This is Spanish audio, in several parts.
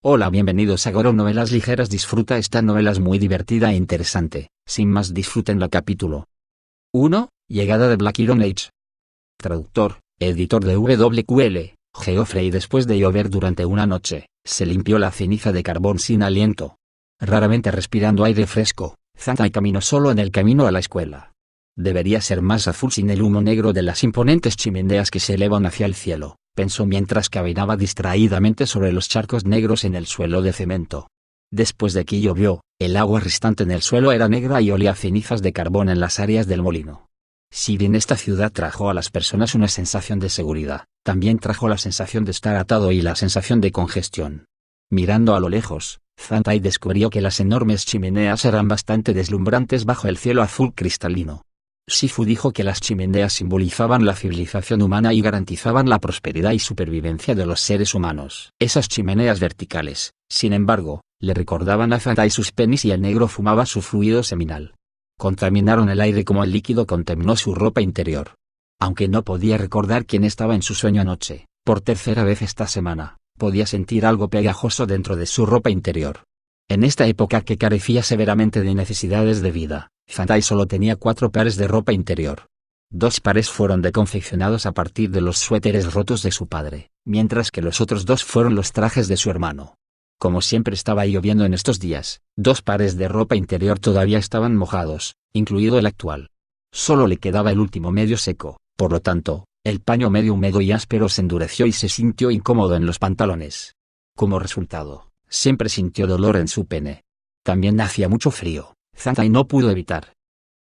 Hola, bienvenidos a Goro Novelas Ligeras. Disfruta esta novela, es muy divertida e interesante. Sin más, disfruten la capítulo 1, Llegada de Black Iron Age. Traductor, editor de WQL, Geoffrey. Después de llover durante una noche, se limpió la ceniza de carbón sin aliento. Raramente respirando aire fresco, Zantai caminó solo en el camino a la escuela. Debería ser más azul sin el humo negro de las imponentes chimeneas que se elevan hacia el cielo, pensó mientras caminaba distraídamente sobre los charcos negros en el suelo de cemento. Después de que llovió, el agua restante en el suelo era negra y olía a cenizas de carbón en las áreas del molino. Si bien esta ciudad trajo a las personas una sensación de seguridad, también trajo la sensación de estar atado y la sensación de congestión. Mirando a lo lejos, Zantai descubrió que las enormes chimeneas eran bastante deslumbrantes bajo el cielo azul cristalino. Shifu dijo que las chimeneas simbolizaban la civilización humana y garantizaban la prosperidad y supervivencia de los seres humanos. Esas chimeneas verticales, sin embargo, le recordaban a Zantai sus penis y el negro fumaba su fluido seminal. Contaminaron el aire como el líquido contaminó su ropa interior. Aunque no podía recordar quién estaba en su sueño anoche, por tercera vez esta semana, podía sentir algo pegajoso dentro de su ropa interior. En esta época que carecía severamente de necesidades de vida, Zantai solo tenía 4 pares de ropa interior. 2 pares fueron confeccionados a partir de los suéteres rotos de su padre, mientras que los otros 2 fueron los trajes de su hermano. Como siempre estaba lloviendo en estos días, 2 pares de ropa interior todavía estaban mojados, incluido el actual. Solo le quedaba el último medio seco, por lo tanto, el paño medio húmedo y áspero se endureció y se sintió incómodo en los pantalones. Como resultado, siempre sintió dolor en su pene. También hacía mucho frío. Zantai no pudo evitar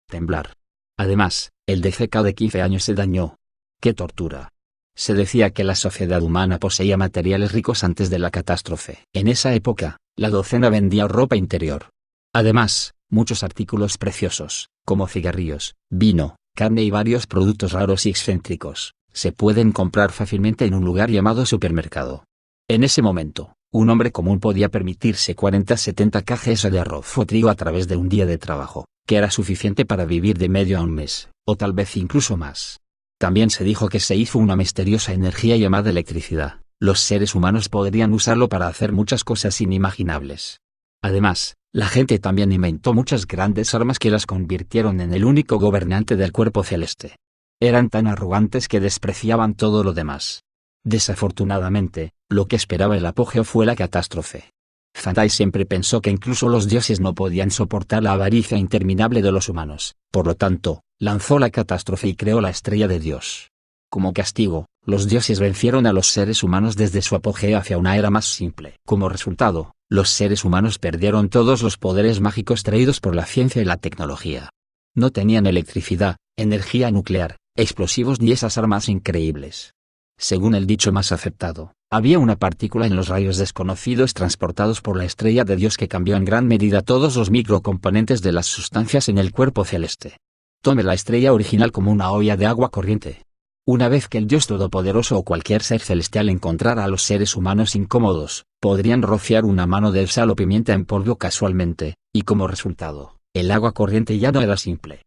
temblar. Además, el DCK de 15 años se dañó. ¡Qué tortura! Se decía que la sociedad humana poseía materiales ricos antes de la catástrofe. En esa época, la docena vendía ropa interior. Además, muchos artículos preciosos, como cigarrillos, vino, carne y varios productos raros y excéntricos, se pueden comprar fácilmente en un lugar llamado supermercado. En ese momento, un hombre común podía permitirse 40-70 kgs de arroz o trigo a través de un día de trabajo, que era suficiente para vivir de medio a un mes, o tal vez incluso más. También se dijo que se hizo una misteriosa energía llamada electricidad. Los seres humanos podrían usarlo para hacer muchas cosas inimaginables. Además, la gente también inventó muchas grandes armas que las convirtieron en el único gobernante del cuerpo celeste. Eran tan arrogantes que despreciaban todo lo demás. Desafortunadamente, lo que esperaba el apogeo fue la catástrofe. Zantai siempre pensó que incluso los dioses no podían soportar la avaricia interminable de los humanos, por lo tanto, lanzó la catástrofe y creó la estrella de Dios. Como castigo, los dioses vencieron a los seres humanos desde su apogeo hacia una era más simple. Como resultado, los seres humanos perdieron todos los poderes mágicos traídos por la ciencia y la tecnología. No tenían electricidad, energía nuclear, explosivos ni esas armas increíbles. Según el dicho más aceptado, había una partícula en los rayos desconocidos transportados por la estrella de Dios que cambió en gran medida todos los microcomponentes de las sustancias en el cuerpo celeste. Tome la estrella original como una olla de agua corriente. Una vez que el Dios Todopoderoso o cualquier ser celestial encontrara a los seres humanos incómodos, podrían rociar una mano de sal o pimienta en polvo casualmente, y como resultado, el agua corriente ya no era simple.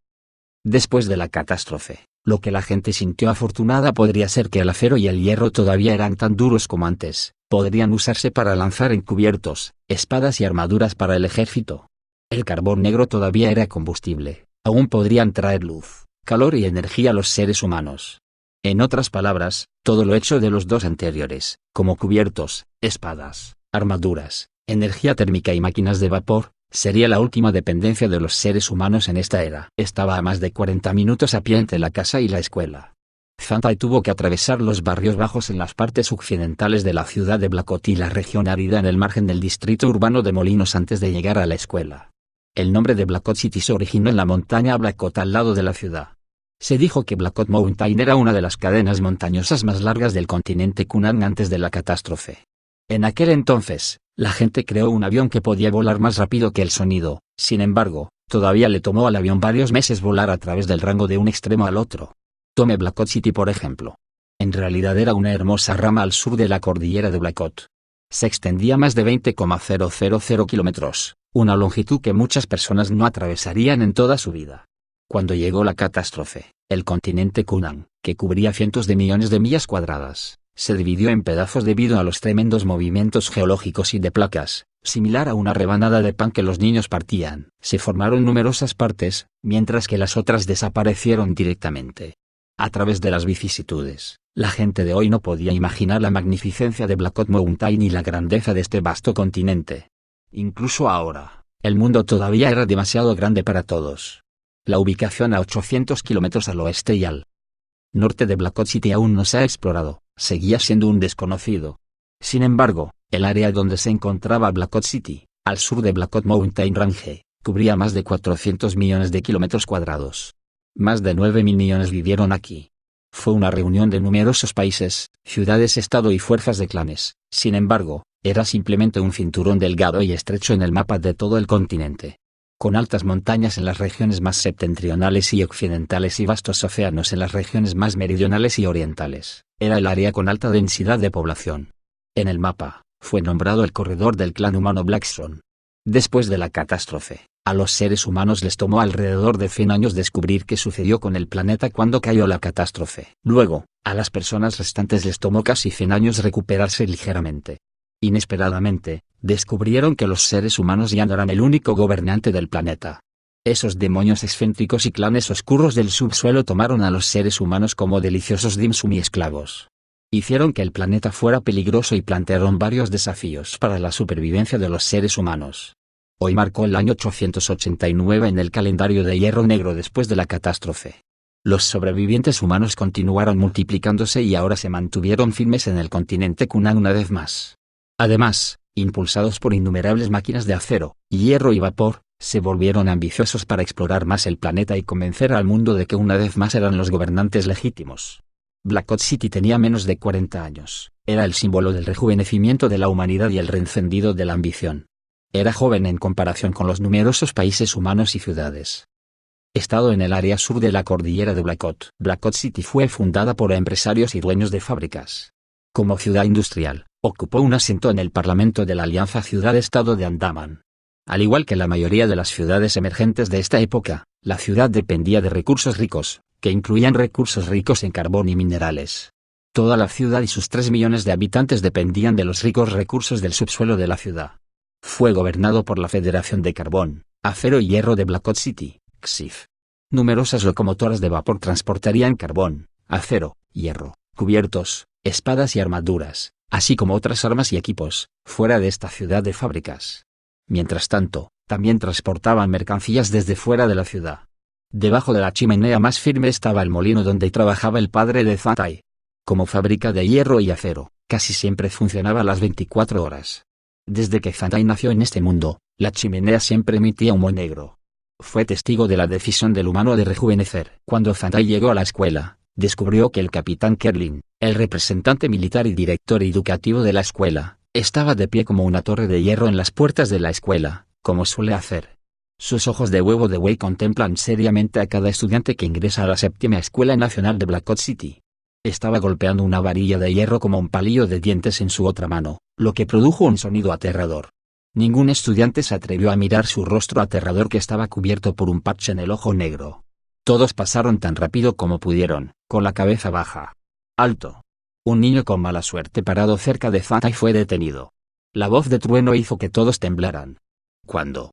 Después de la catástrofe, lo que la gente sintió afortunada podría ser que el acero y el hierro todavía eran tan duros como antes, podrían usarse para lanzar encubiertos, espadas y armaduras para el ejército. El carbón negro todavía era combustible, aún podrían traer luz, calor y energía a los seres humanos. En otras palabras, todo lo hecho de los 2 anteriores, como cubiertos, espadas, armaduras, energía térmica y máquinas de vapor, sería la última dependencia de los seres humanos en esta era. Estaba a más de 40 minutos a pie entre la casa y la escuela. Zantai tuvo que atravesar los barrios bajos en las partes occidentales de la ciudad de Blackot y la región árida en el margen del distrito urbano de Molinos antes de llegar a la escuela. El nombre de Blackot City se originó en la montaña Blackot al lado de la ciudad. Se dijo que Blackot Mountain era una de las cadenas montañosas más largas del continente Kunan antes de la catástrofe. En aquel entonces, la gente creó un avión que podía volar más rápido que el sonido. Sin embargo, todavía le tomó al avión varios meses volar a través del rango de un extremo al otro. Tome Blackot City por ejemplo. En realidad era una hermosa rama al sur de la cordillera de Blackot. Se extendía más de 20,000 kilómetros, una longitud que muchas personas no atravesarían en toda su vida. Cuando llegó la catástrofe, el continente Kunan, que cubría cientos de millones de millas cuadradas, se dividió en pedazos debido a los tremendos movimientos geológicos y de placas, similar a una rebanada de pan que los niños partían. Se formaron numerosas partes, mientras que las otras desaparecieron directamente. A través de las vicisitudes, la gente de hoy no podía imaginar la magnificencia de Blackwood Mountain y la grandeza de este vasto continente. Incluso ahora, el mundo todavía era demasiado grande para todos. La ubicación a 800 kilómetros al oeste y al norte de Blackwood City aún no se ha explorado, seguía siendo un desconocido. Sin embargo, el área donde se encontraba Blackwood City, al sur de Blackwood Mountain Range, cubría más de 400 millones de kilómetros cuadrados. Más de 9.000 millones vivieron aquí. Fue una reunión de numerosos países, ciudades-estado y fuerzas de clanes. Sin embargo, era simplemente un cinturón delgado y estrecho en el mapa de todo el continente. Con altas montañas en las regiones más septentrionales y occidentales y vastos océanos en las regiones más meridionales y orientales, era el área con alta densidad de población. En el mapa, fue nombrado el corredor del clan humano Blackstone. Después de la catástrofe, a los seres humanos les tomó alrededor de 100 años descubrir qué sucedió con el planeta cuando cayó la catástrofe. Luego, a las personas restantes les tomó casi 100 años recuperarse ligeramente. Inesperadamente, descubrieron que los seres humanos ya no eran el único gobernante del planeta. Esos demonios excéntricos y clanes oscuros del subsuelo tomaron a los seres humanos como deliciosos dim sum y esclavos. Hicieron que el planeta fuera peligroso y plantearon varios desafíos para la supervivencia de los seres humanos. Hoy marcó el año 889 en el calendario de Hierro Negro después de la catástrofe. Los sobrevivientes humanos continuaron multiplicándose y ahora se mantuvieron firmes en el continente Kunan una vez más. Además, impulsados por innumerables máquinas de acero, hierro y vapor, se volvieron ambiciosos para explorar más el planeta y convencer al mundo de que una vez más eran los gobernantes legítimos. Blackwood City tenía menos de 40 años, era el símbolo del rejuvenecimiento de la humanidad y el reencendido de la ambición. Era joven en comparación con los numerosos países humanos y ciudades. Estado en el área sur de la cordillera de Blackwood. Blackwood City fue fundada por empresarios y dueños de fábricas. Como ciudad industrial, ocupó un asiento en el Parlamento de la Alianza Ciudad-Estado de Andaman. Al igual que la mayoría de las ciudades emergentes de esta época, la ciudad dependía de recursos ricos, que incluían recursos ricos en carbón y minerales. Toda la ciudad y sus 3 millones de habitantes dependían de los ricos recursos del subsuelo de la ciudad. Fue gobernado por la Federación de Carbón, Acero y Hierro de Blackwood City, CSIF. Numerosas locomotoras de vapor transportarían carbón, acero, hierro, cubiertos, espadas y armaduras, así como otras armas y equipos, fuera de esta ciudad de fábricas. Mientras tanto, también transportaban mercancías desde fuera de la ciudad. Debajo de la chimenea más firme estaba el molino donde trabajaba el padre de Zantai. Como fábrica de hierro y acero, casi siempre funcionaba a las 24 horas. Desde que Zantai nació en este mundo, la chimenea siempre emitía humo negro. Fue testigo de la decisión del humano de rejuvenecer. Cuando Zantai llegó a la escuela, descubrió que el capitán Kerlin, el representante militar y director educativo de la escuela, estaba de pie como una torre de hierro en las puertas de la escuela, como suele hacer. Sus ojos de huevo de buey contemplan seriamente a cada estudiante que ingresa a la 7ª Escuela Nacional de Blackwood City. Estaba golpeando una varilla de hierro como un palillo de dientes en su otra mano, lo que produjo un sonido aterrador. Ningún estudiante se atrevió a mirar su rostro aterrador que estaba cubierto por un parche en el ojo negro. Todos pasaron tan rápido como pudieron, con la cabeza baja. ¡Alto! Un niño con mala suerte parado cerca de Zantai fue detenido. La voz de trueno hizo que todos temblaran. Cuando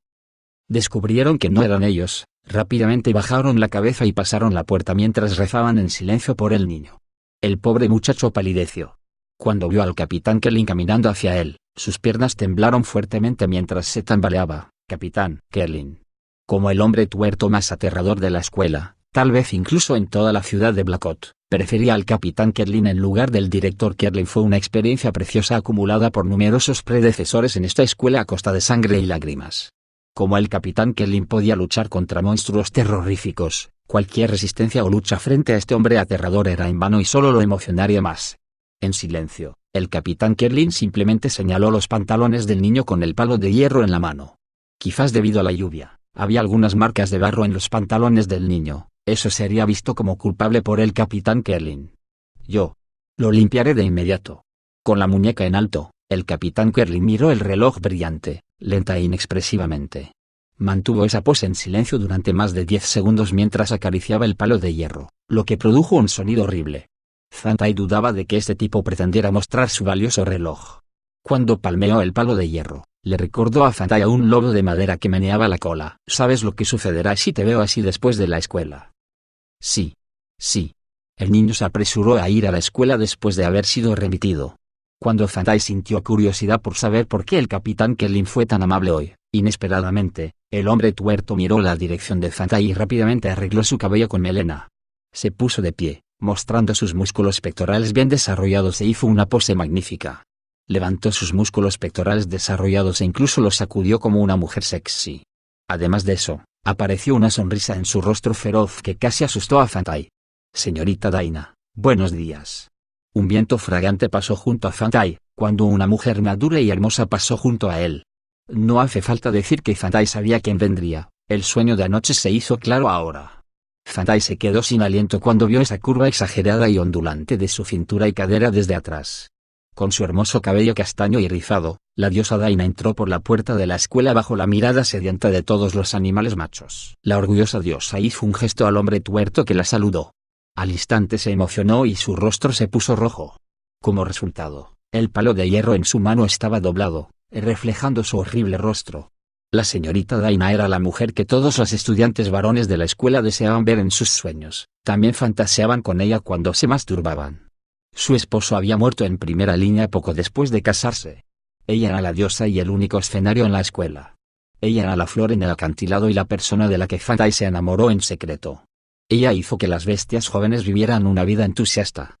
descubrieron que no eran ellos, rápidamente bajaron la cabeza y pasaron la puerta mientras rezaban en silencio por el niño. El pobre muchacho palideció. Cuando vio al capitán Kerlin caminando hacia él, sus piernas temblaron fuertemente mientras se tambaleaba. Capitán Kerlin. Como el hombre tuerto más aterrador de la escuela, tal vez incluso en toda la ciudad de Blackwood, prefería al capitán Kerlin en lugar del director Kerlin. Fue una experiencia preciosa acumulada por numerosos predecesores en esta escuela a costa de sangre y lágrimas. Como el capitán Kerlin podía luchar contra monstruos terroríficos, cualquier resistencia o lucha frente a este hombre aterrador era en vano y solo lo emocionaría más. En silencio, el capitán Kerlin simplemente señaló los pantalones del niño con el palo de hierro en la mano. Quizás debido a la lluvia, había algunas marcas de barro en los pantalones del niño. Eso sería visto como culpable por el capitán Kerlin. Yo lo limpiaré de inmediato. Con la muñeca en alto, el capitán Kerlin miró el reloj brillante, lenta e inexpresivamente. Mantuvo esa pose en silencio durante más de 10 segundos mientras acariciaba el palo de hierro, lo que produjo un sonido horrible. Fantai dudaba de que este tipo pretendiera mostrar su valioso reloj. Cuando palmeó el palo de hierro, le recordó a Fantai a un lobo de madera que meneaba la cola. ¿Sabes lo que sucederá si te veo así después de la escuela? Sí. Sí. El niño se apresuró a ir a la escuela después de haber sido remitido. Cuando Fantai sintió curiosidad por saber por qué el capitán Kellin fue tan amable hoy, inesperadamente, el hombre tuerto miró la dirección de Fantai y rápidamente arregló su cabello con melena. Se puso de pie, mostrando sus músculos pectorales bien desarrollados e hizo una pose magnífica. Levantó sus músculos pectorales desarrollados e incluso los sacudió como una mujer sexy. Además de eso, apareció una sonrisa en su rostro feroz que casi asustó a Fantai. Señorita Daina, buenos días. Un viento fragante pasó junto a Fantai, cuando una mujer madura y hermosa pasó junto a él. No hace falta decir que Fantai sabía quién vendría, el sueño de anoche se hizo claro ahora. Fantai se quedó sin aliento cuando vio esa curva exagerada y ondulante de su cintura y cadera desde atrás. Con su hermoso cabello castaño y rizado, la diosa Daina entró por la puerta de la escuela bajo la mirada sedienta de todos los animales machos. La orgullosa diosa hizo un gesto al hombre tuerto que la saludó. Al instante se emocionó y su rostro se puso rojo. Como resultado, el palo de hierro en su mano estaba doblado, reflejando su horrible rostro. La señorita Daina era la mujer que todos los estudiantes varones de la escuela deseaban ver en sus sueños. También fantaseaban con ella cuando se masturbaban. Su esposo había muerto en primera línea poco después de casarse. Ella era la diosa y el único escenario en la escuela. Ella era la flor en el acantilado y la persona de la que Fantai se enamoró en secreto. Ella hizo que las bestias jóvenes vivieran una vida entusiasta.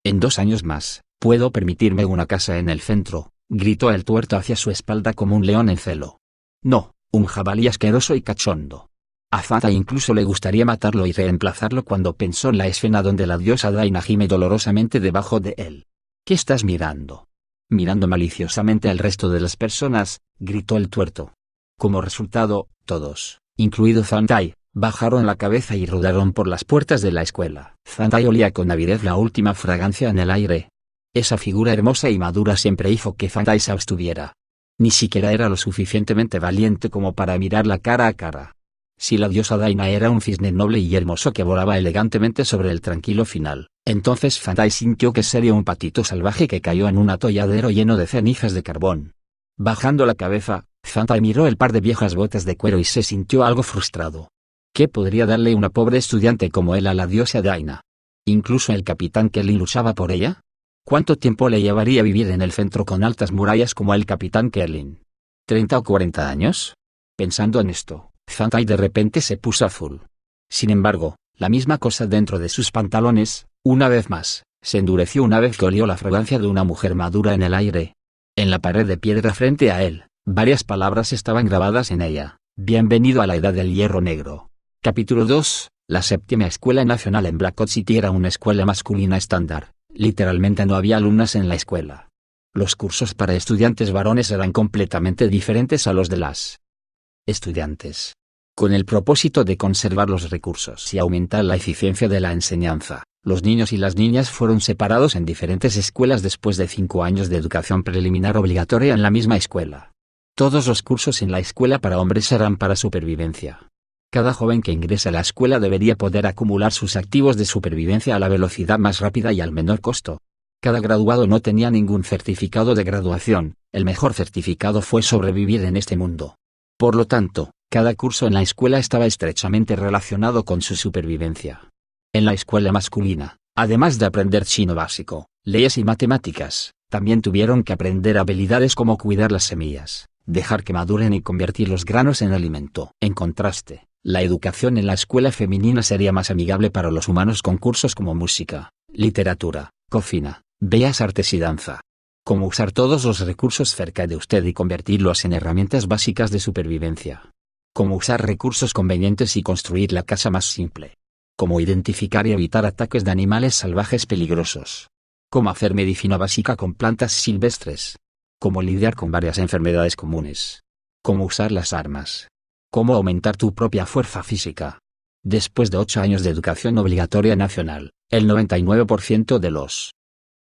En 2 años más, puedo permitirme una casa en el centro, gritó el tuerto hacia su espalda como un león en celo. No, un jabalí asqueroso y cachondo. A Fantai incluso le gustaría matarlo y reemplazarlo cuando pensó en la escena donde la diosa Daina gime dolorosamente debajo de él. ¿Qué estás mirando? Mirando maliciosamente al resto de las personas, gritó el tuerto. Como resultado, todos, incluido Fantai, bajaron la cabeza y rodaron por las puertas de la escuela. Fantai olía con avidez la última fragancia en el aire. Esa figura hermosa y madura siempre hizo que Fantai se abstuviera. Ni siquiera era lo suficientemente valiente como para mirarla cara a cara. Si la diosa Daina era un cisne noble y hermoso que volaba elegantemente sobre el tranquilo final, entonces Fantai sintió que sería un patito salvaje que cayó en un atolladero lleno de cenizas de carbón. Bajando la cabeza, Fantai miró el par de viejas botas de cuero y se sintió algo frustrado. ¿Qué podría darle una pobre estudiante como él a la diosa Daina? ¿Incluso el capitán Kellin luchaba por ella? ¿Cuánto tiempo le llevaría vivir en el centro con altas murallas como el capitán Kellin? ¿30 o 40 años? Pensando en esto, Fantai de repente se puso azul. Sin embargo, la misma cosa dentro de sus pantalones, una vez más, se endureció una vez que olió la fragancia de una mujer madura en el aire. En la pared de piedra frente a él, varias palabras estaban grabadas en ella. Bienvenido a la Edad del Hierro Negro. Capítulo 2. La séptima escuela nacional en Blackwood City era una escuela masculina estándar. Literalmente no había alumnas en la escuela. Los cursos para estudiantes varones eran completamente diferentes a los de las estudiantes. Con el propósito de conservar los recursos y aumentar la eficiencia de la enseñanza, los niños y las niñas fueron separados en diferentes escuelas después de 5 años de educación preliminar obligatoria en la misma escuela. Todos los cursos en la escuela para hombres eran para supervivencia. Cada joven que ingresa a la escuela debería poder acumular sus activos de supervivencia a la velocidad más rápida y al menor costo. Cada graduado no tenía ningún certificado de graduación, el mejor certificado fue sobrevivir en este mundo. Por lo tanto, cada curso en la escuela estaba estrechamente relacionado con su supervivencia. En la escuela masculina, además de aprender chino básico, leyes y matemáticas, también tuvieron que aprender habilidades como cuidar las semillas, dejar que maduren y convertir los granos en alimento. En contraste, la educación en la escuela femenina sería más amigable para los humanos con cursos como música, literatura, cocina, bellas artes y danza. Cómo usar todos los recursos cerca de usted y convertirlos en herramientas básicas de supervivencia. Cómo usar recursos convenientes y construir la casa más simple. Cómo identificar y evitar ataques de animales salvajes peligrosos. Cómo hacer medicina básica con plantas silvestres. Cómo lidiar con varias enfermedades comunes. Cómo usar las armas. Cómo aumentar tu propia fuerza física. Después de 8 años de educación obligatoria nacional, el 99% de los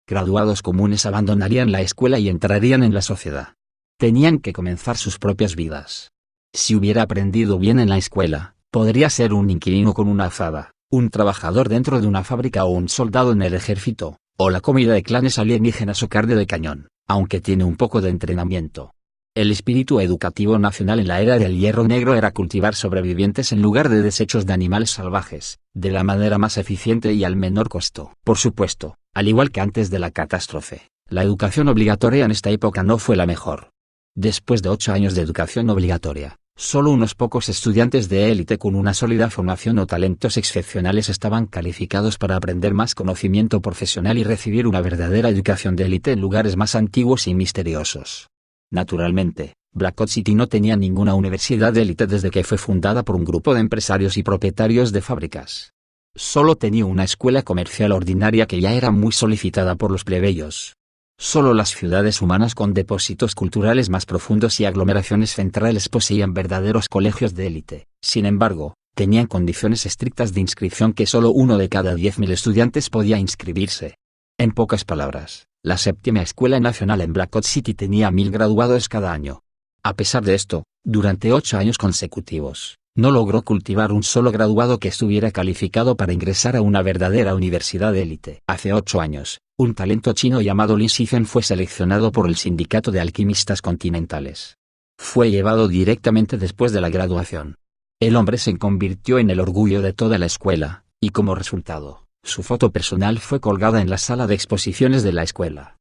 graduados comunes abandonarían la escuela y entrarían en la sociedad. Tenían que comenzar sus propias vidas. Si hubiera aprendido bien en la escuela, podría ser un inquilino con una azada, un trabajador dentro de una fábrica o un soldado en el ejército, o la comida de clanes alienígenas o carne de cañón, aunque tiene un poco de entrenamiento. El espíritu educativo nacional en la era del Hierro Negro era cultivar sobrevivientes en lugar de desechos de animales salvajes, de la manera más eficiente y al menor costo. Por supuesto, al igual que antes de la catástrofe, la educación obligatoria en esta época no fue la mejor. Después de 8 años de educación obligatoria, solo unos pocos estudiantes de élite con una sólida formación o talentos excepcionales estaban calificados para aprender más conocimiento profesional y recibir una verdadera educación de élite en lugares más antiguos y misteriosos. Naturalmente, Black City no tenía ninguna universidad de élite desde que fue fundada por un grupo de empresarios y propietarios de fábricas. Solo tenía una escuela comercial ordinaria que ya era muy solicitada por los plebeyos. Solo las ciudades humanas con depósitos culturales más profundos y aglomeraciones centrales poseían verdaderos colegios de élite. Sin embargo, tenían condiciones estrictas de inscripción que solo 1 de cada 10.000 estudiantes podía inscribirse. En pocas palabras, la séptima escuela nacional en Black City tenía 1.000 graduados cada año. A pesar de esto, durante 8 años consecutivos, no logró cultivar un solo graduado que estuviera calificado para ingresar a una verdadera universidad de élite. Hace 8 años, un talento chino llamado Li Shifeng fue seleccionado por el Sindicato de Alquimistas Continentales. Fue llevado directamente después de la graduación. El hombre se convirtió en el orgullo de toda la escuela, y como resultado, su foto personal fue colgada en la sala de exposiciones de la escuela.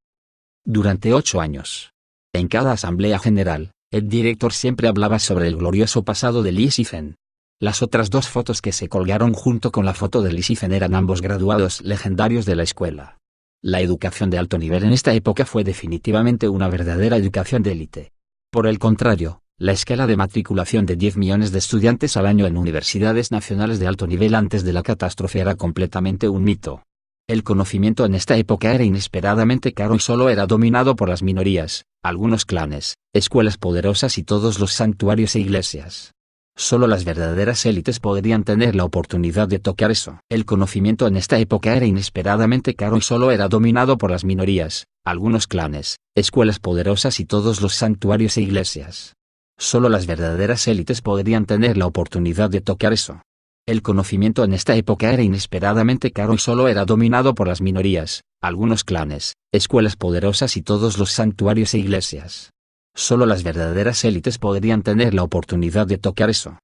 Durante 8 años, en cada asamblea general, el director siempre hablaba sobre el glorioso pasado de Li Shifeng. Las otras 2 fotos que se colgaron junto con la foto de Li Shifeng eran ambos graduados legendarios de la escuela. La educación de alto nivel en esta época fue definitivamente una verdadera educación de élite. Por el contrario, la escala de matriculación de 10 millones de estudiantes al año en universidades nacionales de alto nivel antes de la catástrofe era completamente un mito. El conocimiento en esta época era inesperadamente caro y solo era dominado por las minorías, algunos clanes, escuelas poderosas y todos los santuarios e iglesias. Solo las verdaderas élites podrían tener la oportunidad de tocar eso. El conocimiento en esta época era inesperadamente caro y solo era dominado por las minorías, algunos clanes, escuelas poderosas y todos los santuarios e iglesias. Solo las verdaderas élites podrían tener la oportunidad de tocar eso. El conocimiento en esta época era inesperadamente caro y solo era dominado por las minorías, algunos clanes, escuelas poderosas y todos los santuarios e iglesias. Solo las verdaderas élites podrían tener la oportunidad de tocar eso.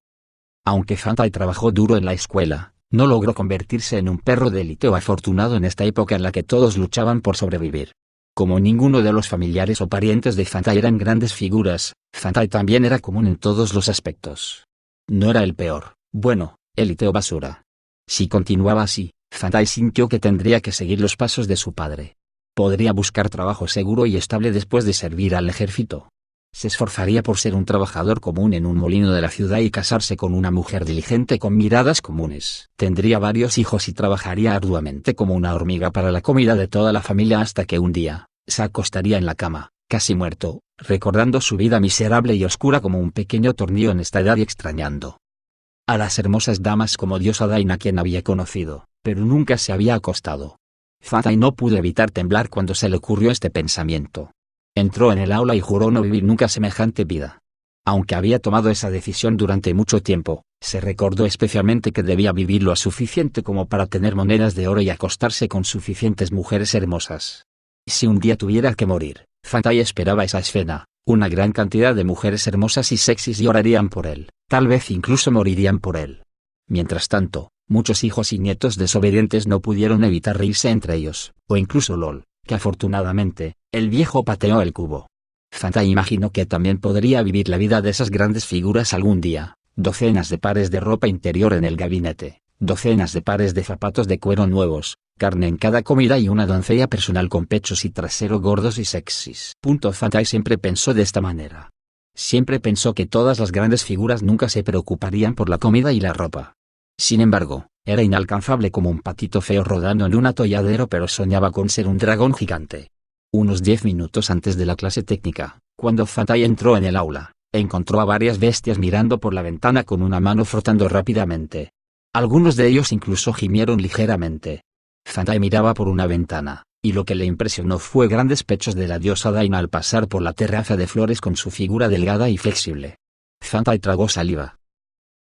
Aunque Fantai trabajó duro en la escuela, no logró convertirse en un perro de élite o afortunado en esta época en la que todos luchaban por sobrevivir. Como ninguno de los familiares o parientes de Fantai eran grandes figuras, Fantai también era común en todos los aspectos. No era el peor, bueno, élite o basura. Si continuaba así, Fantai sintió que tendría que seguir los pasos de su padre. Podría buscar trabajo seguro y estable después de servir al ejército. Se esforzaría por ser un trabajador común en un molino de la ciudad y casarse con una mujer diligente con miradas comunes. Tendría varios hijos y trabajaría arduamente como una hormiga para la comida de toda la familia hasta que un día, se acostaría en la cama, casi muerto, recordando su vida miserable y oscura como un pequeño tornillo en esta edad y extrañando a las hermosas damas como diosa Daina quien había conocido, pero nunca se había acostado. Fantai no pudo evitar temblar cuando se le ocurrió este pensamiento. Entró en el aula y juró no vivir nunca semejante vida. Aunque había tomado esa decisión durante mucho tiempo, se recordó especialmente que debía vivir lo suficiente como para tener monedas de oro y acostarse con suficientes mujeres hermosas. Si un día tuviera que morir, Fantai esperaba esa escena. Una gran cantidad de mujeres hermosas y sexys llorarían por él, tal vez incluso morirían por él. Mientras tanto, muchos hijos y nietos desobedientes no pudieron evitar reírse entre ellos, o incluso LOL, que afortunadamente, el viejo pateó el cubo. Fantai imaginó que también podría vivir la vida de esas grandes figuras algún día, docenas de pares de ropa interior en el gabinete, docenas de pares de zapatos de cuero nuevos, carne en cada comida y una doncella personal con pechos y trasero gordos y sexys. Fantai siempre pensó de esta manera. Siempre pensó que todas las grandes figuras nunca se preocuparían por la comida y la ropa. Sin embargo, era inalcanzable como un patito feo rodando en un atolladero, pero soñaba con ser un dragón gigante. Unos 10 minutos antes de la clase técnica, cuando Fantai entró en el aula, encontró a varias bestias mirando por la ventana con una mano frotando rápidamente. Algunos de ellos incluso gimieron ligeramente. Fantai miraba por una ventana, y lo que le impresionó fue grandes pechos de la diosa Daina al pasar por la terraza de flores con su figura delgada y flexible. Fantai tragó saliva.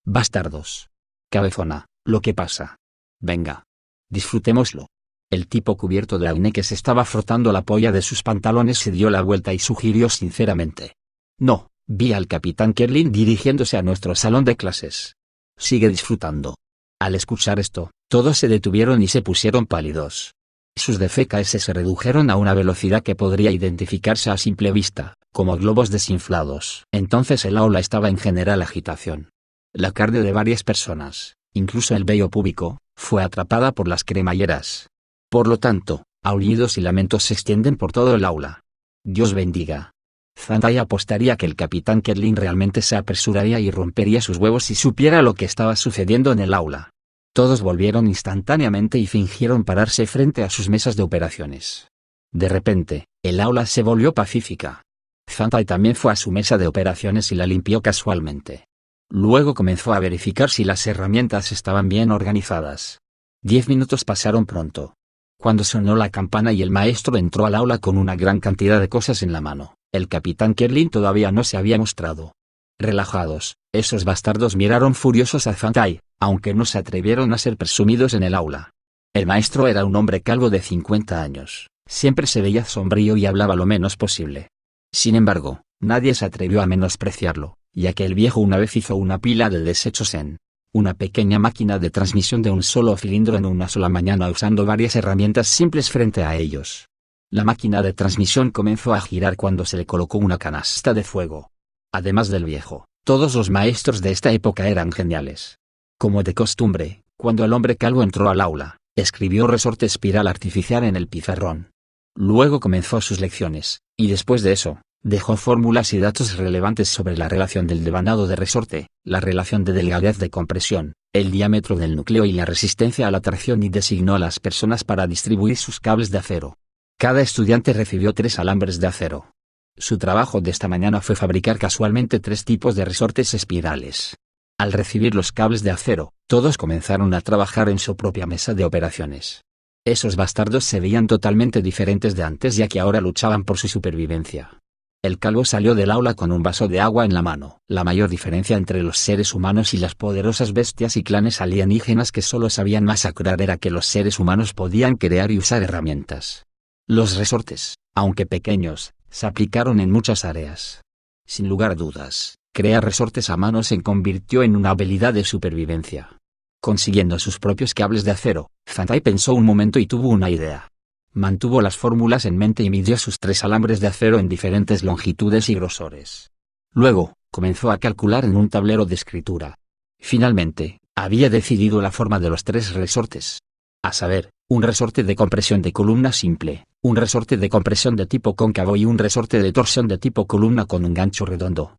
Bastardos. Cabezona, ¿lo que pasa? Venga. Disfrutémoslo. El tipo cubierto de acné que se estaba frotando la polla de sus pantalones se dio la vuelta y sugirió sinceramente. No, vi al capitán Kerlin dirigiéndose a nuestro salón de clases. Sigue disfrutando. Al escuchar esto, todos se detuvieron y se pusieron pálidos. Sus DFKS se redujeron a una velocidad que podría identificarse a simple vista, como globos desinflados. Entonces el aula estaba en general agitación. La carne de varias personas, incluso el vello púbico, fue atrapada por las cremalleras. Por lo tanto, aullidos y lamentos se extienden por todo el aula. Dios bendiga. Fantai apostaría que el capitán Kerlin realmente se apresuraría y rompería sus huevos si supiera lo que estaba sucediendo en el aula. Todos volvieron instantáneamente y fingieron pararse frente a sus mesas de operaciones. De repente, el aula se volvió pacífica. Fantai también fue a su mesa de operaciones y la limpió casualmente. Luego comenzó a verificar si las herramientas estaban bien organizadas. 10 minutos pasaron pronto. Cuando sonó la campana y el maestro entró al aula con una gran cantidad de cosas en la mano, el capitán Kerlin todavía no se había mostrado. Relajados, esos bastardos miraron furiosos a Fantai, aunque no se atrevieron a ser presumidos en el aula. El maestro era un hombre calvo de 50 años, siempre se veía sombrío y hablaba lo menos posible. Sin embargo, nadie se atrevió a menospreciarlo, ya que el viejo una vez hizo una pila de desechos en una pequeña máquina de transmisión de un solo cilindro en una sola mañana usando varias herramientas simples frente a ellos. La máquina de transmisión comenzó a girar cuando se le colocó una canasta de fuego. Además del viejo, todos los maestros de esta época eran geniales. Como de costumbre, cuando el hombre calvo entró al aula, escribió resorte espiral artificial en el pizarrón. Luego comenzó sus lecciones, y después de eso, dejó fórmulas y datos relevantes sobre la relación del devanado de resorte, la relación de delgadez de compresión, el diámetro del núcleo y la resistencia a la tracción y designó a las personas para distribuir sus cables de acero. Cada estudiante recibió 3 alambres de acero. Su trabajo de esta mañana fue fabricar casualmente 3 tipos de resortes espirales. Al recibir los cables de acero, todos comenzaron a trabajar en su propia mesa de operaciones. Esos bastardos se veían totalmente diferentes de antes ya que ahora luchaban por su supervivencia. El calvo salió del aula con un vaso de agua en la mano. La mayor diferencia entre los seres humanos y las poderosas bestias y clanes alienígenas que solo sabían masacrar era que los seres humanos podían crear y usar herramientas. Los resortes, aunque pequeños, se aplicaron en muchas áreas. Sin lugar a dudas, crear resortes a mano se convirtió en una habilidad de supervivencia. Consiguiendo sus propios cables de acero, Fantai pensó un momento y tuvo una idea. Mantuvo las fórmulas en mente y midió sus 3 alambres de acero en diferentes longitudes y grosores. Luego, comenzó a calcular en un tablero de escritura. Finalmente, había decidido la forma de los 3 resortes. A saber, un resorte de compresión de columna simple, un resorte de compresión de tipo cóncavo y un resorte de torsión de tipo columna con un gancho redondo.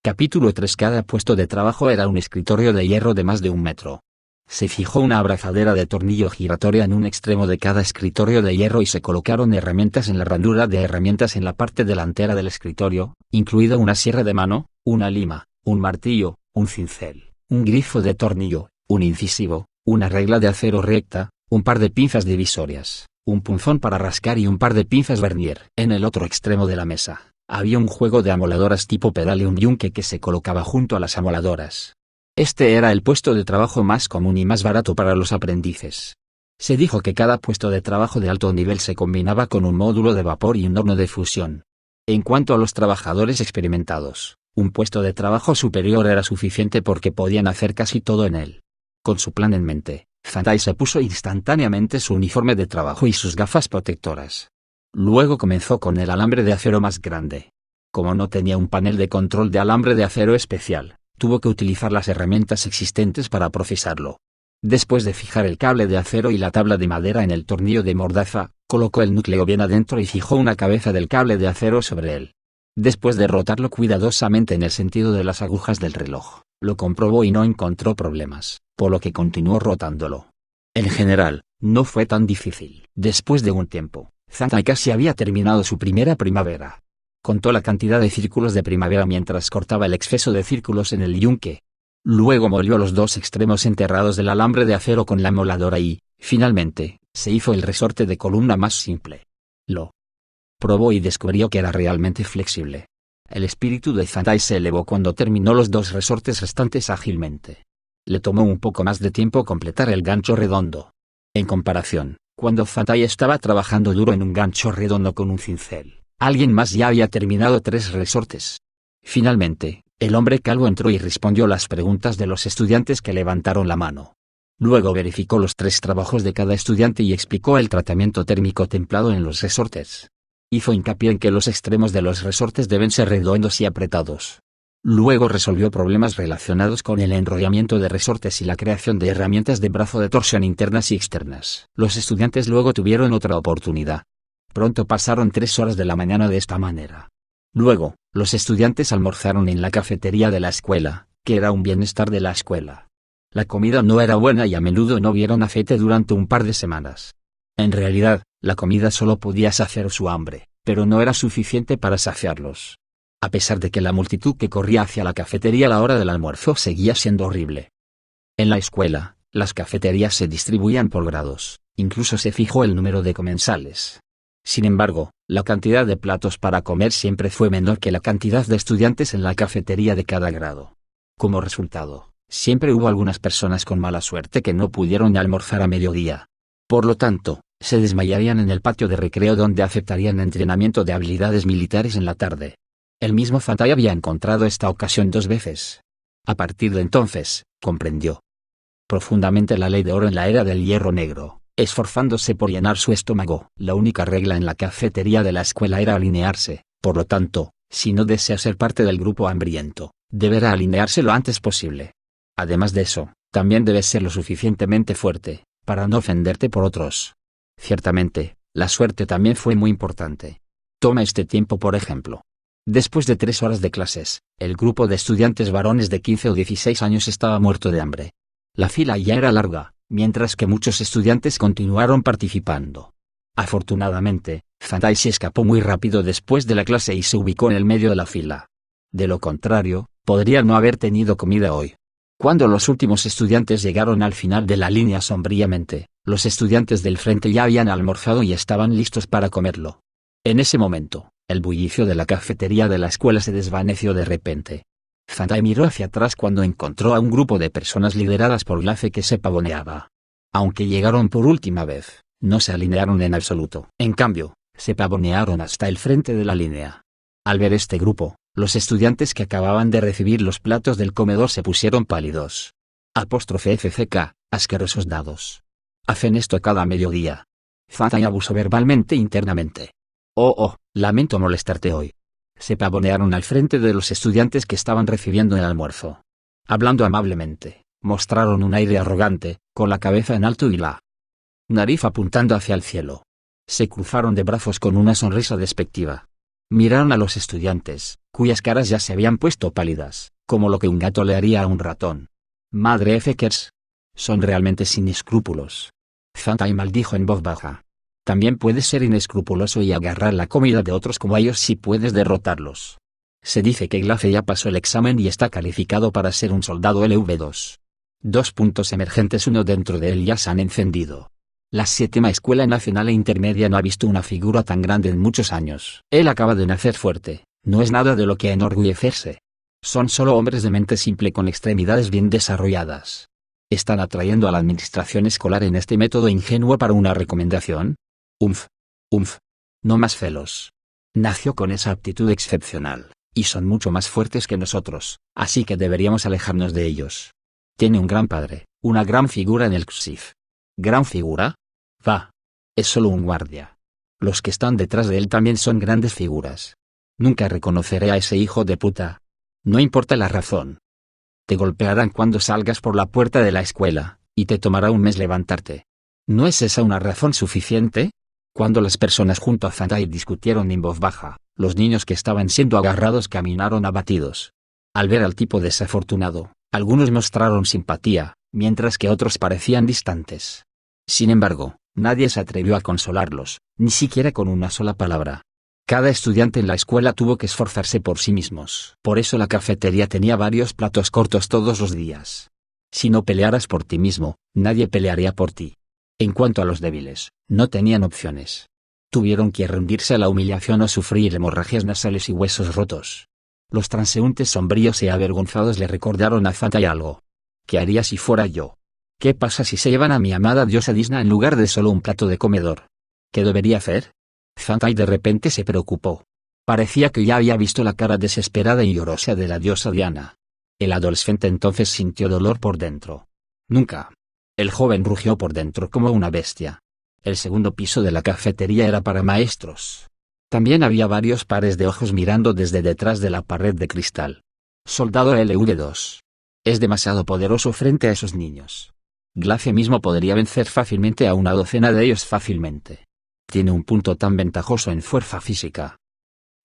Capítulo 3. Cada puesto de trabajo era un escritorio de hierro de más de 1 metro. Se fijó una abrazadera de tornillo giratoria en un extremo de cada escritorio de hierro y se colocaron herramientas en la ranura de herramientas en la parte delantera del escritorio, incluida una sierra de mano, una lima, un martillo, un cincel, un grifo de tornillo, un incisivo, una regla de acero recta, un par de pinzas divisorias, un punzón para rascar y un par de pinzas vernier. En el otro extremo de la mesa, había un juego de amoladoras tipo pedal y un yunque que se colocaba junto a las amoladoras. Este era el puesto de trabajo más común y más barato para los aprendices. Se dijo que cada puesto de trabajo de alto nivel se combinaba con un módulo de vapor y un horno de fusión. En cuanto a los trabajadores experimentados, un puesto de trabajo superior era suficiente porque podían hacer casi todo en él. Con su plan en mente, Fantai se puso instantáneamente su uniforme de trabajo y sus gafas protectoras. Luego comenzó con el alambre de acero más grande. Como no tenía un panel de control de alambre de acero especial, tuvo que utilizar las herramientas existentes para procesarlo. Después de fijar el cable de acero y la tabla de madera en el tornillo de mordaza, colocó el núcleo bien adentro y fijó una cabeza del cable de acero sobre él. Después de rotarlo cuidadosamente en el sentido de las agujas del reloj, lo comprobó y no encontró problemas, por lo que continuó rotándolo. En general, no fue tan difícil. Después de un tiempo, Fantai casi había terminado su primera primavera. Contó la cantidad de círculos de primavera mientras cortaba el exceso de círculos en el yunque. Luego molió los 2 extremos enterrados del alambre de acero con la moladora y, finalmente, se hizo el resorte de columna más simple. Lo probó y descubrió que era realmente flexible. El espíritu de Fantai se elevó cuando terminó los 2 resortes restantes ágilmente. Le tomó un poco más de tiempo completar el gancho redondo. En comparación, cuando Fantai estaba trabajando duro en un gancho redondo con un cincel, alguien más ya había terminado 3 resortes. Finalmente, el hombre calvo entró y respondió las preguntas de los estudiantes que levantaron la mano. Luego verificó los 3 trabajos de cada estudiante y explicó el tratamiento térmico templado en los resortes. Hizo hincapié en que los extremos de los resortes deben ser redondos y apretados. Luego resolvió problemas relacionados con el enrollamiento de resortes y la creación de herramientas de brazo de torsión internas y externas. Los estudiantes luego tuvieron otra oportunidad. Pronto pasaron 3 horas de la mañana de esta manera. Luego, los estudiantes almorzaron en la cafetería de la escuela, que era un bienestar de la escuela. La comida no era buena y a menudo no vieron aceite durante un par de semanas. En realidad, la comida solo podía saciar su hambre, pero no era suficiente para saciarlos. A pesar de que la multitud que corría hacia la cafetería a la hora del almuerzo seguía siendo horrible. En la escuela, las cafeterías se distribuían por grados, incluso se fijó el número de comensales. Sin embargo, la cantidad de platos para comer siempre fue menor que la cantidad de estudiantes en la cafetería de cada grado. Como resultado, siempre hubo algunas personas con mala suerte que no pudieron almorzar a mediodía. Por lo tanto, se desmayarían en el patio de recreo donde aceptarían entrenamiento de habilidades militares en la tarde. El mismo Fantai había encontrado esta ocasión 2 veces. A partir de entonces, comprendió profundamente la ley de oro en la era del hierro negro, esforzándose por llenar su estómago. La única regla en la cafetería de la escuela era alinearse, por lo tanto, si no desea ser parte del grupo hambriento, deberá alinearse lo antes posible. Además de eso, también debes ser lo suficientemente fuerte, para no ofenderte por otros. Ciertamente, la suerte también fue muy importante. Toma este tiempo por ejemplo. Después de 3 horas de clases, el grupo de estudiantes varones de 15 o 16 años estaba muerto de hambre. La fila ya era larga, mientras que muchos estudiantes continuaron participando. Afortunadamente, Fantai se escapó muy rápido después de la clase y se ubicó en el medio de la fila. De lo contrario, podría no haber tenido comida hoy. Cuando los últimos estudiantes llegaron al final de la línea sombríamente, los estudiantes del frente ya habían almorzado y estaban listos para comerlo. En ese momento, el bullicio de la cafetería de la escuela se desvaneció de repente. Fantai miró hacia atrás cuando encontró a un grupo de personas lideradas por Glace que se pavoneaba. Aunque llegaron por última vez, no se alinearon en absoluto. En cambio, se pavonearon hasta el frente de la línea. Al ver este grupo, los estudiantes que acababan de recibir los platos del comedor se pusieron pálidos. FCK, asquerosos dados. Hacen esto cada mediodía. Fantai abusó verbalmente internamente. Oh, lamento molestarte hoy. Se pavonearon al frente de los estudiantes que estaban recibiendo el almuerzo. Hablando amablemente, mostraron un aire arrogante, con la cabeza en alto y la nariz apuntando hacia el cielo. Se cruzaron de brazos con una sonrisa despectiva. Miraron a los estudiantes, cuyas caras ya se habían puesto pálidas, como lo que un gato le haría a un ratón. Madre Fekers. Son realmente sin escrúpulos. Fantai maldijo en voz baja. También puedes ser inescrupuloso y agarrar la comida de otros como ellos si puedes derrotarlos. Se dice que Glace ya pasó el examen y está calificado para ser un soldado LV2. 2 puntos emergentes, uno dentro de él ya se han encendido. La 7ª escuela nacional e intermedia no ha visto una figura tan grande en muchos años. Él acaba de nacer fuerte, no es nada de lo que enorgullecerse. Son solo hombres de mente simple con extremidades bien desarrolladas. ¿Están atrayendo a la administración escolar en este método ingenuo para una recomendación? Umf. No más celos. Nació con esa aptitud excepcional, y son mucho más fuertes que nosotros, así que deberíamos alejarnos de ellos. Tiene un gran padre, una gran figura en el XIF. ¿Gran figura? Va. Es solo un guardia. Los que están detrás de él también son grandes figuras. Nunca reconoceré a ese hijo de puta. No importa la razón. Te golpearán cuando salgas por la puerta de la escuela, y te tomará un mes levantarte. ¿No es esa una razón suficiente? Cuando las personas junto a Fantai discutieron en voz baja, los niños que estaban siendo agarrados caminaron abatidos. Al ver al tipo desafortunado, algunos mostraron simpatía, mientras que otros parecían distantes. Sin embargo, nadie se atrevió a consolarlos, ni siquiera con una sola palabra. Cada estudiante en la escuela tuvo que esforzarse por sí mismos. Por eso la cafetería tenía varios platos cortos todos los días. Si no pelearas por ti mismo, nadie pelearía por ti. En cuanto a los débiles, no tenían opciones. Tuvieron que rendirse a la humillación o sufrir hemorragias nasales y huesos rotos. Los transeúntes sombríos y avergonzados le recordaron a Fantai algo. ¿Qué haría si fuera yo? ¿Qué pasa si se llevan a mi amada diosa Disna en lugar de solo un plato de comedor? ¿Qué debería hacer? Fantai de repente se preocupó. Parecía que ya había visto la cara desesperada y llorosa de la diosa Diana. El adolescente entonces sintió dolor por dentro. Nunca. El joven rugió por dentro como una bestia. El segundo piso de la cafetería era para maestros. También había varios pares de ojos mirando desde detrás de la pared de cristal. Soldado LV2. Es demasiado poderoso frente a esos niños. Glace mismo podría vencer fácilmente a una docena de ellos fácilmente. Tiene un punto tan ventajoso en fuerza física.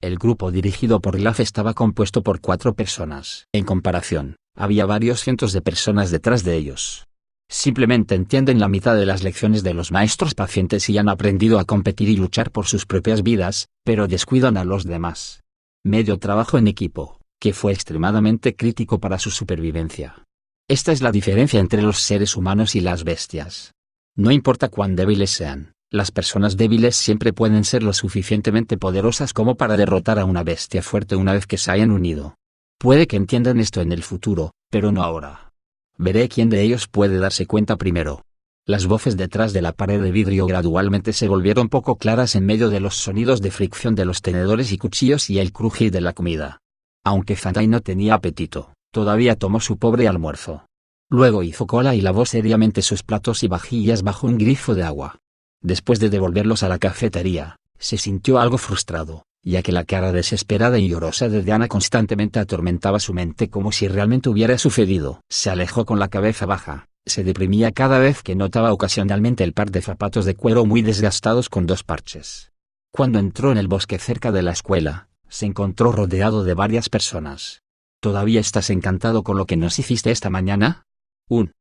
El grupo dirigido por Glace estaba compuesto por 4 personas. En comparación, había varios cientos de personas detrás de ellos. Simplemente entienden la mitad de las lecciones de los maestros pacientes y han aprendido a competir y luchar por sus propias vidas, pero descuidan a los demás. Medio trabajo en equipo, que fue extremadamente crítico para su supervivencia. Esta es la diferencia entre los seres humanos y las bestias. No importa cuán débiles sean, las personas débiles siempre pueden ser lo suficientemente poderosas como para derrotar a una bestia fuerte una vez que se hayan unido. Puede que entiendan esto en el futuro, pero no ahora. Veré quién de ellos puede darse cuenta primero. Las voces detrás de la pared de vidrio gradualmente se volvieron poco claras en medio de los sonidos de fricción de los tenedores y cuchillos y el crujir de la comida. Aunque Fantai no tenía apetito, todavía tomó su pobre almuerzo. Luego hizo cola y lavó seriamente sus platos y vajillas bajo un grifo de agua. Después de devolverlos a la cafetería, se sintió algo frustrado, ya que la cara desesperada y llorosa de Diana constantemente atormentaba su mente como si realmente hubiera sucedido. Se alejó con la cabeza baja, se deprimía cada vez que notaba ocasionalmente el par de zapatos de cuero muy desgastados con 2 parches. Cuando entró en el bosque cerca de la escuela, se encontró rodeado de varias personas. ¿Todavía estás encantado con lo que nos hiciste esta mañana? Un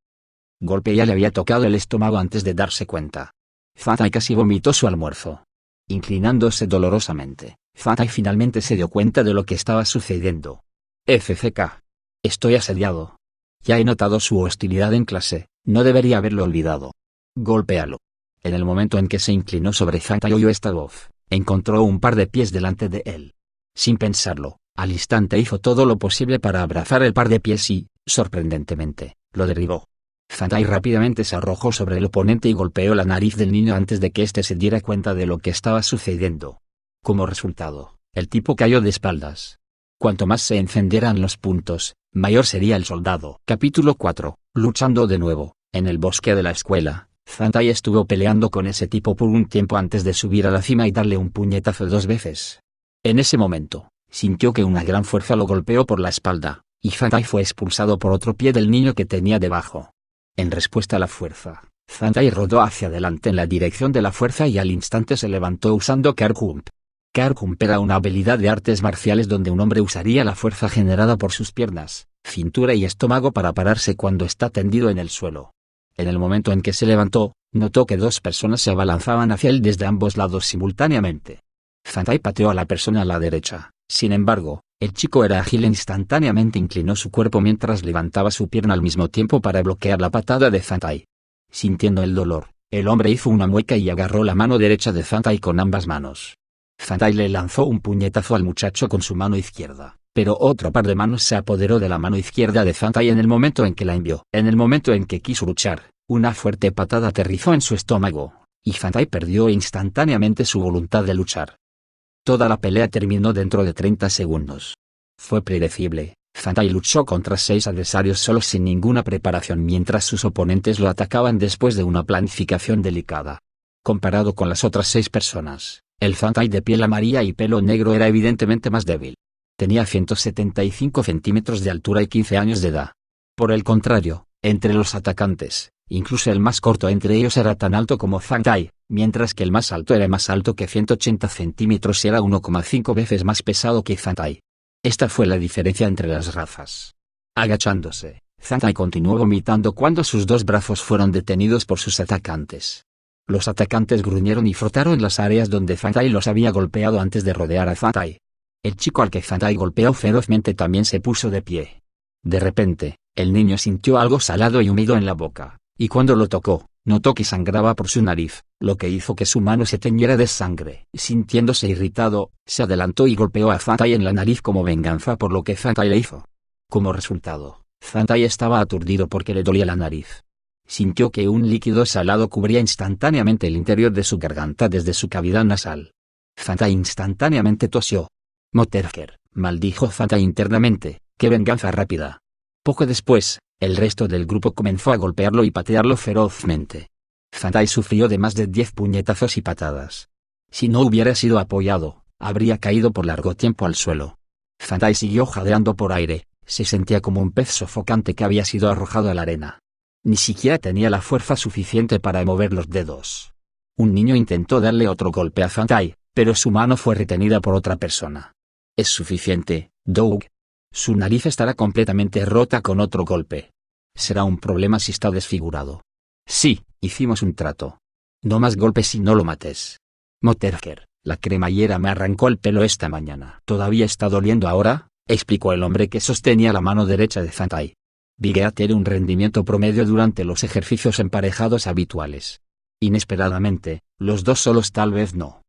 golpe ya le había tocado el estómago antes de darse cuenta. Fantai casi vomitó su almuerzo. Inclinándose dolorosamente, Fantai finalmente se dio cuenta de lo que estaba sucediendo. FCK. Estoy asediado. Ya he notado su hostilidad en clase, no debería haberlo olvidado. Golpéalo. En el momento en que se inclinó sobre Fantai oyó esta voz, encontró un par de pies delante de él. Sin pensarlo, al instante hizo todo lo posible para abrazar el par de pies y, sorprendentemente, lo derribó. Fantai rápidamente se arrojó sobre el oponente y golpeó la nariz del niño antes de que éste se diera cuenta de lo que estaba sucediendo. Como resultado, el tipo cayó de espaldas. Cuanto más se encendieran los puntos, mayor sería el soldado. Capítulo 4. Luchando de nuevo. En el bosque de la escuela, Fantai estuvo peleando con ese tipo por un tiempo antes de subir a la cima y darle un puñetazo 2 veces. En ese momento, sintió que una gran fuerza lo golpeó por la espalda, y Fantai fue expulsado por otro pie del niño que tenía debajo. En respuesta a la fuerza, Fantai rodó hacia adelante en la dirección de la fuerza y al instante se levantó usando Karkump. Karkump era una habilidad de artes marciales donde un hombre usaría la fuerza generada por sus piernas, cintura y estómago para pararse cuando está tendido en el suelo. En el momento en que se levantó, notó que 2 personas se abalanzaban hacia él desde ambos lados simultáneamente. Fantai pateó a la persona a la derecha, sin embargo, el chico era ágil e instantáneamente inclinó su cuerpo mientras levantaba su pierna al mismo tiempo para bloquear la patada de Fantai. Sintiendo el dolor, el hombre hizo una mueca y agarró la mano derecha de Fantai con ambas manos. Fantai le lanzó un puñetazo al muchacho con su mano izquierda, pero otro par de manos se apoderó de la mano izquierda de Fantai en el momento en que la envió. En el momento en que quiso luchar, una fuerte patada aterrizó en su estómago, y Fantai perdió instantáneamente su voluntad de luchar. Toda la pelea terminó dentro de 30 segundos. Fue predecible, Fantai luchó contra 6 adversarios solos sin ninguna preparación mientras sus oponentes lo atacaban después de una planificación delicada. Comparado con las otras 6 personas, el Fantai de piel amarilla y pelo negro era evidentemente más débil. Tenía 175 centímetros de altura y 15 años de edad. Por el contrario, entre los atacantes, incluso el más corto entre ellos era tan alto como Fantai, mientras que el más alto era más alto que 180 centímetros y era 1,5 veces más pesado que Fantai. Esta fue la diferencia entre las razas. Agachándose, Fantai continuó vomitando cuando sus 2 brazos fueron detenidos por sus atacantes. Los atacantes gruñeron y frotaron las áreas donde Fantai los había golpeado antes de rodear a Fantai. El chico al que Fantai golpeó ferozmente también se puso de pie. De repente, el niño sintió algo salado y húmedo en la boca, y cuando lo tocó, notó que sangraba por su nariz, lo que hizo que su mano se teñiera de sangre. Sintiéndose irritado, se adelantó y golpeó a Fantai en la nariz como venganza por lo que Fantai le hizo. Como resultado, Fantai estaba aturdido porque le dolía la nariz. Sintió que un líquido salado cubría instantáneamente el interior de su garganta desde su cavidad nasal. Fantai instantáneamente tosió. Motherfucker, maldijo Fantai internamente, qué venganza rápida. Poco después, el resto del grupo comenzó a golpearlo y patearlo ferozmente. Fantai sufrió de más de 10 puñetazos y patadas. Si no hubiera sido apoyado, habría caído por largo tiempo al suelo. Fantai siguió jadeando por aire, se sentía como un pez sofocante que había sido arrojado a la arena. Ni siquiera tenía la fuerza suficiente para mover los dedos. Un niño intentó darle otro golpe a Fantai, pero su mano fue retenida por otra persona. Es suficiente, Doug. Su nariz estará completamente rota con otro golpe. Será un problema si está desfigurado. Sí, hicimos un trato. No más golpes y no lo mates. Motherfucker, la cremallera me arrancó el pelo esta mañana. ¿Todavía está doliendo ahora?, explicó el hombre que sostenía la mano derecha de Fantai. Bighead tiene un rendimiento promedio durante los ejercicios emparejados habituales. Inesperadamente, los dos solos tal vez no.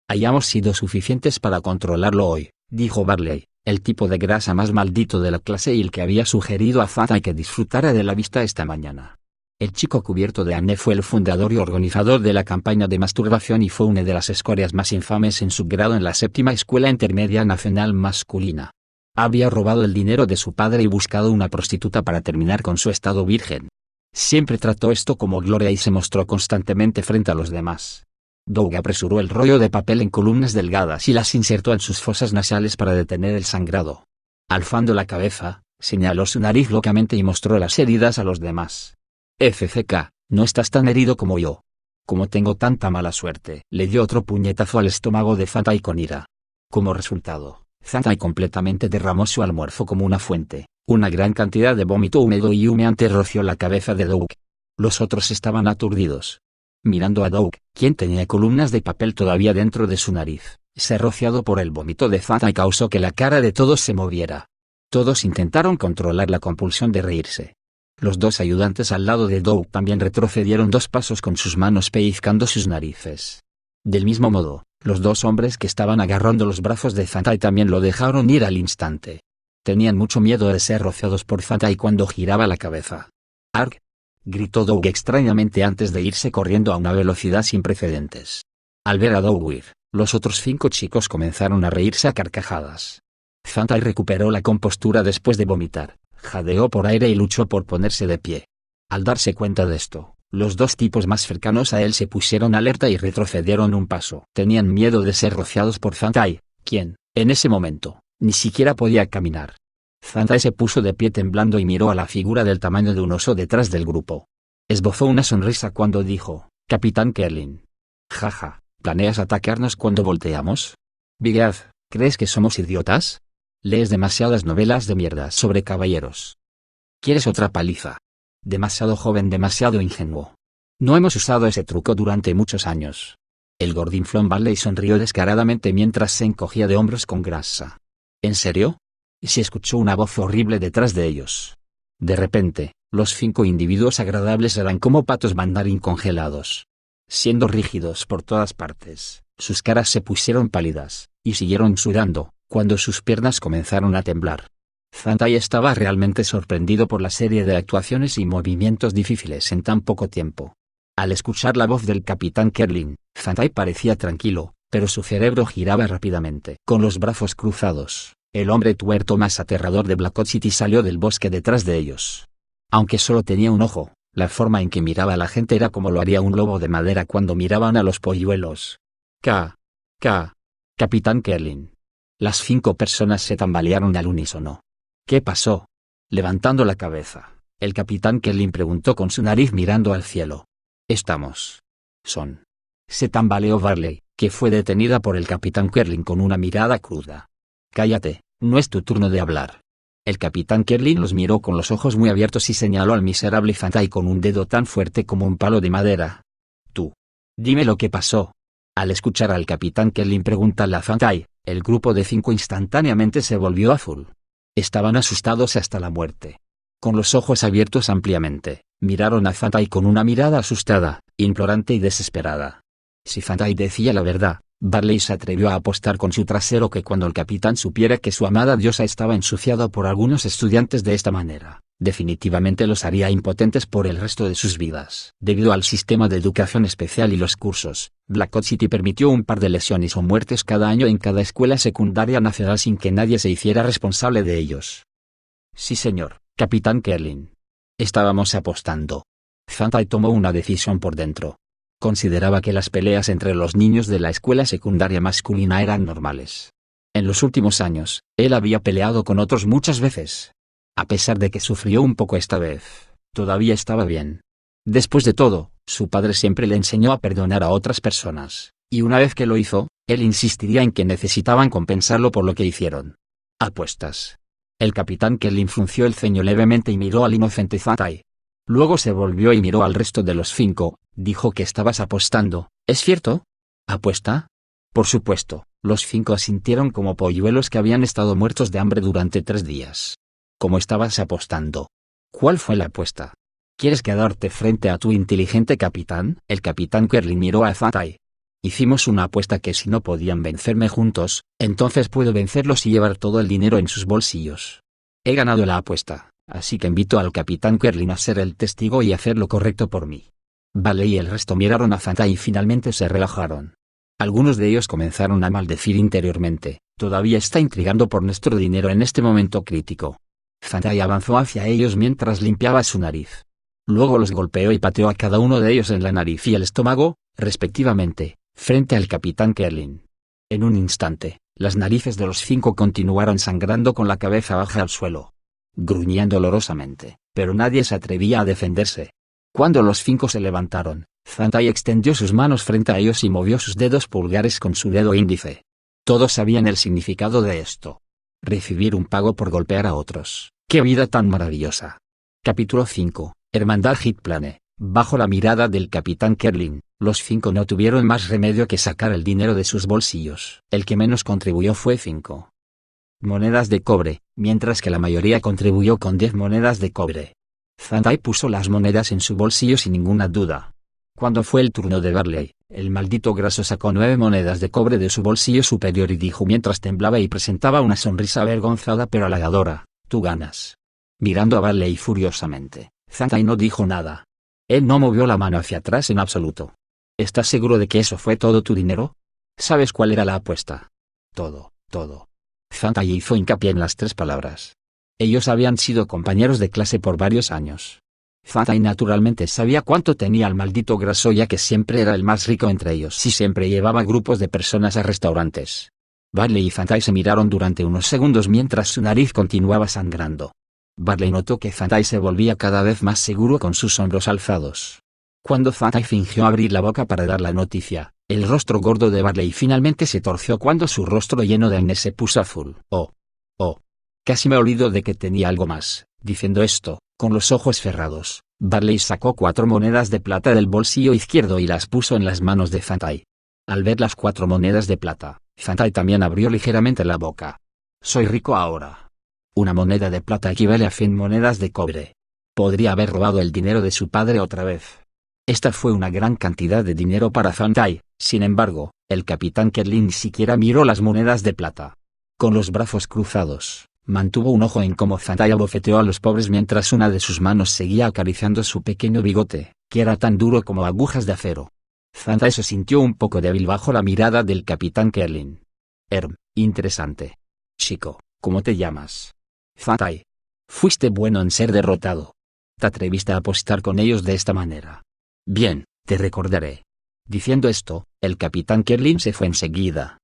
Hayamos sido suficientes para controlarlo hoy, dijo Barley, el tipo de grasa más maldito de la clase y el que había sugerido a Fantai que disfrutara de la vista esta mañana. El chico cubierto de acné fue el fundador y organizador de la campaña de masturbación y fue una de las escorias más infames en su grado en la 7ª Escuela Intermedia Nacional Masculina. Había robado el dinero de su padre y buscado una prostituta para terminar con su estado virgen. Siempre trató esto como gloria y se mostró constantemente frente a los demás. Doug apresuró el rollo de papel en columnas delgadas y las insertó en sus fosas nasales para detener el sangrado. Alzando la cabeza, señaló su nariz locamente y mostró las heridas a los demás. FCK, no estás tan herido como yo. Como tengo tanta mala suerte. Le dio otro puñetazo al estómago de Fantai con ira. Como resultado, Fantai completamente derramó su almuerzo como una fuente. Una gran cantidad de vómito húmedo y humeante roció la cabeza de Doug. Los otros estaban aturdidos. Mirando a Doug, quien tenía columnas de papel todavía dentro de su nariz, ser rociado por el vómito de Fantai causó que la cara de todos se moviera. Todos intentaron controlar la compulsión de reírse. Los dos ayudantes al lado de Doug también retrocedieron 2 pasos con sus manos pellizcando sus narices. Del mismo modo, los 2 hombres que estaban agarrando los brazos de Fantai también lo dejaron ir al instante. Tenían mucho miedo de ser rociados por Fantai cuando giraba la cabeza. ¡Arg! Gritó Doug extrañamente antes de irse corriendo a una velocidad sin precedentes. Al ver a Doug huir, los otros 5 chicos comenzaron a reírse a carcajadas. Fantai recuperó la compostura después de vomitar. Jadeó por aire y luchó por ponerse de pie. Al darse cuenta de esto, los 2 tipos más cercanos a él se pusieron alerta y retrocedieron un paso. Tenían miedo de ser rociados por Fantai, quien, en ese momento, ni siquiera podía caminar. Fantai se puso de pie temblando y miró a la figura del tamaño de un oso detrás del grupo. Esbozó una sonrisa cuando dijo, «Capitán Kerlin. Jaja, ¿planeas atacarnos cuando volteamos? Bighead, ¿crees que somos idiotas? Lees demasiadas novelas de mierda sobre caballeros. ¿Quieres otra paliza? Demasiado joven, demasiado ingenuo. No hemos usado ese truco durante muchos años». El gordinflón Barley sonrió descaradamente mientras se encogía de hombros con grasa. ¿En serio? Y se escuchó una voz horrible detrás de ellos. De repente, los 5 individuos agradables eran como patos mandarín congelados. Siendo rígidos por todas partes, sus caras se pusieron pálidas, y siguieron sudando, cuando sus piernas comenzaron a temblar. Fantai estaba realmente sorprendido por la serie de actuaciones y movimientos difíciles en tan poco tiempo. Al escuchar la voz del capitán Kerlin, Fantai parecía tranquilo, pero su cerebro giraba rápidamente. Con los brazos cruzados, el hombre tuerto más aterrador de Blackwood City salió del bosque detrás de ellos. Aunque solo tenía un ojo, la forma en que miraba a la gente era como lo haría un lobo de madera cuando miraban a los polluelos. Capitán Kerlin. Las 5 personas se tambalearon al unísono. ¿Qué pasó? Levantando la cabeza, el capitán Kerlin preguntó con su nariz mirando al cielo. Se tambaleó Barley, que fue detenida por el capitán Kerlin con una mirada cruda. Cállate, no es tu turno de hablar. El capitán Kerlin los miró con los ojos muy abiertos y señaló al miserable Fantai con un dedo tan fuerte como un palo de madera. Tú. Dime lo que pasó. Al escuchar al capitán Kerlin preguntarle a Fantai, el grupo de 5 instantáneamente se volvió azul. Estaban asustados hasta la muerte. Con los ojos abiertos ampliamente, miraron a Fantai con una mirada asustada, implorante y desesperada. Si Fantai decía la verdad, Barley se atrevió a apostar con su trasero que cuando el capitán supiera que su amada diosa estaba ensuciada por algunos estudiantes de esta manera, Definitivamente los haría impotentes por el resto de sus vidas. Debido al sistema de educación especial y los cursos, Blackout City permitió un par de lesiones o muertes cada año en cada escuela secundaria nacional sin que nadie se hiciera responsable de ellos. Sí señor, Capitán Kerlin. Estábamos apostando. Fantai tomó una decisión por dentro. Consideraba que las peleas entre los niños de la escuela secundaria masculina eran normales. En los últimos años, él había peleado con otros muchas veces. A pesar de que sufrió un poco esta vez, todavía estaba bien. Después de todo, su padre siempre le enseñó a perdonar a otras personas, y una vez que lo hizo, él insistiría en que necesitaban compensarlo por lo que hicieron. Apuestas. El capitán Kerlin frunció el ceño levemente y miró al inocente Fantai. Luego se volvió y miró al resto de los 5, dijo que estabas apostando, ¿es cierto? ¿Apuesta? Por supuesto, los 5 asintieron como polluelos que habían estado muertos de hambre durante 3 días. ¿Cómo estabas apostando? ¿Cuál fue la apuesta? ¿Quieres quedarte frente a tu inteligente capitán? El capitán Kerlin miró a Fantai. Hicimos una apuesta que si no podían vencerme juntos, entonces puedo vencerlos y llevar todo el dinero en sus bolsillos. He ganado la apuesta, así que invito al capitán Kerlin a ser el testigo y hacer lo correcto por mí. Vale y el resto miraron a Fantai y finalmente se relajaron. Algunos de ellos comenzaron a maldecir interiormente, todavía está intrigando por nuestro dinero en este momento crítico. Fantai avanzó hacia ellos mientras limpiaba su nariz. Luego los golpeó y pateó a cada uno de ellos en la nariz y el estómago, respectivamente, frente al capitán Kerlin. En un instante, las narices de los 5 continuaron sangrando con la cabeza baja al suelo. Gruñían dolorosamente, pero nadie se atrevía a defenderse. Cuando los 5 se levantaron, Fantai extendió sus manos frente a ellos y movió sus dedos pulgares con su dedo índice. Todos sabían el significado de esto. Recibir un pago por golpear a otros. ¡Qué vida tan maravillosa! Capítulo 5. Hermandad Hitplane. Bajo la mirada del capitán Kerlin, los 5 no tuvieron más remedio que sacar el dinero de sus bolsillos. El que menos contribuyó fue 5 monedas de cobre, mientras que la mayoría contribuyó con 10 monedas de cobre. Fantai puso las monedas en su bolsillo sin ninguna duda. Cuando fue el turno de Barley, el maldito graso sacó 9 monedas de cobre de su bolsillo superior y dijo mientras temblaba y presentaba una sonrisa avergonzada pero halagadora, «Tú ganas». Mirando a Barley furiosamente, Fantai no dijo nada. Él no movió la mano hacia atrás en absoluto. ¿Estás seguro de que eso fue todo tu dinero? ¿Sabes cuál era la apuesta? Todo. Fantai hizo hincapié en las 3 palabras. Ellos habían sido compañeros de clase por varios años. Fantai naturalmente sabía cuánto tenía el maldito graso ya que siempre era el más rico entre ellos y siempre llevaba grupos de personas a restaurantes. Barley y Fantai se miraron durante unos segundos mientras su nariz continuaba sangrando. Barley notó que Fantai se volvía cada vez más seguro con sus hombros alzados. Cuando Fantai fingió abrir la boca para dar la noticia, el rostro gordo de Barley finalmente se torció cuando su rostro lleno de acné se puso azul. Oh. Casi me olvido de que tenía algo más. Diciendo esto, con los ojos cerrados, Barley sacó 4 monedas de plata del bolsillo izquierdo y las puso en las manos de Fantai. Al ver las 4 monedas de plata, Fantai también abrió ligeramente la boca. Soy rico ahora. Una moneda de plata equivale a 100 monedas de cobre. Podría haber robado el dinero de su padre otra vez. Esta fue una gran cantidad de dinero para Fantai, sin embargo, el capitán Kerlin ni siquiera miró las monedas de plata. Con los brazos cruzados, mantuvo un ojo en cómo Fantai abofeteó a los pobres mientras una de sus manos seguía acariciando su pequeño bigote, que era tan duro como agujas de acero. Fantai se sintió un poco débil bajo la mirada del capitán Kerlin. Interesante. Chico, ¿cómo te llamas? Fantai. Fuiste bueno en ser derrotado. Te atreviste a apostar con ellos de esta manera. Bien, te recordaré. Diciendo esto, el capitán Kerlin se fue enseguida.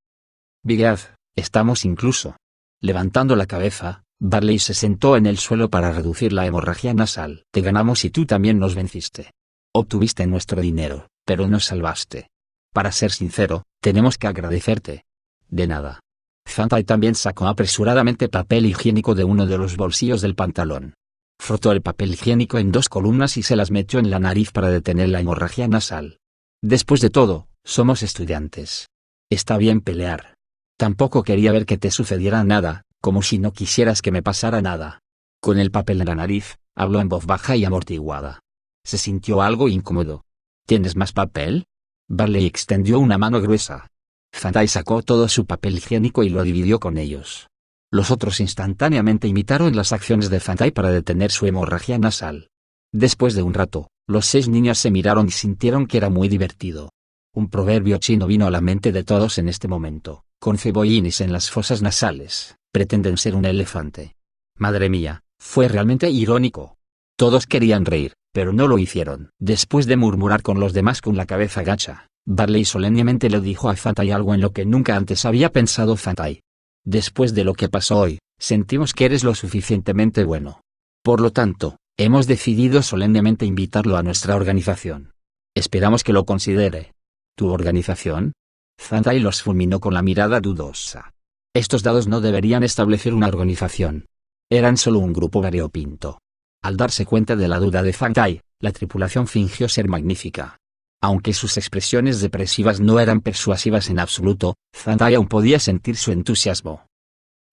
Bigad, estamos incluso. Levantando la cabeza, Barley se sentó en el suelo para reducir la hemorragia nasal. Te ganamos y tú también nos venciste. Obtuviste nuestro dinero, pero nos salvaste. Para ser sincero, tenemos que agradecerte. De nada. Fantai también sacó apresuradamente papel higiénico de uno de los bolsillos del pantalón. Frotó el papel higiénico en 2 columnas y se las metió en la nariz para detener la hemorragia nasal. Después de todo, somos estudiantes. Está bien pelear. Tampoco quería ver que te sucediera nada, como si no quisieras que me pasara nada. Con el papel en la nariz, habló en voz baja y amortiguada. Se sintió algo incómodo. ¿Tienes más papel? Barley extendió una mano gruesa. Fantai sacó todo su papel higiénico y lo dividió con ellos. Los otros instantáneamente imitaron las acciones de Fantai para detener su hemorragia nasal. Después de un rato, los 6 niños se miraron y sintieron que era muy divertido. Un proverbio chino vino a la mente de todos en este momento: con cebollines en las fosas nasales, pretenden ser un elefante. Madre mía, fue realmente irónico. Todos querían reír, pero no lo hicieron. Después de murmurar con los demás con la cabeza gacha, Barley solemnemente le dijo a Fantai algo en lo que nunca antes había pensado Fantai. Después de lo que pasó hoy, sentimos que eres lo suficientemente bueno. Por lo tanto, hemos decidido solemnemente invitarlo a nuestra organización. Esperamos que lo considere. ¿Tu organización? Fantai los fulminó con la mirada dudosa. Estos dados no deberían establecer una organización. Eran solo un grupo variopinto. Al darse cuenta de la duda de Fantai, la tripulación fingió ser magnífica. Aunque sus expresiones depresivas no eran persuasivas en absoluto, Fantai aún podía sentir su entusiasmo.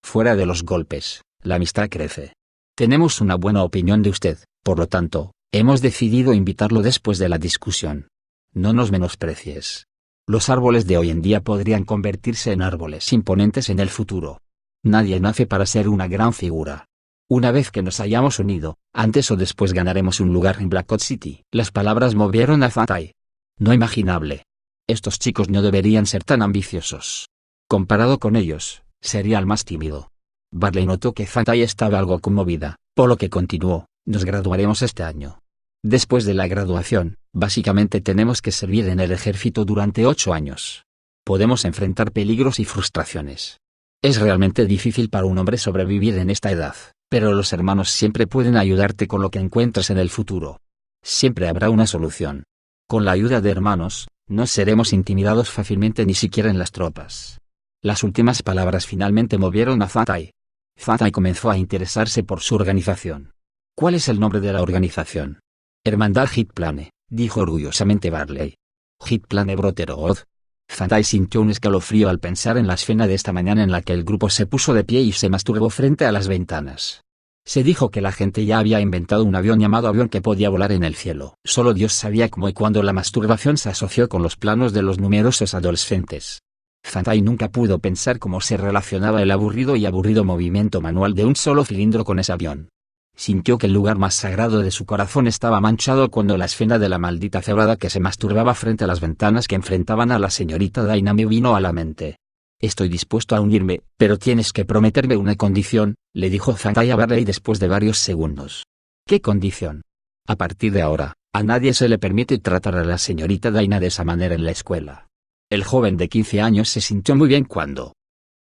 Fuera de los golpes, la amistad crece. Tenemos una buena opinión de usted, por lo tanto, hemos decidido invitarlo después de la discusión. No nos menosprecies. Los árboles de hoy en día podrían convertirse en árboles imponentes en el futuro. Nadie nace para ser una gran figura. Una vez que nos hayamos unido, antes o después ganaremos un lugar en Blackwood City. Las palabras movieron a Fantai. No imaginable. Estos chicos no deberían ser tan ambiciosos. Comparado con ellos, sería el más tímido. Barley notó que Fantai estaba algo conmovida, por lo que continuó: nos graduaremos este año. Después de la graduación, básicamente tenemos que servir en el ejército durante 8 años. Podemos enfrentar peligros y frustraciones. Es realmente difícil para un hombre sobrevivir en esta edad, pero los hermanos siempre pueden ayudarte con lo que encuentres en el futuro. Siempre habrá una solución. Con la ayuda de hermanos, no seremos intimidados fácilmente ni siquiera en las tropas. Las últimas palabras finalmente movieron a Fantai. Fantai comenzó a interesarse por su organización. ¿Cuál es el nombre de la organización? Hermandad Hitplane, dijo orgullosamente Barley. Hitplane Brotherhood. Fantai sintió un escalofrío al pensar en la escena de esta mañana en la que el grupo se puso de pie y se masturbó frente a las ventanas. Se dijo que la gente ya había inventado un avión llamado avión que podía volar en el cielo. Solo Dios sabía cómo y cuándo la masturbación se asoció con los planos de los numerosos adolescentes. Fantai nunca pudo pensar cómo se relacionaba el aburrido y aburrido movimiento manual de un solo cilindro con ese avión. Sintió que el lugar más sagrado de su corazón estaba manchado cuando la escena de la maldita cebrada que se masturbaba frente a las ventanas que enfrentaban a la señorita Daina me vino a la mente. Estoy dispuesto a unirme, pero tienes que prometerme una condición, le dijo Fantai a Barley después de varios segundos. ¿Qué condición? A partir de ahora, a nadie se le permite tratar a la señorita Daina de esa manera en la escuela. El joven de 15 años se sintió muy bien cuando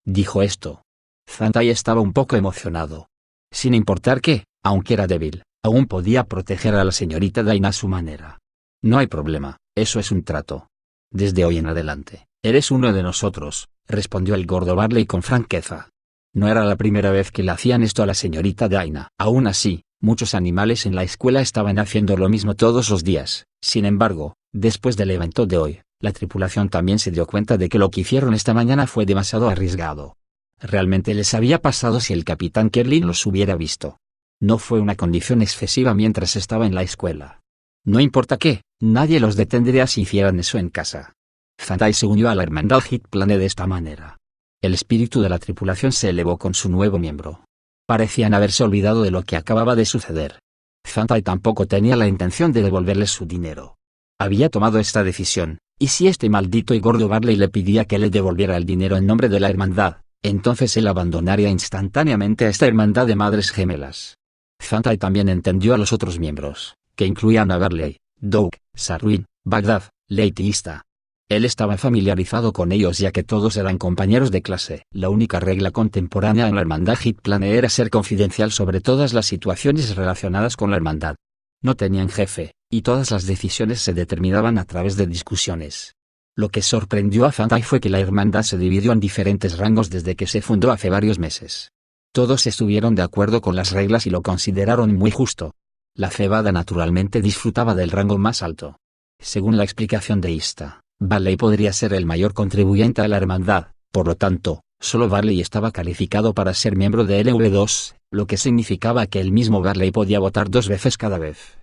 dijo esto. Fantai estaba un poco emocionado. Sin importar que, aunque era débil, aún podía proteger a la señorita Daina a su manera. No hay problema, eso es un trato. Desde hoy en adelante, eres uno de nosotros, respondió el gordo Barley con franqueza. No era la primera vez que le hacían esto a la señorita Daina. Aún así, muchos animales en la escuela estaban haciendo lo mismo todos los días. Sin embargo, después del evento de hoy, la tripulación también se dio cuenta de que lo que hicieron esta mañana fue demasiado arriesgado. Realmente les había pasado si el capitán Kerlin los hubiera visto. No fue una condición excesiva mientras estaba en la escuela. No importa qué, nadie los detendría si hicieran eso en casa. Fantai se unió a la hermandad Hitplane de esta manera. El espíritu de la tripulación se elevó con su nuevo miembro. Parecían haberse olvidado de lo que acababa de suceder. Fantai tampoco tenía la intención de devolverles su dinero. Había tomado esta decisión, y si este maldito y gordo Barley le pedía que le devolviera el dinero en nombre de la hermandad, entonces él abandonaría instantáneamente a esta hermandad de madres gemelas. Fantai también entendió a los otros miembros, que incluían a Barley, Doug, Sarwin, Baghdad, Lady Ista. Él estaba familiarizado con ellos ya que todos eran compañeros de clase. La única regla contemporánea en la hermandad Hitplane era ser confidencial sobre todas las situaciones relacionadas con la hermandad. No tenían jefe, y todas las decisiones se determinaban a través de discusiones. Lo que sorprendió a Fantai fue que la hermandad se dividió en diferentes rangos desde que se fundó hace varios meses. Todos estuvieron de acuerdo con las reglas y lo consideraron muy justo. La cebada naturalmente disfrutaba del rango más alto. Según la explicación de Ista, Barley podría ser el mayor contribuyente a la hermandad, por lo tanto, solo Barley estaba calificado para ser miembro de LV2, lo que significaba que el mismo Barley podía votar 2 veces cada vez.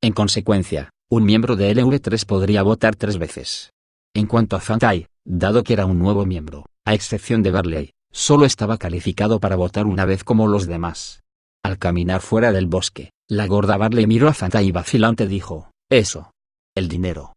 En consecuencia, un miembro de LV3 podría votar 3 veces. En cuanto a Fantai, dado que era un nuevo miembro, a excepción de Barley, Solo estaba calificado para votar una vez como los demás. Al caminar fuera del bosque, la gorda Barley miró a Fanta y vacilante dijo: «Eso. El dinero.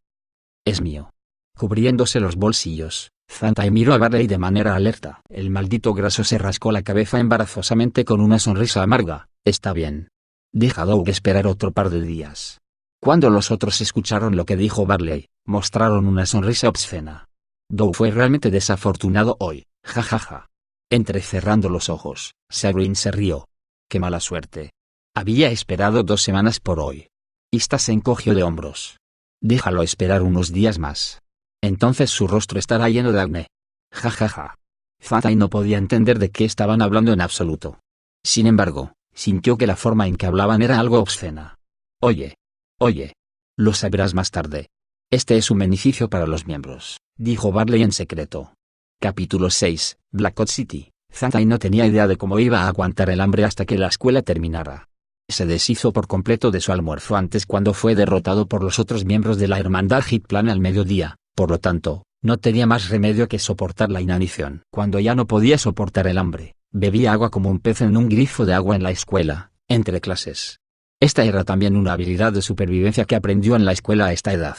Es mío». Cubriéndose los bolsillos, Fanta miró a Barley de manera alerta. El maldito graso se rascó la cabeza embarazosamente con una sonrisa amarga. «Está bien. Deja a Doug esperar otro par de días». Cuando los otros escucharon lo que dijo Barley, mostraron una sonrisa obscena. «Doug fue realmente desafortunado hoy, jajaja». Entrecerrando los ojos, Sabrina se rió. «Qué mala suerte. Había esperado 2 semanas por hoy». Ista se encogió de hombros. «Déjalo esperar unos días más. Entonces su rostro estará lleno de acné». «Jajaja». Fanta no podía entender de qué estaban hablando en absoluto. Sin embargo, sintió que la forma en que hablaban era algo obscena. Oye, lo sabrás más tarde. Este es un beneficio para los miembros», dijo Barley en secreto. Capítulo 6, Blackwood City. Fanta no tenía idea de cómo iba a aguantar el hambre hasta que la escuela terminara. Se deshizo por completo de su almuerzo antes cuando fue derrotado por los otros miembros de la hermandad Hitplan al mediodía, por lo tanto, no tenía más remedio que soportar la inanición. Cuando ya no podía soportar el hambre, bebía agua como un pez en un grifo de agua en la escuela, entre clases. Esta era también una habilidad de supervivencia que aprendió en la escuela a esta edad.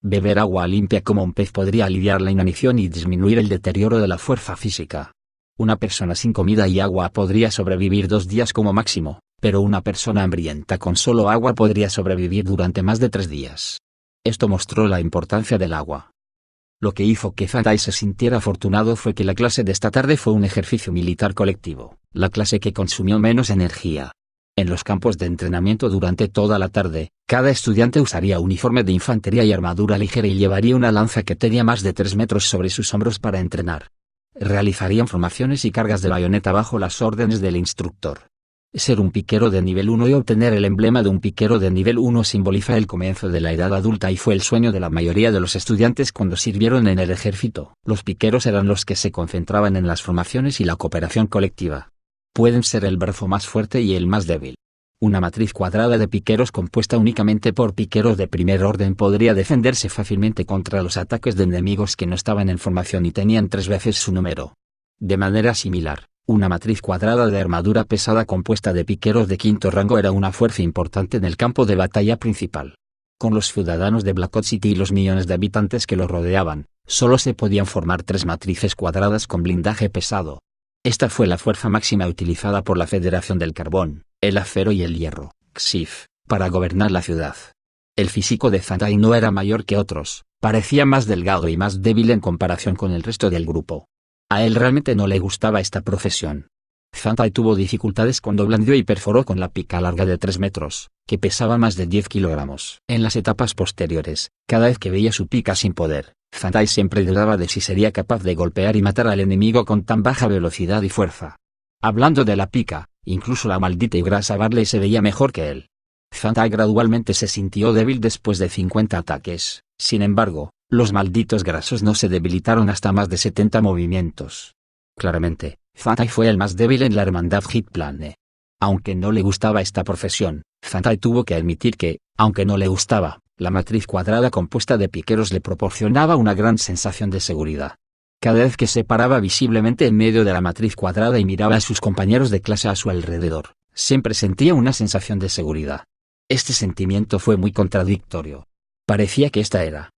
Beber agua limpia como un pez podría aliviar la inanición y disminuir el deterioro de la fuerza física. Una persona sin comida y agua podría sobrevivir 2 días como máximo, pero una persona hambrienta con solo agua podría sobrevivir durante más de 3 días. Esto mostró la importancia del agua. Lo que hizo que Fanta se sintiera afortunado fue que la clase de esta tarde fue un ejercicio militar colectivo, la clase que consumió menos energía. En los campos de entrenamiento durante toda la tarde, cada estudiante usaría uniforme de infantería y armadura ligera y llevaría una lanza que tenía más de 3 metros sobre sus hombros para entrenar. Realizarían formaciones y cargas de bayoneta bajo las órdenes del instructor. Ser un piquero de nivel 1 y obtener el emblema de un piquero de nivel 1 simboliza el comienzo de la edad adulta y fue el sueño de la mayoría de los estudiantes cuando sirvieron en el ejército. Los piqueros eran los que se concentraban en las formaciones y la cooperación colectiva. Pueden ser el brazo más fuerte y el más débil. Una matriz cuadrada de piqueros compuesta únicamente por piqueros de primer orden podría defenderse fácilmente contra los ataques de enemigos que no estaban en formación y tenían 3 veces su número. De manera similar, una matriz cuadrada de armadura pesada compuesta de piqueros de 5º rango era una fuerza importante en el campo de batalla principal. Con los ciudadanos de Blackwood City y los millones de habitantes que los rodeaban, solo se podían formar 3 matrices cuadradas con blindaje pesado. Esta fue la fuerza máxima utilizada por la Federación del Carbón, el Acero y el Hierro, XIF, para gobernar la ciudad. El físico de Fanta no era mayor que otros, parecía más delgado y más débil en comparación con el resto del grupo. A él realmente no le gustaba esta profesión. Fanta tuvo dificultades cuando blandió y perforó con la pica larga de 3 metros, que pesaba más de 10 kilogramos. En las etapas posteriores, cada vez que veía su pica sin poder, Fanta siempre dudaba de si sería capaz de golpear y matar al enemigo con tan baja velocidad y fuerza. Hablando de la pica, incluso la maldita y grasa Barley se veía mejor que él. Fanta gradualmente se sintió débil después de 50 ataques, sin embargo, los malditos grasos no se debilitaron hasta más de 70 movimientos. Claramente, Fanta fue el más débil en la hermandad Hitplan. Aunque no le gustaba esta profesión, Fanta tuvo que admitir que, aunque no le gustaba, la matriz cuadrada compuesta de piqueros le proporcionaba una gran sensación de seguridad. Cada vez que se paraba visiblemente en medio de la matriz cuadrada y miraba a sus compañeros de clase a su alrededor, siempre sentía una sensación de seguridad. Este sentimiento fue muy contradictorio. Parecía que esta era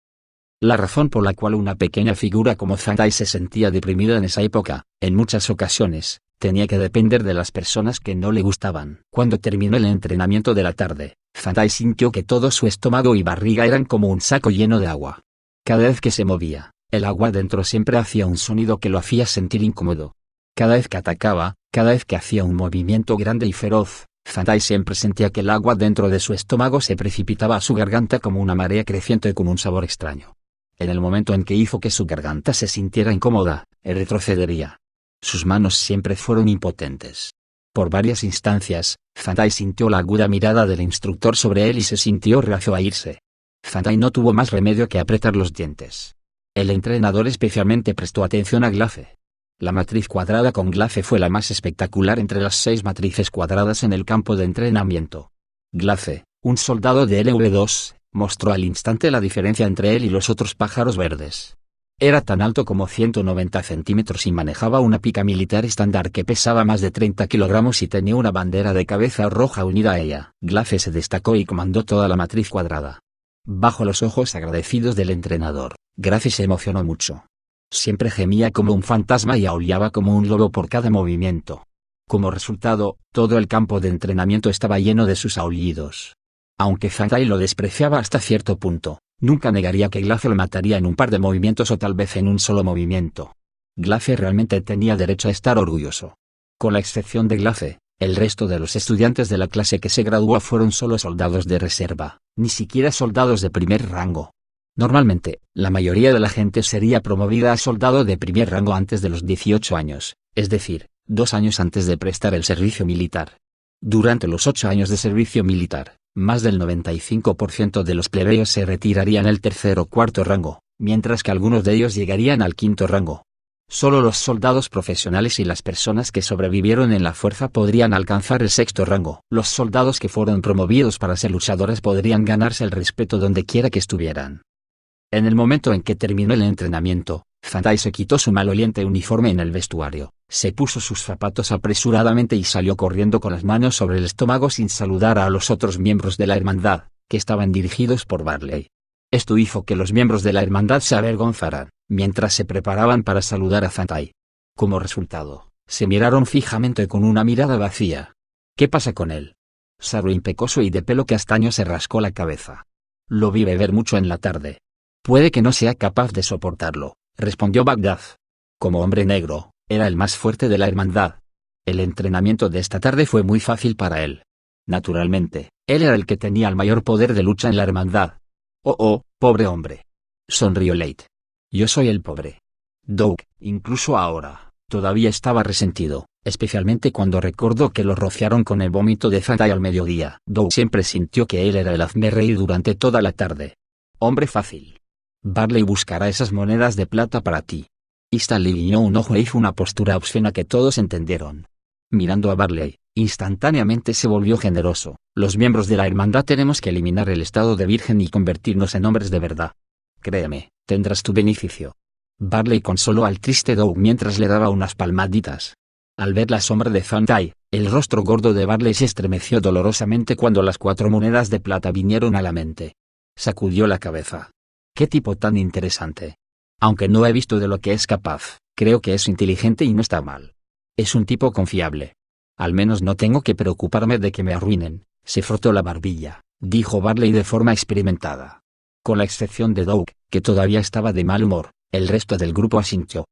la razón por la cual una pequeña figura como Fanta se sentía deprimida en esa época. En muchas ocasiones, tenía que depender de las personas que no le gustaban. Cuando terminó el entrenamiento de la tarde, Fanta sintió que todo su estómago y barriga eran como un saco lleno de agua. Cada vez que se movía, el agua dentro siempre hacía un sonido que lo hacía sentir incómodo. Cada vez que atacaba, cada vez que hacía un movimiento grande y feroz, Fanta siempre sentía que el agua dentro de su estómago se precipitaba a su garganta como una marea creciente con un sabor extraño. En el momento en que hizo que su garganta se sintiera incómoda, él retrocedería. Sus manos siempre fueron impotentes. Por varias instancias, Fanta sintió la aguda mirada del instructor sobre él y se sintió reacio a irse. Fanta no tuvo más remedio que apretar los dientes. El entrenador especialmente prestó atención a Glace. La matriz cuadrada con Glace fue la más espectacular entre las 6 matrices cuadradas en el campo de entrenamiento. Glace, un soldado de LV2, mostró al instante la diferencia entre él y los otros pájaros verdes. Era tan alto como 190 centímetros y manejaba una pica militar estándar que pesaba más de 30 kilogramos y tenía una bandera de cabeza roja unida a ella. Glace se destacó y comandó toda la matriz cuadrada. Bajo los ojos agradecidos del entrenador, Grace se emocionó mucho. Siempre gemía como un fantasma y aullaba como un lobo por cada movimiento. Como resultado, todo el campo de entrenamiento estaba lleno de sus aullidos. Aunque Fantai lo despreciaba hasta cierto punto, nunca negaría que Glace lo mataría en un par de movimientos o tal vez en un solo movimiento. Glace realmente tenía derecho a estar orgulloso. Con la excepción de Glace, el resto de los estudiantes de la clase que se graduó fueron solo soldados de reserva, ni siquiera soldados de primer rango. Normalmente, la mayoría de la gente sería promovida a soldado de primer rango antes de los 18 años, es decir, 2 años antes de prestar el servicio militar. Durante los 8 años de servicio militar, más del 95% de los plebeyos se retirarían al tercer o cuarto rango, mientras que algunos de ellos llegarían al quinto rango. Solo los soldados profesionales y las personas que sobrevivieron en la fuerza podrían alcanzar el sexto rango. Los soldados que fueron promovidos para ser luchadores podrían ganarse el respeto donde quiera que estuvieran. En el momento en que terminó el entrenamiento, Fantai se quitó su maloliente uniforme en el vestuario, se puso sus zapatos apresuradamente y salió corriendo con las manos sobre el estómago sin saludar a los otros miembros de la hermandad, que estaban dirigidos por Barley. Esto hizo que los miembros de la hermandad se avergonzaran, mientras se preparaban para saludar a Fantai. Como resultado, se miraron fijamente con una mirada vacía. ¿Qué pasa con él? Saruin pecoso y de pelo castaño se rascó la cabeza. Lo vi beber mucho en la tarde. Puede que no sea capaz de soportarlo, respondió Bagdad. Como hombre negro, era el más fuerte de la hermandad. El entrenamiento de esta tarde fue muy fácil para él. Naturalmente, él era el que tenía el mayor poder de lucha en la hermandad. Oh, pobre hombre. Sonrió Leite. Yo soy el pobre. Doug, incluso ahora, todavía estaba resentido, especialmente cuando recordó que lo rociaron con el vómito de Fantai al mediodía. Doug siempre sintió que él era el hazmerreír durante toda la tarde. Hombre fácil. Barley buscará esas monedas de plata para ti. Ista le guiñó un ojo e hizo una postura obscena que todos entendieron. Mirando a Barley, instantáneamente se volvió generoso. Los miembros de la hermandad tenemos que eliminar el estado de virgen y convertirnos en hombres de verdad. Créeme, tendrás tu beneficio. Barley consoló al triste Doug mientras le daba unas palmaditas. Al ver la sombra de Fantai, el rostro gordo de Barley se estremeció dolorosamente cuando las 4 monedas de plata vinieron a la mente. Sacudió la cabeza. ¡Qué tipo tan interesante! Aunque no he visto de lo que es capaz, creo que es inteligente y no está mal. Es un tipo confiable. Al menos no tengo que preocuparme de que me arruinen. Se frotó la barbilla, dijo Barley de forma experimentada. Con la excepción de Doug, que todavía estaba de mal humor, el resto del grupo asintió.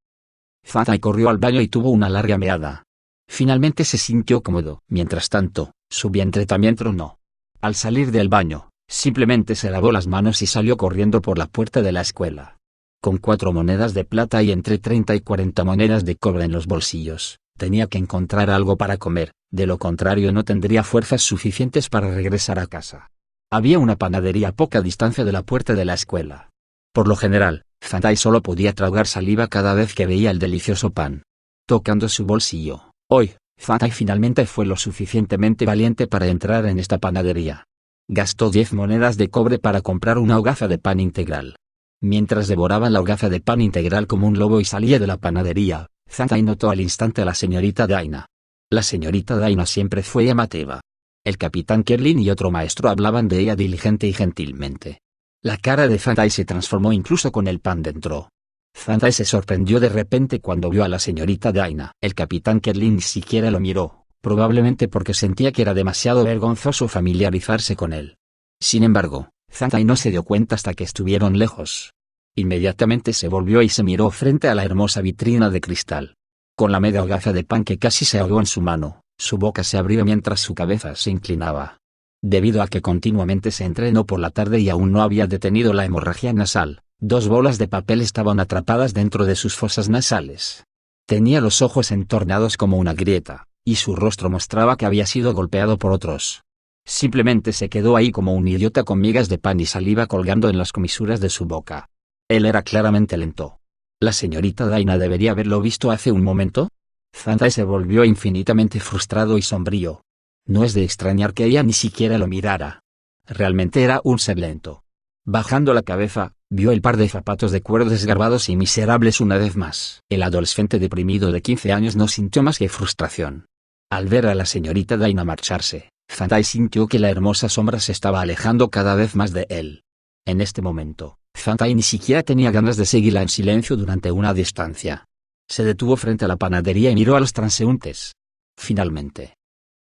Fantai corrió al baño y tuvo una larga meada. Finalmente se sintió cómodo. Mientras tanto, su vientre también tronó. Al salir del baño, simplemente se lavó las manos y salió corriendo por la puerta de la escuela. Con 4 monedas de plata y entre 30 y 40 monedas de cobre en los bolsillos, tenía que encontrar algo para comer, de lo contrario no tendría fuerzas suficientes para regresar a casa. Había una panadería a poca distancia de la puerta de la escuela. Por lo general, Fantai solo podía tragar saliva cada vez que veía el delicioso pan. Tocando su bolsillo, hoy, Fantai finalmente fue lo suficientemente valiente para entrar en esta panadería. Gastó 10 monedas de cobre para comprar una hogaza de pan integral. Mientras devoraba la hogaza de pan integral como un lobo y salía de la panadería, Fantai notó al instante a la señorita Daina. La señorita Daina siempre fue llamativa. El capitán Kerlin y otro maestro hablaban de ella diligente y gentilmente. La cara de Fantai se transformó incluso con el pan dentro. Fantai se sorprendió de repente cuando vio a la señorita Daina. El capitán Kerlin ni siquiera lo miró, probablemente porque sentía que era demasiado vergonzoso familiarizarse con él. Sin embargo, Fantai no se dio cuenta hasta que estuvieron lejos. Inmediatamente se volvió y se miró frente a la hermosa vitrina de cristal. Con la media hogaza de pan que casi se ahogó en su mano, su boca se abrió mientras su cabeza se inclinaba. Debido a que continuamente se entrenó por la tarde y aún no había detenido la hemorragia nasal, 2 bolas de papel estaban atrapadas dentro de sus fosas nasales. Tenía los ojos entornados como una grieta, y su rostro mostraba que había sido golpeado por otros. Simplemente se quedó ahí como un idiota con migas de pan y saliva colgando en las comisuras de su boca. Él era claramente lento. ¿La señorita Daina debería haberlo visto hace un momento? Fantai se volvió infinitamente frustrado y sombrío. No es de extrañar que ella ni siquiera lo mirara. Realmente era un ser lento. Bajando la cabeza, Vio el par de zapatos de cuero desgarbados y miserables una vez más. El adolescente deprimido de 15 años no sintió más que frustración. Al ver a la señorita Daina marcharse, Fantai sintió que la hermosa sombra se estaba alejando cada vez más de él. En este momento, Fantai ni siquiera tenía ganas de seguirla en silencio durante una distancia. Se detuvo frente a la panadería y miró a los transeúntes. Finalmente,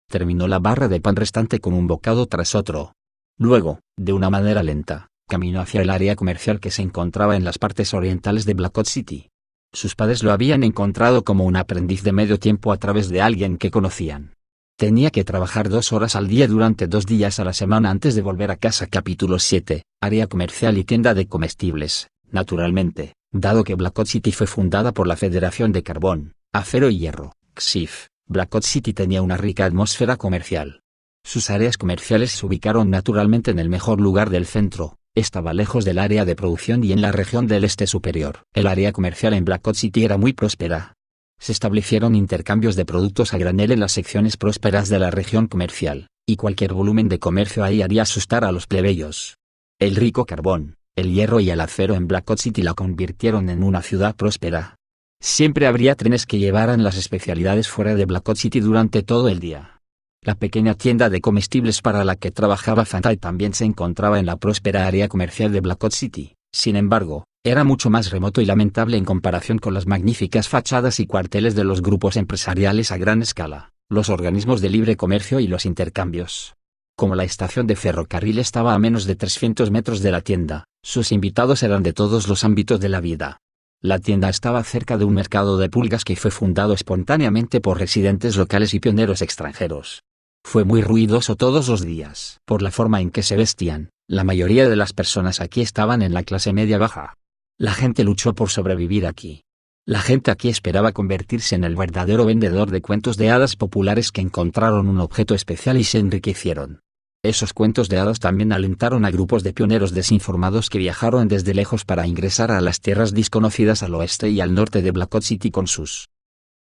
terminó la barra de pan restante con un bocado tras otro. Luego, de una manera lenta, caminó hacia el área comercial que se encontraba en las partes orientales de Blackwood City. Sus padres lo habían encontrado como un aprendiz de medio tiempo a través de alguien que conocían. Tenía que trabajar 2 horas al día durante 2 días a la semana antes de volver a casa. Capítulo 7. Área comercial y tienda de comestibles. Naturalmente, dado que Blackwood City fue fundada por la Federación de Carbón, Acero y Hierro, XIF, Blackwood City tenía una rica atmósfera comercial. Sus áreas comerciales se ubicaron naturalmente en el mejor lugar del centro. Estaba lejos del área de producción y en la región del este superior. El área comercial en Blackwood City era muy próspera. Se establecieron intercambios de productos a granel en las secciones prósperas de la región comercial, y cualquier volumen de comercio ahí haría asustar a los plebeyos. El rico carbón, el hierro y el acero en Blackwood City la convirtieron en una ciudad próspera. Siempre habría trenes que llevaran las especialidades fuera de Blackwood City durante todo el día. La pequeña tienda de comestibles para la que trabajaba Fantai también se encontraba en la próspera área comercial de Blackwood City. Sin embargo, era mucho más remoto y lamentable en comparación con las magníficas fachadas y cuarteles de los grupos empresariales a gran escala, los organismos de libre comercio y los intercambios. Como la estación de ferrocarril estaba a menos de 300 metros de la tienda, sus invitados eran de todos los ámbitos de la vida. La tienda estaba cerca de un mercado de pulgas que fue fundado espontáneamente por residentes locales y pioneros extranjeros. Fue muy ruidoso todos los días. Por la forma en que se vestían, la mayoría de las personas aquí estaban en la clase media baja. La gente luchó por sobrevivir aquí. La gente aquí esperaba convertirse en el verdadero vendedor de cuentos de hadas populares que encontraron un objeto especial y se enriquecieron. Esos cuentos de hadas también alentaron a grupos de pioneros desinformados que viajaron desde lejos para ingresar a las tierras desconocidas al oeste y al norte de Blackwood City con sus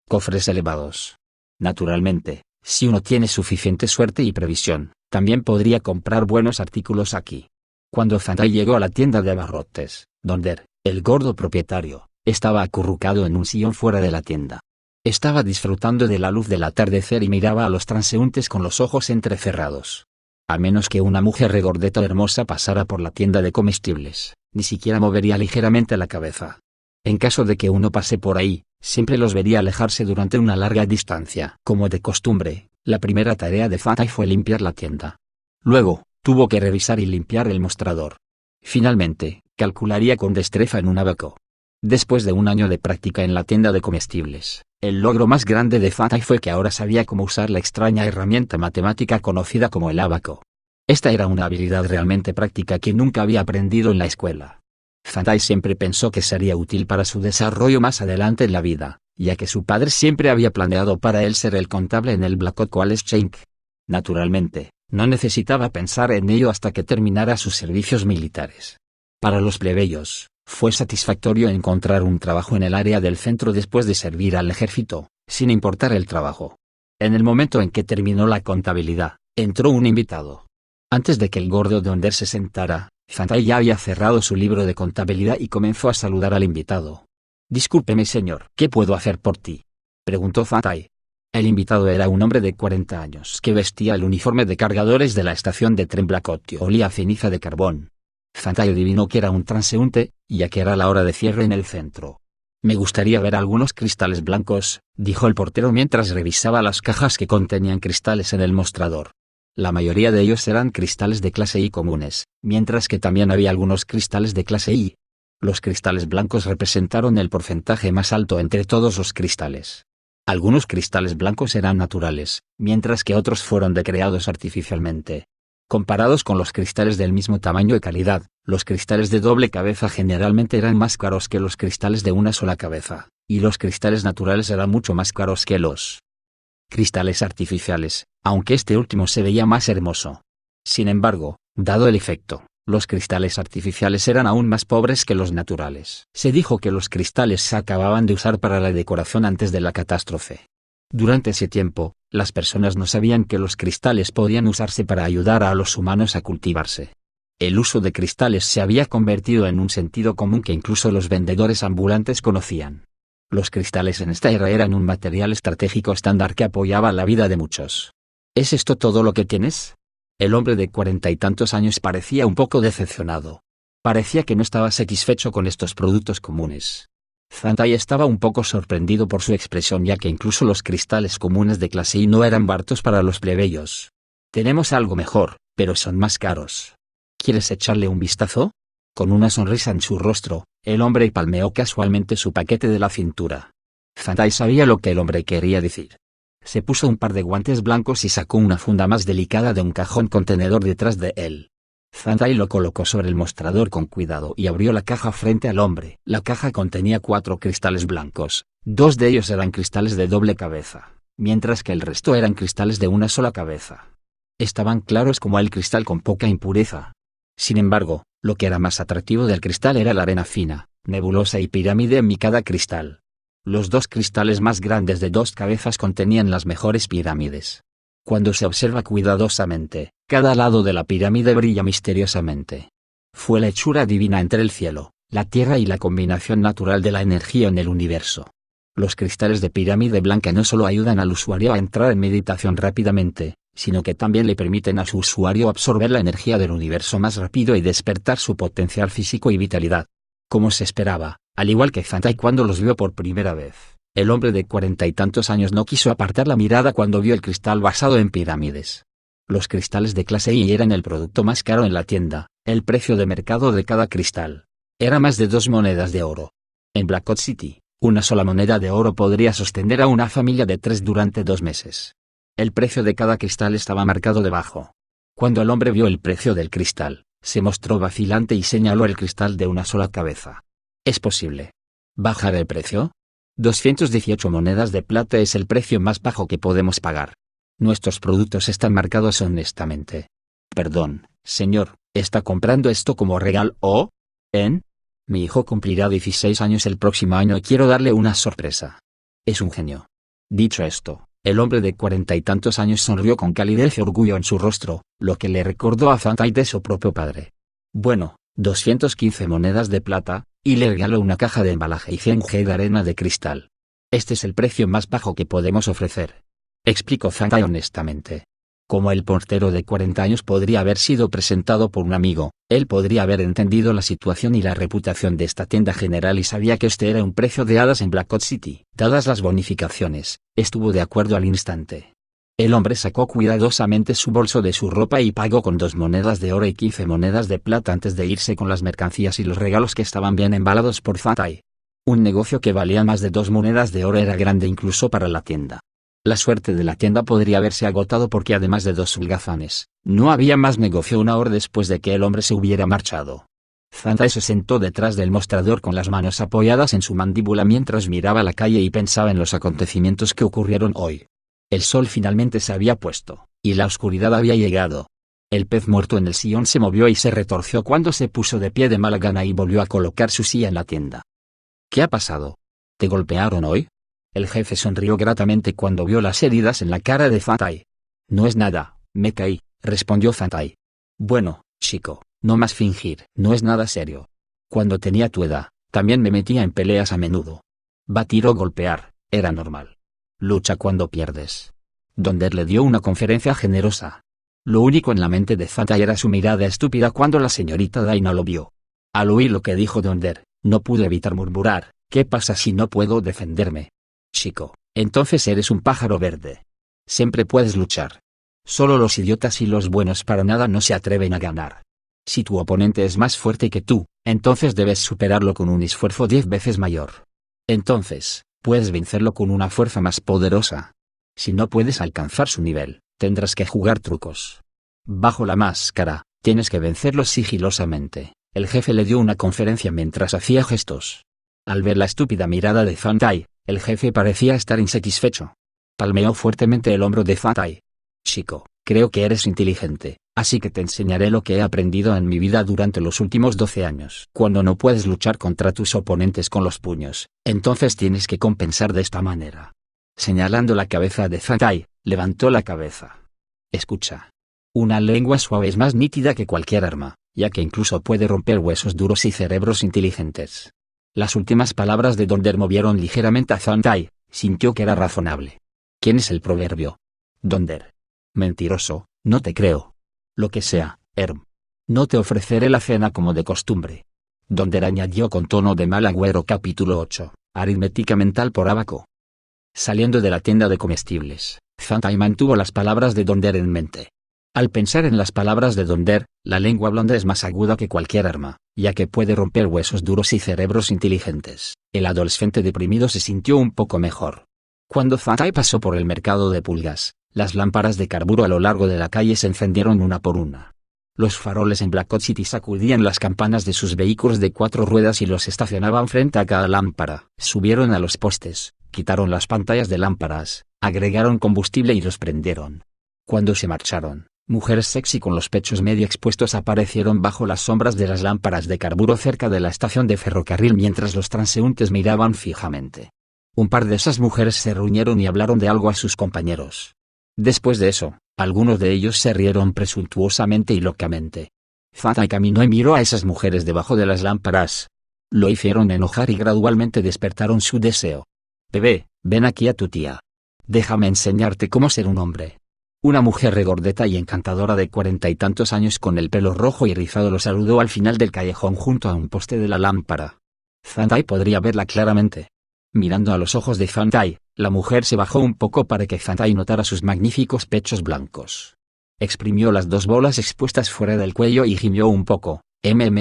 cofres elevados. Naturalmente, si uno tiene suficiente suerte y previsión, también podría comprar buenos artículos aquí. Cuando Fantai llegó a la tienda de abarrotes, Donder, el gordo propietario, estaba acurrucado en un sillón fuera de la tienda. Estaba disfrutando de la luz del atardecer y miraba a los transeúntes con los ojos entrecerrados. A menos que una mujer regordeta hermosa pasara por la tienda de comestibles, ni siquiera movería ligeramente la cabeza. En caso de que uno pase por ahí, siempre los vería alejarse durante una larga distancia. Como de costumbre, la primera tarea de Fantai fue limpiar la tienda. Luego, tuvo que revisar y limpiar el mostrador. Finalmente, calcularía con destreza en un abaco. Después de un año de práctica en la tienda de comestibles, el logro más grande de Fantai fue que ahora sabía cómo usar la extraña herramienta matemática conocida como el abaco. Esta era una habilidad realmente práctica que nunca había aprendido en la escuela. Fantai siempre pensó que sería útil para su desarrollo más adelante en la vida, ya que su padre siempre había planeado para él ser el contable en el Blackwood College Inc. Naturalmente, no necesitaba pensar en ello hasta que terminara sus servicios militares. Para los plebeyos, fue satisfactorio encontrar un trabajo en el área del centro después de servir al ejército, sin importar el trabajo. En el momento en que terminó la contabilidad, entró un invitado. Antes de que el gordo Donder se sentara, Fantai ya había cerrado su libro de contabilidad y comenzó a saludar al invitado. «Discúlpeme señor, ¿qué puedo hacer por ti?», preguntó Fantai. El invitado era un hombre de 40 años que vestía el uniforme de cargadores de la estación de tren Blackwood y olía a ceniza de carbón. Fantai adivinó que era un transeúnte, ya que era la hora de cierre en el centro. «Me gustaría ver algunos cristales blancos», dijo el portero mientras revisaba las cajas que contenían cristales en el mostrador. La mayoría de ellos eran cristales de clase I comunes, mientras que también había algunos cristales de clase I. Los cristales blancos representaron el porcentaje más alto entre todos los cristales. Algunos cristales blancos eran naturales, mientras que otros fueron creados artificialmente. Comparados con los cristales del mismo tamaño y calidad, los cristales de doble cabeza generalmente eran más caros que los cristales de una sola cabeza, y los cristales naturales eran mucho más caros que los cristales artificiales, aunque este último se veía más hermoso. Sin embargo, dado el efecto, los cristales artificiales eran aún más pobres que los naturales. Se dijo que los cristales se acababan de usar para la decoración antes de la catástrofe. Durante ese tiempo, las personas no sabían que los cristales podían usarse para ayudar a los humanos a cultivarse. El uso de cristales se había convertido en un sentido común que incluso los vendedores ambulantes conocían. Los cristales en esta era eran un material estratégico estándar que apoyaba la vida de muchos. ¿Es esto todo lo que tienes? El hombre de 40 y tantos años parecía un poco decepcionado. Parecía que no estaba satisfecho con estos productos comunes. Zantai estaba un poco sorprendido por su expresión, ya que incluso los cristales comunes de clase I no eran baratos para los plebeyos. Tenemos algo mejor, pero son más caros. ¿Quieres echarle un vistazo? Con una sonrisa en su rostro, el hombre palmeó casualmente su paquete de la cintura. Zantai sabía lo que el hombre quería decir. Se puso un par de guantes blancos y sacó una funda más delicada de un cajón contenedor detrás de él. Zantai lo colocó sobre el mostrador con cuidado y abrió la caja frente al hombre. La caja contenía 4 cristales blancos, 2 de ellos eran cristales de doble cabeza, mientras que el resto eran cristales de una sola cabeza. Estaban claros como el cristal con poca impureza. Sin embargo, lo que era más atractivo del cristal era la arena fina, nebulosa y pirámide en cada cristal. Los 2 cristales más grandes de 2 cabezas contenían las mejores pirámides. Cuando se observa cuidadosamente, cada lado de la pirámide brilla misteriosamente. Fue la hechura divina entre el cielo, la tierra y la combinación natural de la energía en el universo. Los cristales de pirámide blanca no solo ayudan al usuario a entrar en meditación rápidamente, sino que también le permiten a su usuario absorber la energía del universo más rápido y despertar su potencial físico y vitalidad. Como se esperaba, al igual que Zantai cuando los vio por primera vez, el hombre de 40 y tantos años no quiso apartar la mirada cuando vio el cristal basado en pirámides. Los cristales de clase I eran el producto más caro en la tienda. El precio de mercado de cada cristal era más de 2 monedas de oro. En Blackwood City, una sola moneda de oro podría sostener a una familia de 3 durante 2 meses. El precio de cada cristal estaba marcado debajo. Cuando el hombre vio el precio del cristal, se mostró vacilante y señaló el cristal de una sola cabeza. ¿Es posible bajar el precio? 218 monedas de plata es el precio más bajo que podemos pagar. Nuestros productos están marcados honestamente. Perdón, señor, ¿está comprando esto como regalo o? Mi hijo cumplirá 16 años el próximo año y quiero darle una sorpresa. Es un genio. Dicho esto, el hombre de 40 y tantos años sonrió con calidez y orgullo en su rostro, lo que le recordó a Zantai de su propio padre. Bueno, 215 monedas de plata, y le regaló una caja de embalaje y 100 G de arena de cristal. Este es el precio más bajo que podemos ofrecer. Explicó Zantai honestamente. Como el portero de 40 años podría haber sido presentado por un amigo, él podría haber entendido la situación y la reputación de esta tienda general y sabía que este era un precio de hadas en Blackwood City. Dadas las bonificaciones, estuvo de acuerdo al instante. El hombre sacó cuidadosamente su bolso de su ropa y pagó con 2 monedas de oro y 15 monedas de plata antes de irse con las mercancías y los regalos que estaban bien embalados por Zantai. Un negocio que valía más de 2 monedas de oro era grande incluso para la tienda. La suerte de la tienda podría haberse agotado porque además de 2 holgazanes, no había más negocio una hora después de que el hombre se hubiera marchado. Zantai se sentó detrás del mostrador con las manos apoyadas en su mandíbula mientras miraba la calle y pensaba en los acontecimientos que ocurrieron hoy. El sol finalmente se había puesto, y la oscuridad había llegado. El pez muerto en el sillón se movió y se retorció cuando se puso de pie de mala gana y volvió a colocar su silla en la tienda. ¿Qué ha pasado? ¿Te golpearon hoy? El jefe sonrió gratamente cuando vio las heridas en la cara de Zantai. No es nada, me caí, respondió Zantai. Bueno, chico, no más fingir. No es nada serio. Cuando tenía tu edad, también me metía en peleas a menudo. Batir o golpear, era normal. Lucha cuando pierdes. Donder le dio una conferencia generosa. Lo único en la mente de Zantai era su mirada estúpida cuando la señorita Daina lo vio. Al oír lo que dijo Donder, no pudo evitar murmurar, ¿qué pasa si no puedo defenderme? Chico, entonces eres un pájaro verde. Siempre puedes luchar. Solo los idiotas y los buenos para nada no se atreven a ganar. Si tu oponente es más fuerte que tú, entonces debes superarlo con un esfuerzo 10 veces mayor. Entonces, puedes vencerlo con una fuerza más poderosa. Si no puedes alcanzar su nivel, tendrás que jugar trucos. Bajo la máscara, tienes que vencerlo sigilosamente. El jefe le dio una conferencia mientras hacía gestos. Al ver la estúpida mirada de Zantai, el jefe parecía estar insatisfecho. Palmeó fuertemente el hombro de Zantai. Chico, creo que eres inteligente, así que te enseñaré lo que he aprendido en mi vida durante los últimos 12 años. Cuando no puedes luchar contra tus oponentes con los puños, entonces tienes que compensar de esta manera. Señalando la cabeza de Zantai, levantó la cabeza. Escucha. Una lengua suave es más nítida que cualquier arma, ya que incluso puede romper huesos duros y cerebros inteligentes. Las últimas palabras de Donder movieron ligeramente a Zantai, sintió que era razonable. ¿Quién es el proverbio? Donder. Mentiroso, no te creo. Lo que sea, Herm. No te ofreceré la cena como de costumbre. Donder añadió con tono de mal agüero. Capítulo 8, aritmética mental por Abaco. Saliendo de la tienda de comestibles, Zantai mantuvo las palabras de Donder en mente. Al pensar en las palabras de Donder, la lengua blonda es más aguda que cualquier arma, ya que puede romper huesos duros y cerebros inteligentes. El adolescente deprimido se sintió un poco mejor. Cuando Zantai pasó por el mercado de pulgas, las lámparas de carburo a lo largo de la calle se encendieron una por una. Los faroles en Blackwood City sacudían las campanas de sus vehículos de 4 ruedas y los estacionaban frente a cada lámpara. Subieron a los postes, quitaron las pantallas de lámparas, agregaron combustible y los prendieron. Cuando se marcharon, mujeres sexy con los pechos medio expuestos aparecieron bajo las sombras de las lámparas de carburo cerca de la estación de ferrocarril mientras los transeúntes miraban fijamente. Un par de esas mujeres se reunieron y hablaron de algo a sus compañeros. Después de eso, algunos de ellos se rieron presuntuosamente y locamente. Zantai caminó y miró a esas mujeres debajo de las lámparas. Lo hicieron enojar y gradualmente despertaron su deseo. Bebé, ven aquí a tu tía. Déjame enseñarte cómo ser un hombre. Una mujer regordeta y encantadora de 40 y tantos años con el pelo rojo y rizado lo saludó al final del callejón junto a un poste de la lámpara. Zantai podría verla claramente. Mirando a los ojos de Zantai, la mujer se bajó un poco para que Zantai notara sus magníficos pechos blancos. Exprimió las 2 bolas expuestas fuera del cuello y gimió un poco, mmm.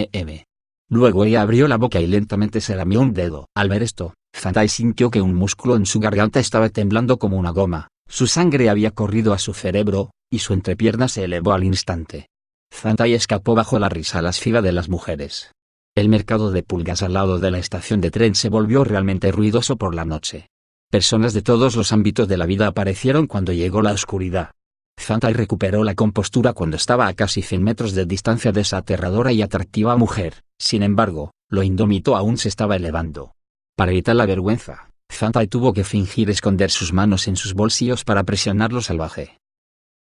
Luego ella abrió la boca y lentamente se lamió un dedo. Al ver esto, Zantai sintió que un músculo en su garganta estaba temblando como una goma, su sangre había corrido a su cerebro, y su entrepierna se elevó al instante. Zantai escapó bajo la risa lasciva de las mujeres. El mercado de pulgas al lado de la estación de tren se volvió realmente ruidoso por la noche. Personas de todos los ámbitos de la vida aparecieron cuando llegó la oscuridad. Zantai recuperó la compostura cuando estaba a casi 100 metros de distancia de esa aterradora y atractiva mujer. Sin embargo, lo indómito aún se estaba elevando. Para evitar la vergüenza, Zantai tuvo que fingir esconder sus manos en sus bolsillos para presionarlo salvaje.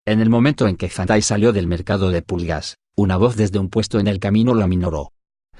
En el momento en que Zantai salió del mercado de pulgas, una voz desde un puesto en el camino lo aminoró.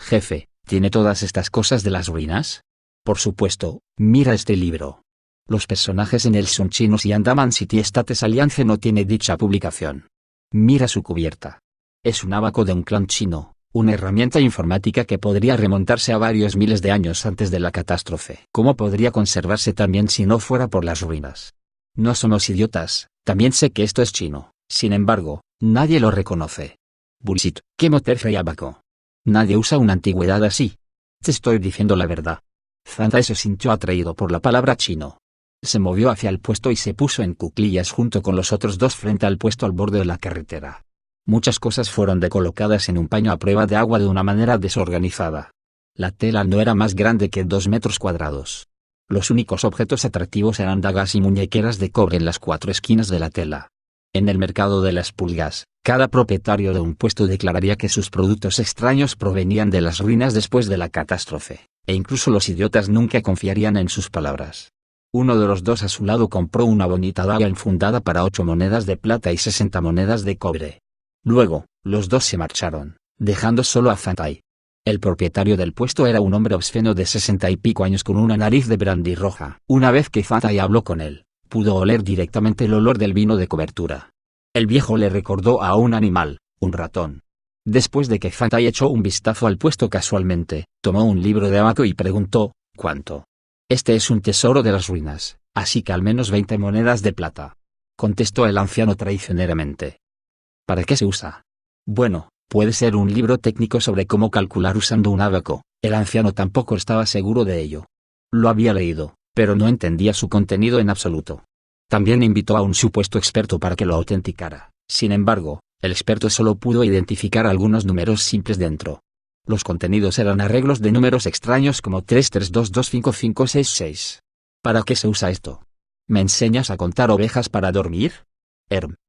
Jefe, ¿tiene todas estas cosas de las ruinas? Por supuesto, mira este libro. Los personajes en él son chinos y Andaman City States Alliance no tiene dicha publicación. Mira su cubierta. Es un abaco de un clan chino, una herramienta informática que podría remontarse a varios miles de años antes de la catástrofe. ¿Cómo podría conservarse tan bien si no fuera por las ruinas? No somos idiotas, también sé que esto es chino, sin embargo, nadie lo reconoce. Bullshit, ¿qué moterfe y abaco? Nadie usa una antigüedad así. Te estoy diciendo la verdad. Zantai se sintió atraído por la palabra chino. Se movió hacia el puesto y se puso en cuclillas junto con los otros 2 frente al puesto al borde de la carretera. Muchas cosas fueron decolocadas en un paño a prueba de agua de una manera desorganizada. La tela no era más grande que 2 metros cuadrados. Los únicos objetos atractivos eran dagas y muñequeras de cobre en las 4 esquinas de la tela. En el mercado de las pulgas, cada propietario de un puesto declararía que sus productos extraños provenían de las ruinas después de la catástrofe, e incluso los idiotas nunca confiarían en sus palabras. Uno de los 2 a su lado compró una bonita daga enfundada para 8 monedas de plata y 60 monedas de cobre. Luego, los 2 se marcharon, dejando solo a Zantai. El propietario del puesto era un hombre obsceno de 60 y pico años con una nariz de brandy roja. Una vez que Zantai habló con él, pudo oler directamente el olor del vino de cobertura. El viejo le recordó a un animal, un ratón. Después de que Zantai echó un vistazo al puesto casualmente, tomó un libro de abaco y preguntó, ¿cuánto? Este es un tesoro de las ruinas, así que al menos 20 monedas de plata. Contestó el anciano traicioneramente. ¿Para qué se usa? Bueno, puede ser un libro técnico sobre cómo calcular usando un abaco. El anciano tampoco estaba seguro de ello. Lo había leído, pero no entendía su contenido en absoluto. También invitó a un supuesto experto para que lo autenticara. Sin embargo, el experto solo pudo identificar algunos números simples dentro. Los contenidos eran arreglos de números extraños como 33225566. ¿Para qué se usa esto? ¿Me enseñas a contar ovejas para dormir?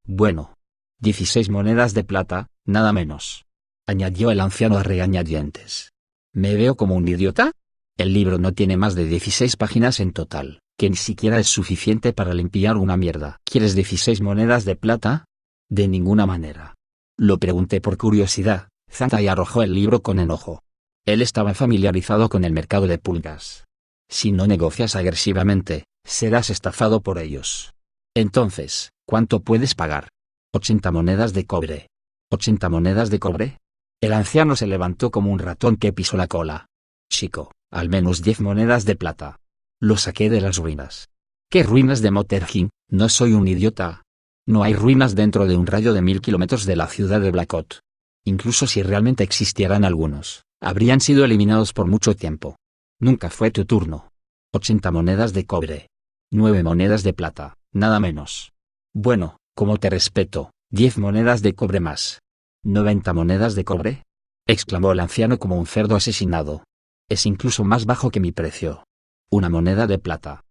Bueno. 16 monedas de plata, nada menos. Añadió el anciano a regañadientes. ¿Me veo como un idiota? El libro no tiene más de 16 páginas en total, que ni siquiera es suficiente para limpiar una mierda. ¿Quieres 16 monedas de plata? De ninguna manera. Lo pregunté por curiosidad, Zantai arrojó el libro con enojo. Él estaba familiarizado con el mercado de pulgas. Si no negocias agresivamente, serás estafado por ellos. Entonces, ¿cuánto puedes pagar? 80 monedas de cobre. ¿80 monedas de cobre? El anciano se levantó como un ratón que pisó la cola. Chico, al menos 10 monedas de plata. Lo saqué de las ruinas. ¿Qué ruinas de Mothergin? No soy un idiota. No hay ruinas dentro de un radio de 1000 kilómetros de la ciudad de Blackot. Incluso si realmente existieran algunos, habrían sido eliminados por mucho tiempo. Nunca fue tu turno. 80 monedas de cobre. 9 monedas de plata, nada menos. Bueno, como te respeto, 10 monedas de cobre más. ¿90 monedas de cobre? Exclamó el anciano como un cerdo asesinado. Es incluso más bajo que mi precio. Una moneda de plata.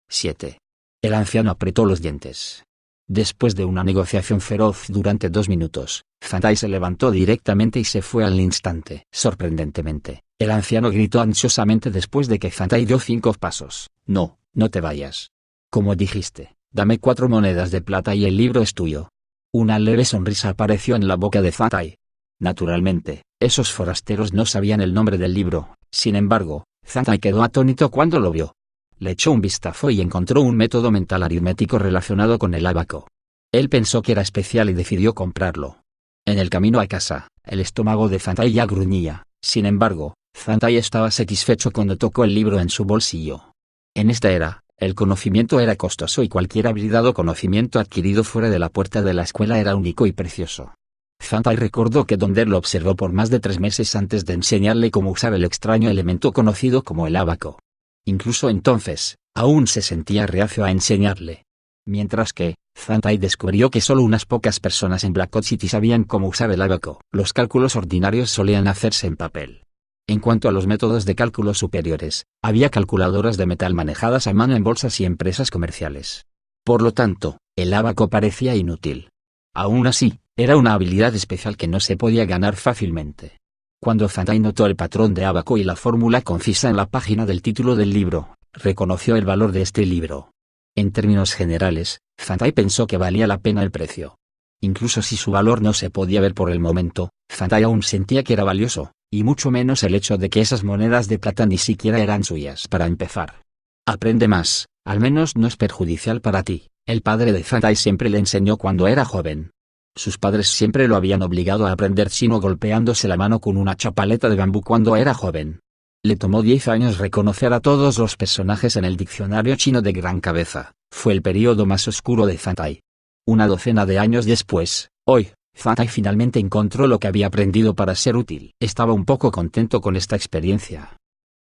7. El anciano apretó los dientes. Después de una negociación feroz durante 2 minutos, Zantai se levantó directamente y se fue al instante. Sorprendentemente, el anciano gritó ansiosamente después de que Zantai dio 5 pasos. No, no te vayas. Como dijiste, dame 4 monedas de plata y el libro es tuyo. Una leve sonrisa apareció en la boca de Zantai. Naturalmente, esos forasteros no sabían el nombre del libro, sin embargo, Zantai quedó atónito cuando lo vio. Le echó un vistazo y encontró un método mental aritmético relacionado con el ábaco. Él pensó que era especial y decidió comprarlo. En el camino a casa, el estómago de Zantai ya gruñía, sin embargo, Zantai estaba satisfecho cuando tocó el libro en su bolsillo. En esta era, el conocimiento era costoso y cualquier habilidad o conocimiento adquirido fuera de la puerta de la escuela era único y precioso. Zantai recordó que Donder lo observó por más de 3 meses antes de enseñarle cómo usar el extraño elemento conocido como el ábaco. Incluso entonces, aún se sentía reacio a enseñarle. Mientras que, Zantai descubrió que solo unas pocas personas en Blackot City sabían cómo usar el ábaco. Los cálculos ordinarios solían hacerse en papel. En cuanto a los métodos de cálculo superiores, había calculadoras de metal manejadas a mano en bolsas y empresas comerciales. Por lo tanto, el ábaco parecía inútil. Aún así, era una habilidad especial que no se podía ganar fácilmente. Cuando Zantai notó el patrón de ábaco y la fórmula concisa en la página del título del libro, reconoció el valor de este libro. En términos generales, Zantai pensó que valía la pena el precio. Incluso si su valor no se podía ver por el momento, Zantai aún sentía que era valioso, y mucho menos el hecho de que esas monedas de plata ni siquiera eran suyas. Para empezar, aprende más, al menos no es perjudicial para ti. El padre de Zantai siempre le enseñó cuando era joven. Sus padres siempre lo habían obligado a aprender chino golpeándose la mano con una chapaleta de bambú cuando era joven. Le tomó 10 años reconocer a todos los personajes en el diccionario chino de gran cabeza. Fue el período más oscuro de Zantai. Una docena de años después, hoy, Zantai finalmente encontró lo que había aprendido para ser útil. Estaba un poco contento con esta experiencia.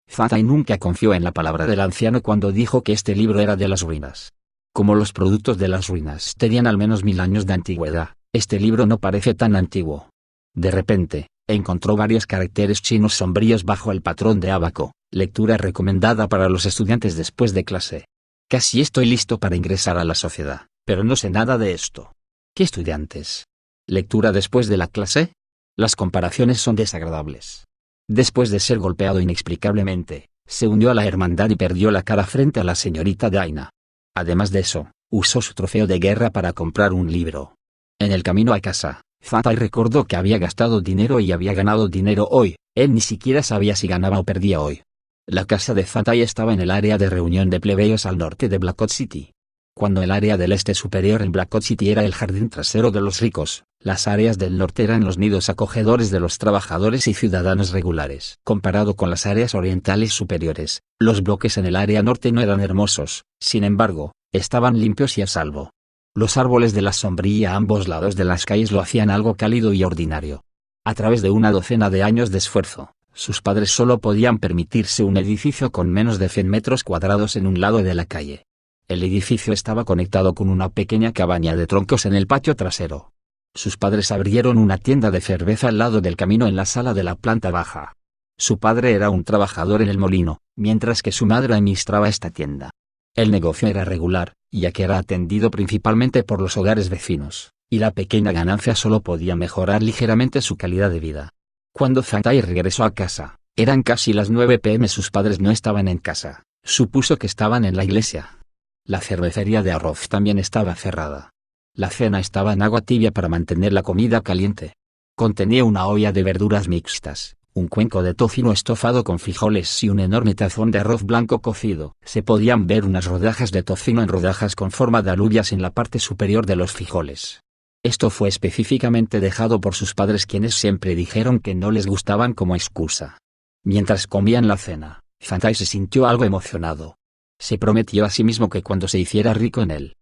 Zantai nunca confió en la palabra del anciano cuando dijo que este libro era de las ruinas. Como los productos de las ruinas tenían al menos 1000 años de antigüedad, este libro no parece tan antiguo. De repente, encontró varios caracteres chinos sombríos bajo el patrón de ábaco, lectura recomendada para los estudiantes después de clase. Casi estoy listo para ingresar a la sociedad, pero no sé nada de esto. ¿Qué estudiantes? ¿Lectura después de la clase? Las comparaciones son desagradables. Después de ser golpeado inexplicablemente, se unió a la hermandad y perdió la cara frente a la señorita Daina. Además de eso, usó su trofeo de guerra para comprar un libro. En el camino a casa, Zantai recordó que había gastado dinero y había ganado dinero hoy. Él ni siquiera sabía si ganaba o perdía hoy. La casa de Zantai estaba en el área de reunión de plebeyos al norte de Blackot City. Cuando el área del este superior en Blackot City era el jardín trasero de los ricos, las áreas del norte eran los nidos acogedores de los trabajadores y ciudadanos regulares. Comparado con las áreas orientales superiores, los bloques en el área norte no eran hermosos, sin embargo, estaban limpios y a salvo. Los árboles de la sombrilla a ambos lados de las calles lo hacían algo cálido y ordinario. A través de una docena de años de esfuerzo, sus padres solo podían permitirse un edificio con menos de 100 metros cuadrados en un lado de la calle. El edificio estaba conectado con una pequeña cabaña de troncos en el patio trasero. Sus padres abrieron una tienda de cerveza al lado del camino en la sala de la planta baja. Su padre era un trabajador en el molino, mientras que su madre administraba esta tienda. El negocio era regular, ya que era atendido principalmente por los hogares vecinos, y la pequeña ganancia solo podía mejorar ligeramente su calidad de vida. Cuando Zantai regresó a casa, eran casi las 9 p.m. Sus padres no estaban en casa, supuso que estaban en la iglesia. La cervecería de arroz también estaba cerrada. La cena estaba en agua tibia para mantener la comida caliente. Contenía una olla de verduras mixtas, un cuenco de tocino estofado con frijoles y un enorme tazón de arroz blanco cocido. Se podían ver unas rodajas de tocino en rodajas con forma de alubias en la parte superior de los frijoles. Esto fue específicamente dejado por sus padres, quienes siempre dijeron que no les gustaban como excusa. Mientras comían la cena, Fantai se sintió algo emocionado. Se prometió a sí mismo que cuando se hiciera rico en el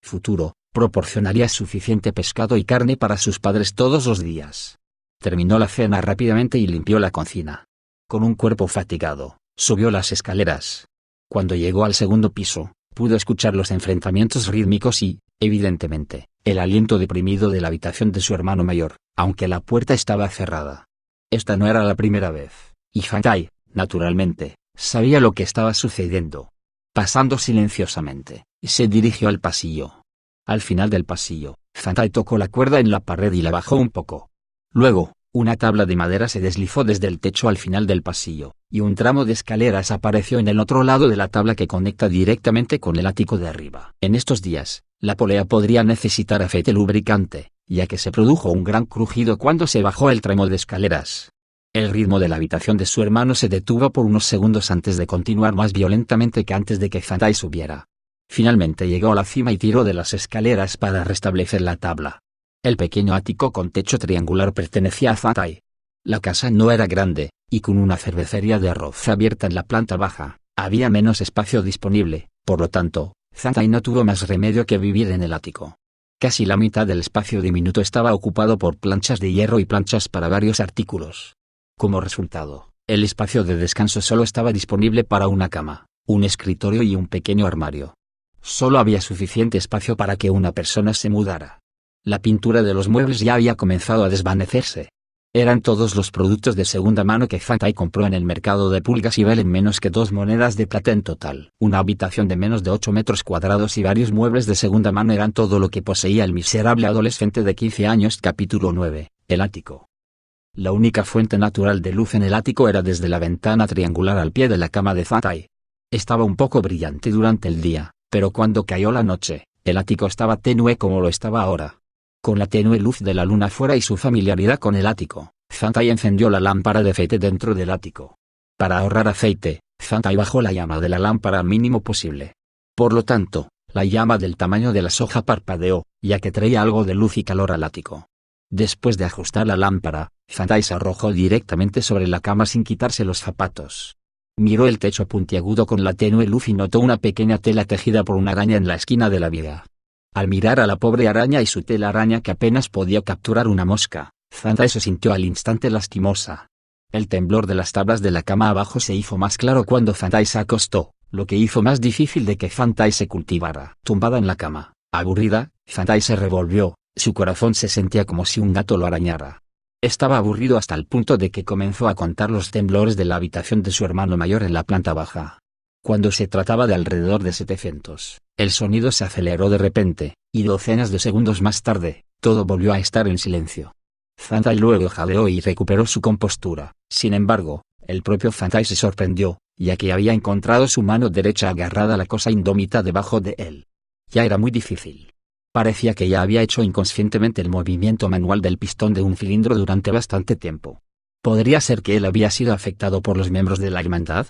futuro, proporcionaría suficiente pescado y carne para sus padres todos los días. Terminó la cena rápidamente y limpió la cocina. Con un cuerpo fatigado, subió las escaleras. Cuando llegó al segundo piso, pudo escuchar los enfrentamientos rítmicos y, evidentemente, el aliento deprimido de la habitación de su hermano mayor, aunque la puerta estaba cerrada. Esta no era la primera vez, y Fantai, naturalmente, sabía lo que estaba sucediendo. Pasando silenciosamente, se dirigió al pasillo. Al final del pasillo, Fantai tocó la cuerda en la pared y la bajó un poco. Luego, una tabla de madera se deslizó desde el techo al final del pasillo, y un tramo de escaleras apareció en el otro lado de la tabla que conecta directamente con el ático de arriba. En estos días, la polea podría necesitar aceite lubricante, ya que se produjo un gran crujido cuando se bajó el tramo de escaleras. El ritmo de la habitación de su hermano se detuvo por unos segundos antes de continuar más violentamente que antes de que Fantai subiera. Finalmente llegó a la cima y tiró de las escaleras para restablecer la tabla. El pequeño ático con techo triangular pertenecía a Fantai. La casa no era grande, y con una cervecería de arroz abierta en la planta baja, había menos espacio disponible, por lo tanto, Fantai no tuvo más remedio que vivir en el ático. Casi la mitad del espacio diminuto estaba ocupado por planchas de hierro y planchas para varios artículos. Como resultado, el espacio de descanso solo estaba disponible para una cama, un escritorio y un pequeño armario. Solo había suficiente espacio para que una persona se mudara. La pintura de los muebles ya había comenzado a desvanecerse. Eran todos los productos de segunda mano que Fantai compró en el mercado de pulgas y valen menos que 2 monedas de plata en total. Una habitación de menos de 8 metros cuadrados y varios muebles de segunda mano eran todo lo que poseía el miserable adolescente de 15 años. Capítulo 9. El ático. La única fuente natural de luz en el ático era desde la ventana triangular al pie de la cama de Fantai. Estaba un poco brillante durante el día, pero cuando cayó la noche, el ático estaba tenue como lo estaba ahora. Con la tenue luz de la luna fuera y su familiaridad con el ático, Fantai encendió la lámpara de aceite dentro del ático. Para ahorrar aceite, Fantai bajó la llama de la lámpara al mínimo posible. Por lo tanto, la llama del tamaño de la soja parpadeó, ya que traía algo de luz y calor al ático. Después de ajustar la lámpara, Fantai se arrojó directamente sobre la cama sin quitarse los zapatos. Miró el techo puntiagudo con la tenue luz y notó una pequeña tela tejida por una araña en la esquina de la viga. Al mirar a la pobre araña y su telaraña que apenas podía capturar una mosca, Fantai se sintió al instante lastimosa. El temblor de las tablas de la cama abajo se hizo más claro cuando Fantai se acostó, lo que hizo más difícil de que Fantai se cultivara. Tumbada en la cama, aburrida, Fantai se revolvió, su corazón se sentía como si un gato lo arañara. Estaba aburrido hasta el punto de que comenzó a contar los temblores de la habitación de su hermano mayor en la planta baja. Cuando se trataba de alrededor de 700, el sonido se aceleró de repente, y docenas de segundos más tarde, todo volvió a estar en silencio. Fantai luego jadeó y recuperó su compostura. Sin embargo, el propio Fantai se sorprendió, ya que había encontrado su mano derecha agarrada a la cosa indómita debajo de él. Ya era muy difícil. Parecía que ya había hecho inconscientemente el movimiento manual del pistón de un cilindro durante bastante tiempo. ¿Podría ser que él había sido afectado por los miembros de la hermandad?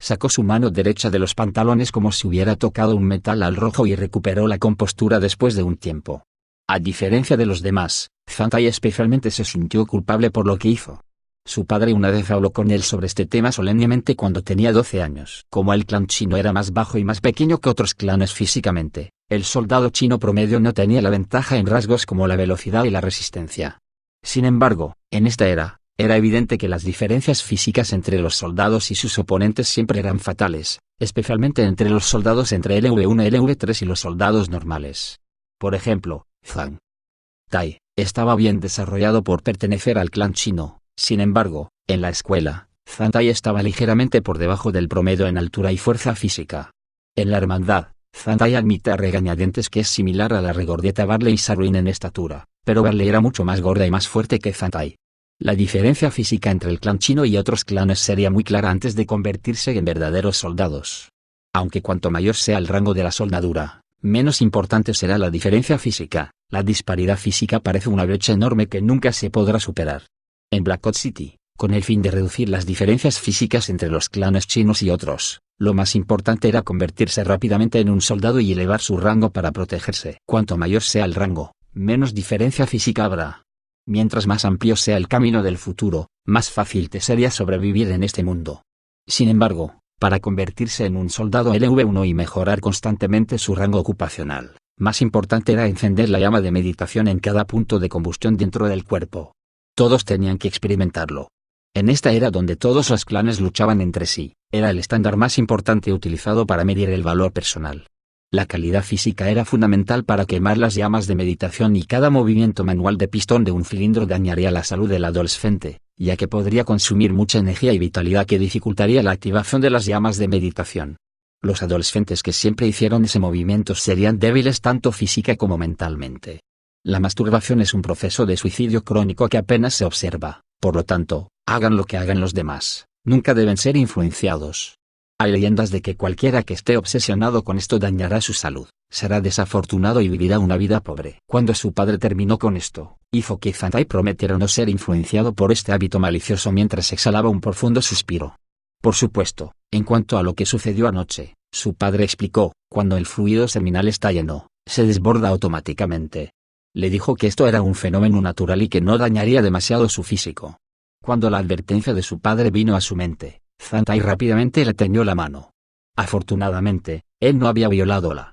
Sacó su mano derecha de los pantalones como si hubiera tocado un metal al rojo y recuperó la compostura después de un tiempo. A diferencia de los demás, Fantai especialmente se sintió culpable por lo que hizo. Su padre una vez habló con él sobre este tema solemnemente cuando tenía 12 años. Como el clan chino era más bajo y más pequeño que otros clanes físicamente, el soldado chino promedio no tenía la ventaja en rasgos como la velocidad y la resistencia. Sin embargo, en esta era evidente que las diferencias físicas entre los soldados y sus oponentes siempre eran fatales, especialmente entre los soldados entre LV1 y LV3 y los soldados normales. Por ejemplo, Fantai estaba bien desarrollado por pertenecer al clan chino. Sin embargo, en la escuela, Fantai estaba ligeramente por debajo del promedio en altura y fuerza física. En la hermandad, Fantai admite a regañadientes que es similar a la regordeta Barley y Sarwin en estatura, pero Barley era mucho más gorda y más fuerte que Fantai. La diferencia física entre el clan chino y otros clanes sería muy clara antes de convertirse en verdaderos soldados. Aunque cuanto mayor sea el rango de la soldadura, menos importante será la diferencia física. La disparidad física parece una brecha enorme que nunca se podrá superar. En Black Ops City, con el fin de reducir las diferencias físicas entre los clanes chinos y otros, lo más importante era convertirse rápidamente en un soldado y elevar su rango para protegerse. Cuanto mayor sea el rango, menos diferencia física habrá. Mientras más amplio sea el camino del futuro, más fácil te sería sobrevivir en este mundo. Sin embargo, para convertirse en un soldado LV1 y mejorar constantemente su rango ocupacional, más importante era encender la llama de meditación en cada punto de combustión dentro del cuerpo. Todos tenían que experimentarlo. En esta era donde todos los clanes luchaban entre sí, era el estándar más importante utilizado para medir el valor personal. La calidad física era fundamental para quemar las llamas de meditación y cada movimiento manual de pistón de un cilindro dañaría la salud del adolescente, ya que podría consumir mucha energía y vitalidad que dificultaría la activación de las llamas de meditación. Los adolescentes que siempre hicieron ese movimiento serían débiles tanto física como mentalmente. La masturbación es un proceso de suicidio crónico que apenas se observa, por lo tanto, hagan lo que hagan los demás, nunca deben ser influenciados. Hay leyendas de que cualquiera que esté obsesionado con esto dañará su salud, será desafortunado y vivirá una vida pobre. Cuando su padre terminó con esto, hizo que Fantai prometiera no ser influenciado por este hábito malicioso mientras exhalaba un profundo suspiro. Por supuesto, en cuanto a lo que sucedió anoche, su padre explicó, cuando el fluido seminal está lleno, se desborda automáticamente. Le dijo que esto era un fenómeno natural y que no dañaría demasiado su físico. Cuando la advertencia de su padre vino a su mente, Fantai rápidamente le tendió la mano. Afortunadamente, él no había violado la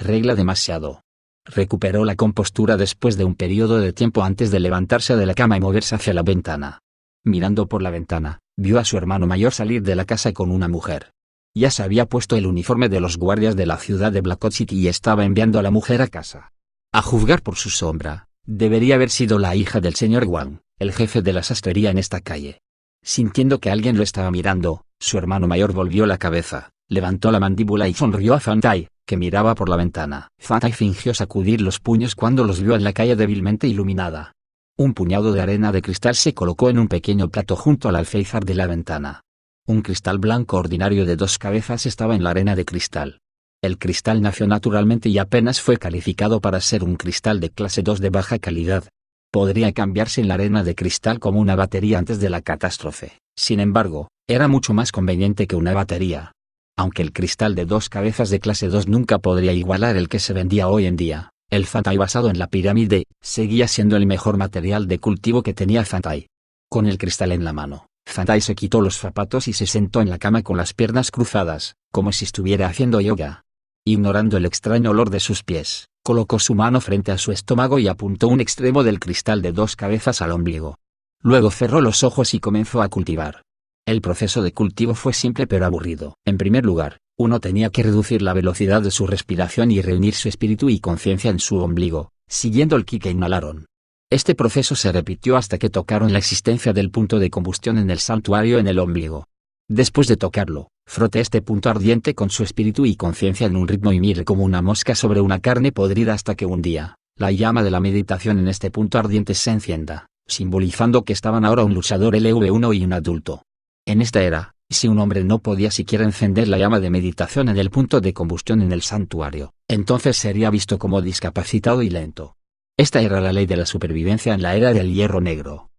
regla demasiado. Recuperó la compostura después de un periodo de tiempo antes de levantarse de la cama y moverse hacia la ventana. Mirando por la ventana, vio a su hermano mayor salir de la casa con una mujer. Ya se había puesto el uniforme de los guardias de la ciudad de Black Ops City y estaba enviando a la mujer a casa. A juzgar por su sombra, debería haber sido la hija del señor Wang, el jefe de la sastrería en esta calle. Sintiendo que alguien lo estaba mirando, su hermano mayor volvió la cabeza, levantó la mandíbula y sonrió a Fantai, que miraba por la ventana. Fantai fingió sacudir los puños cuando los vio en la calle débilmente iluminada. Un puñado de arena de cristal se colocó en un pequeño plato junto al alféizar de la ventana. Un cristal blanco ordinario de 2 cabezas estaba en la arena de cristal. El cristal nació naturalmente y apenas fue calificado para ser un cristal de clase 2 de baja calidad. Podría cambiarse en la arena de cristal como una batería antes de la catástrofe. Sin embargo, era mucho más conveniente que una batería. Aunque el cristal de 2 cabezas de clase 2 nunca podría igualar el que se vendía hoy en día, el Fantai basado en la pirámide seguía siendo el mejor material de cultivo que tenía Fantai. Con el cristal en la mano, Fantai se quitó los zapatos y se sentó en la cama con las piernas cruzadas, como si estuviera haciendo yoga. Ignorando el extraño olor de sus pies, colocó su mano frente a su estómago y apuntó un extremo del cristal de 2 cabezas al ombligo. Luego cerró los ojos y comenzó a cultivar. El proceso de cultivo fue simple pero aburrido. En primer lugar, uno tenía que reducir la velocidad de su respiración y reunir su espíritu y conciencia en su ombligo, siguiendo el ki que inhalaron. Este proceso se repitió hasta que tocaron la existencia del punto de combustión en el santuario en el ombligo. Después de tocarlo, frote este punto ardiente con su espíritu y conciencia en un ritmo y mire como una mosca sobre una carne podrida hasta que un día, la llama de la meditación en este punto ardiente se encienda, simbolizando que estaban ahora un luchador LV1 y un adulto. En esta era, si un hombre no podía siquiera encender la llama de meditación en el punto de combustión en el santuario, entonces sería visto como discapacitado y lento. Esta era la ley de la supervivencia en la era del hierro negro.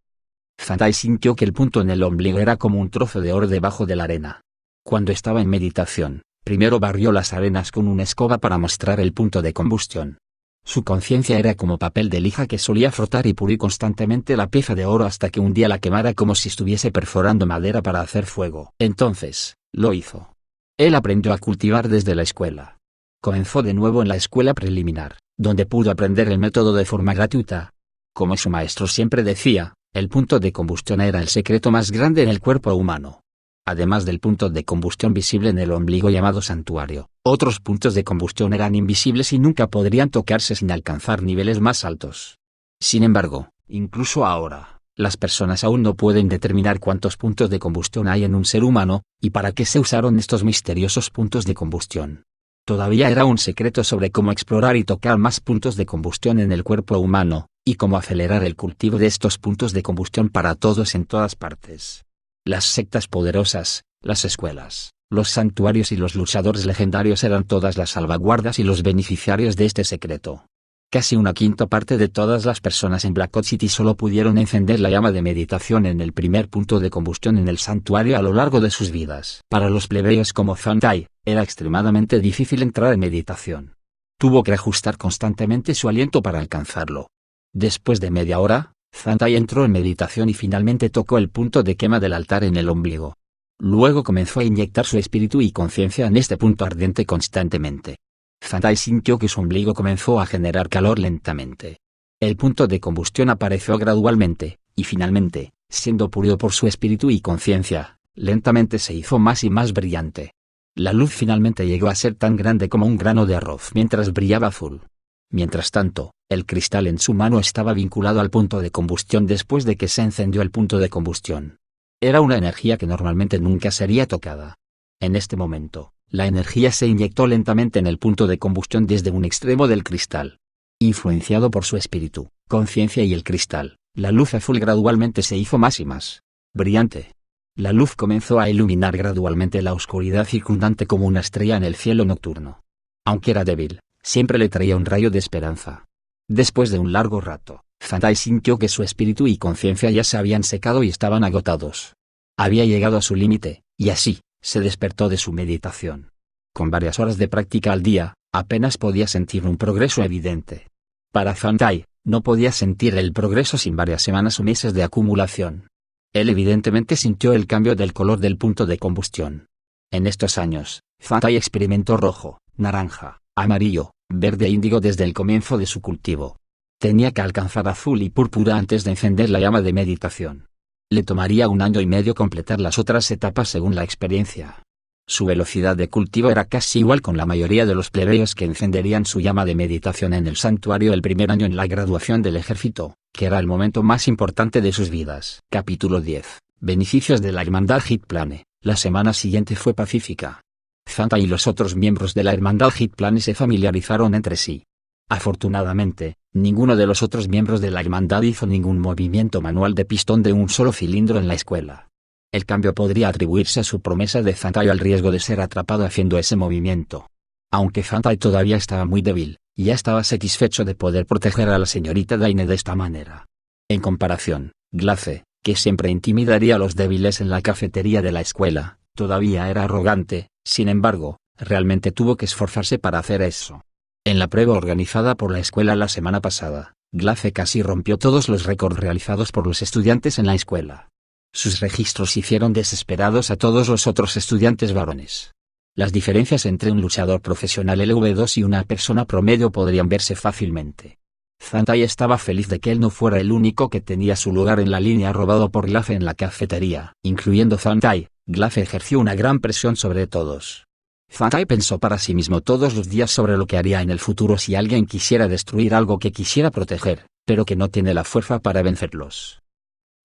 Fantai sintió que el punto en el ombligo era como un trozo de oro debajo de la arena. Cuando estaba en meditación, primero barrió las arenas con una escoba para mostrar el punto de combustión. Su conciencia era como papel de lija que solía frotar y pulir constantemente la pieza de oro hasta que un día la quemara como si estuviese perforando madera para hacer fuego. Entonces, lo hizo. Él aprendió a cultivar desde la escuela. Comenzó de nuevo en la escuela preliminar, donde pudo aprender el método de forma gratuita. Como su maestro siempre decía, el punto de combustión era el secreto más grande en el cuerpo humano. Además del punto de combustión visible en el ombligo llamado santuario, otros puntos de combustión eran invisibles y nunca podrían tocarse sin alcanzar niveles más altos. Sin embargo, incluso ahora, las personas aún no pueden determinar cuántos puntos de combustión hay en un ser humano, y para qué se usaron estos misteriosos puntos de combustión. Todavía era un secreto sobre cómo explorar y tocar más puntos de combustión en el cuerpo humano, y cómo acelerar el cultivo de estos puntos de combustión para todos en todas partes. Las sectas poderosas, las escuelas, Los santuarios y los luchadores legendarios eran todas las salvaguardas y los beneficiarios de este secreto. Casi una quinta parte de todas las personas en Black City solo pudieron encender la llama de meditación en el primer punto de combustión en el santuario a lo largo de sus vidas. Para los plebeyos como Fantai, era extremadamente difícil entrar en meditación. Tuvo que ajustar constantemente su aliento para alcanzarlo. Después de media hora, Fantai entró en meditación y finalmente tocó el punto de quema del altar en el ombligo. Luego comenzó a inyectar su espíritu y conciencia en este punto ardiente constantemente. Fantai sintió que su ombligo comenzó a generar calor lentamente. El punto de combustión apareció gradualmente, y finalmente, siendo pulido por su espíritu y conciencia, lentamente se hizo más y más brillante. La luz finalmente llegó a ser tan grande como un grano de arroz mientras brillaba azul. Mientras tanto, el cristal en su mano estaba vinculado al punto de combustión después de que se encendió el punto de combustión. Era una energía que normalmente nunca sería tocada. En este momento, la energía se inyectó lentamente en el punto de combustión desde un extremo del cristal. Influenciado por su espíritu, conciencia y el cristal, la luz azul gradualmente se hizo más y más brillante. La luz comenzó a iluminar gradualmente la oscuridad circundante como una estrella en el cielo nocturno. Aunque era débil, siempre le traía un rayo de esperanza. Después de un largo rato, Fantai sintió que su espíritu y conciencia ya se habían secado y estaban agotados. Había llegado a su límite, y así, se despertó de su meditación. Con varias horas de práctica al día, apenas podía sentir un progreso evidente. Para Fantai, no podía sentir el progreso sin varias semanas o meses de acumulación. Él evidentemente sintió el cambio del color del punto de combustión. En estos años, Fantai experimentó rojo, naranja, amarillo, verde e índigo desde el comienzo de su cultivo. Tenía que alcanzar azul y púrpura antes de encender la llama de meditación. Le tomaría 1 año y medio completar las otras etapas según la experiencia. Su velocidad de cultivo era casi igual con la mayoría de los plebeyos que encenderían su llama de meditación en el santuario el primer año en la graduación del ejército, que era el momento más importante de sus vidas. Capítulo 10. Beneficios de la Hermandad Hitplane. La semana siguiente fue pacífica. Fantai y los otros miembros de la Hermandad Hitplane se familiarizaron entre sí. Afortunadamente, ninguno de los otros miembros de la hermandad hizo ningún movimiento manual de pistón de un solo cilindro en la escuela. El cambio podría atribuirse a su promesa de Fantai al riesgo de ser atrapado haciendo ese movimiento. Aunque Fantai todavía estaba muy débil, ya estaba satisfecho de poder proteger a la señorita Daine de esta manera. En comparación, Glace, que siempre intimidaría a los débiles en la cafetería de la escuela, todavía era arrogante. Sin embargo, realmente tuvo que esforzarse para hacer eso. En la prueba organizada por la escuela la semana pasada, Glace casi rompió todos los récords realizados por los estudiantes en la escuela. Sus registros hicieron desesperados a todos los otros estudiantes varones. Las diferencias entre un luchador profesional LV2 y una persona promedio podrían verse fácilmente. Fantai estaba feliz de que él no fuera el único que tenía su lugar en la línea robado por Glace en la cafetería. Incluyendo Fantai, Glace ejerció una gran presión sobre todos. Fantai pensó para sí mismo todos los días sobre lo que haría en el futuro si alguien quisiera destruir algo que quisiera proteger, pero que no tiene la fuerza para vencerlos.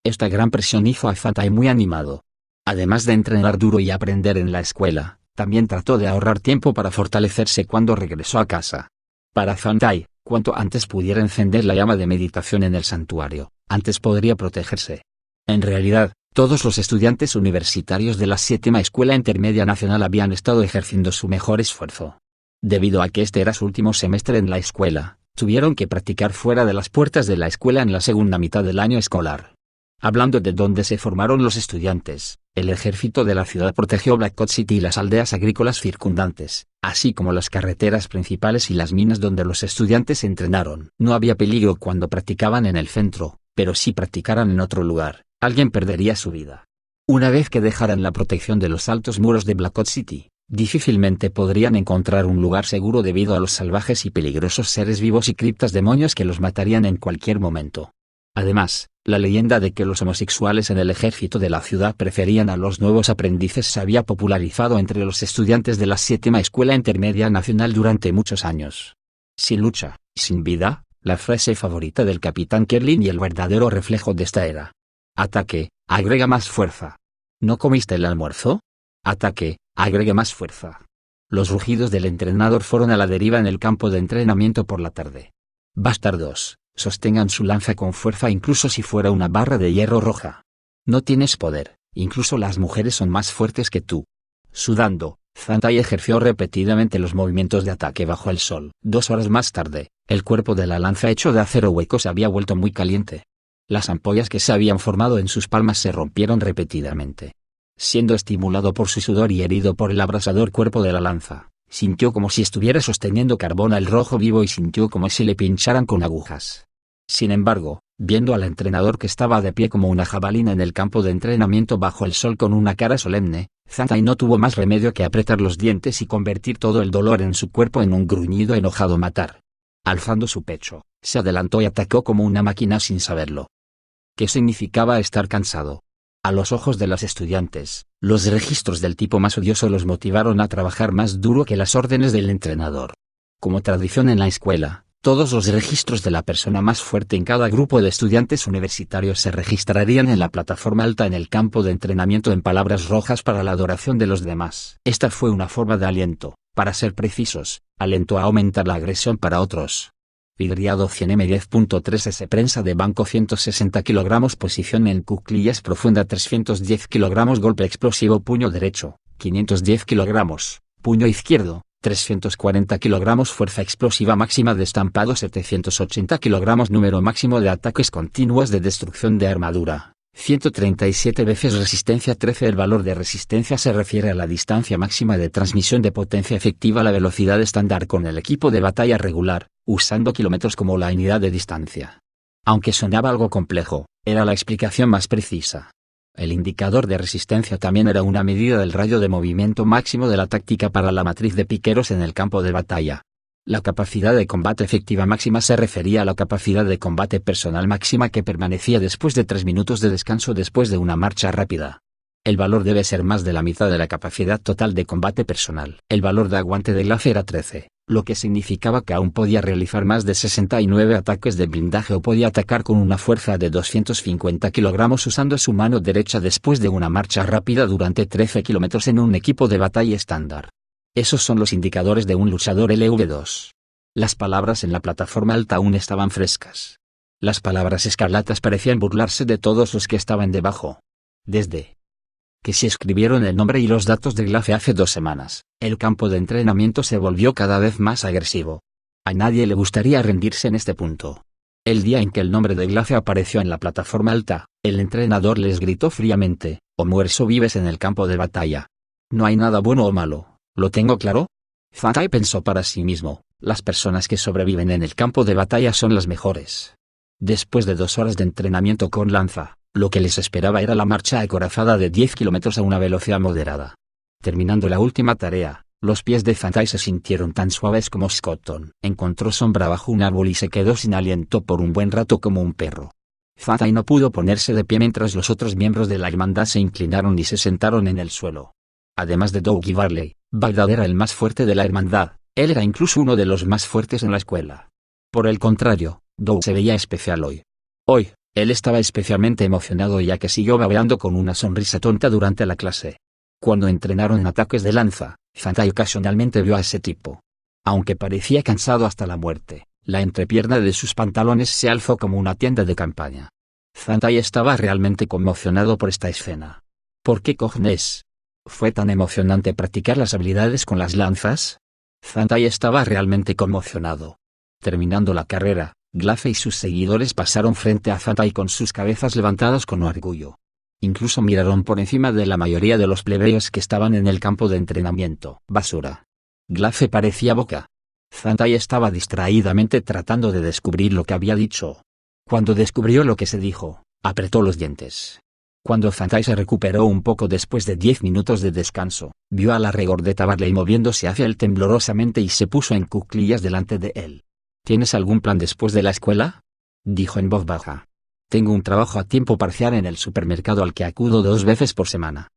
Esta gran presión hizo a Fantai muy animado. Además de entrenar duro y aprender en la escuela, también trató de ahorrar tiempo para fortalecerse cuando regresó a casa. Para Fantai, cuanto antes pudiera encender la llama de meditación en el santuario, antes podría protegerse. En realidad, todos los estudiantes universitarios de la 7ª Escuela Intermedia Nacional habían estado ejerciendo su mejor esfuerzo. Debido a que este era su último semestre en la escuela, tuvieron que practicar fuera de las puertas de la escuela en la segunda mitad del año escolar. Hablando de dónde se formaron los estudiantes, el ejército de la ciudad protegió Black City y las aldeas agrícolas circundantes, así como las carreteras principales y las minas donde los estudiantes entrenaron. No había peligro cuando practicaban en el centro, pero si practicaran en otro lugar, alguien perdería su vida. Una vez que dejaran la protección de los altos muros de Black City, difícilmente podrían encontrar un lugar seguro debido a los salvajes y peligrosos seres vivos y criptas demonios que los matarían en cualquier momento. Además, la leyenda de que los homosexuales en el ejército de la ciudad preferían a los nuevos aprendices se había popularizado entre los estudiantes de la 7ª Escuela Intermedia Nacional durante muchos años. Sin lucha, sin vida, la frase favorita del Capitán Kerlin y el verdadero reflejo de esta era. Ataque, agrega más fuerza. ¿No comiste el almuerzo? Ataque, agregue más fuerza. Los rugidos del entrenador fueron a la deriva en el campo de entrenamiento por la tarde. Bastardos, sostengan su lanza con fuerza incluso si fuera una barra de hierro roja. No tienes poder, incluso las mujeres son más fuertes que tú. Sudando, Zantai ejerció repetidamente los movimientos de ataque bajo el sol. 2 horas más tarde, el cuerpo de la lanza hecho de acero hueco se había vuelto muy caliente. Las ampollas que se habían formado en sus palmas se rompieron repetidamente. Siendo estimulado por su sudor y herido por el abrasador cuerpo de la lanza, sintió como si estuviera sosteniendo carbón al rojo vivo y sintió como si le pincharan con agujas. Sin embargo, viendo al entrenador que estaba de pie como una jabalina en el campo de entrenamiento bajo el sol con una cara solemne, Zantai no tuvo más remedio que apretar los dientes y convertir todo el dolor en su cuerpo en un gruñido enojado matar. Alzando su pecho, se adelantó y atacó como una máquina sin saberlo. ¿Qué significaba estar cansado? A los ojos de los estudiantes, los registros del tipo más odioso los motivaron a trabajar más duro que las órdenes del entrenador. Como tradición en la escuela, todos los registros de la persona más fuerte en cada grupo de estudiantes universitarios se registrarían en la plataforma alta en el campo de entrenamiento en palabras rojas para la adoración de los demás. Esta fue una forma de aliento, para ser precisos, alentó a aumentar la agresión para otros. Vidriado 100M10.3 S prensa de banco 160 kg posición en cuclillas profunda 310 kg golpe explosivo puño derecho, 510 kg, puño izquierdo, 340 kg fuerza explosiva máxima de estampado 780 kg número máximo de ataques continuos de destrucción de armadura, 137 veces resistencia 13 El valor de resistencia se refiere a la distancia máxima de transmisión de potencia efectiva a la velocidad estándar con el equipo de batalla regular, usando kilómetros como la unidad de distancia. Aunque sonaba algo complejo, era la explicación más precisa. El indicador de resistencia también era una medida del radio de movimiento máximo de la táctica para la matriz de piqueros en el campo de batalla. La capacidad de combate efectiva máxima se refería a la capacidad de combate personal máxima que permanecía después de 3 minutos de descanso después de una marcha rápida. El valor debe ser más de la mitad de la capacidad total de combate personal. El valor de aguante de Glaive era 13, lo que significaba que aún podía realizar más de 69 ataques de blindaje o podía atacar con una fuerza de 250 kg usando su mano derecha después de una marcha rápida durante 13 km en un equipo de batalla estándar. Esos son los indicadores de un luchador LV2. Las palabras en la plataforma alta aún estaban frescas. Las palabras escarlatas parecían burlarse de todos los que estaban debajo. Desde que se escribieron el nombre y los datos de Glaive hace 2 semanas, el campo de entrenamiento se volvió cada vez más agresivo. A nadie le gustaría rendirse en este punto. El día en que el nombre de Glaive apareció en la plataforma alta, el entrenador les gritó fríamente, o mueres o vives en el campo de batalla. No hay nada bueno o malo, ¿lo tengo claro? Zantai pensó para sí mismo, las personas que sobreviven en el campo de batalla son las mejores. Después de 2 horas de entrenamiento con lanza, lo que les esperaba era la marcha acorazada de 10 kilómetros a una velocidad moderada. Terminando la última tarea, los pies de Zantai se sintieron tan suaves como Scotton. Encontró sombra bajo un árbol y se quedó sin aliento por un buen rato como un perro. Zantai no pudo ponerse de pie mientras los otros miembros de la hermandad se inclinaron y se sentaron en el suelo. Además de Doug y Barley, Bagdad era el más fuerte de la hermandad, él era incluso uno de los más fuertes en la escuela. Por el contrario, Doug se veía especial hoy. Hoy, él estaba especialmente emocionado ya que siguió babeando con una sonrisa tonta durante la clase. Cuando entrenaron en ataques de lanza, Zantai ocasionalmente vio a ese tipo. Aunque parecía cansado hasta la muerte, la entrepierna de sus pantalones se alzó como una tienda de campaña. Zantai estaba realmente conmocionado por esta escena. ¿Por qué cojones fue tan emocionante practicar las habilidades con las lanzas? Zantai estaba realmente conmocionado. Terminando la carrera, Glaive y sus seguidores pasaron frente a Zantai con sus cabezas levantadas con orgullo. Incluso miraron por encima de la mayoría de los plebeyos que estaban en el campo de entrenamiento. Basura. Glaive parecía boca. Zantai estaba distraídamente tratando de descubrir lo que había dicho. Cuando descubrió lo que se dijo, apretó los dientes. Cuando Zantai se recuperó un poco después de 10 minutos de descanso, vio a la regordeta Barley moviéndose hacia él temblorosamente y se puso en cuclillas delante de él. ¿Tienes algún plan después de la escuela?, dijo en voz baja. Tengo un trabajo a tiempo parcial en el supermercado al que acudo 2 veces por semana.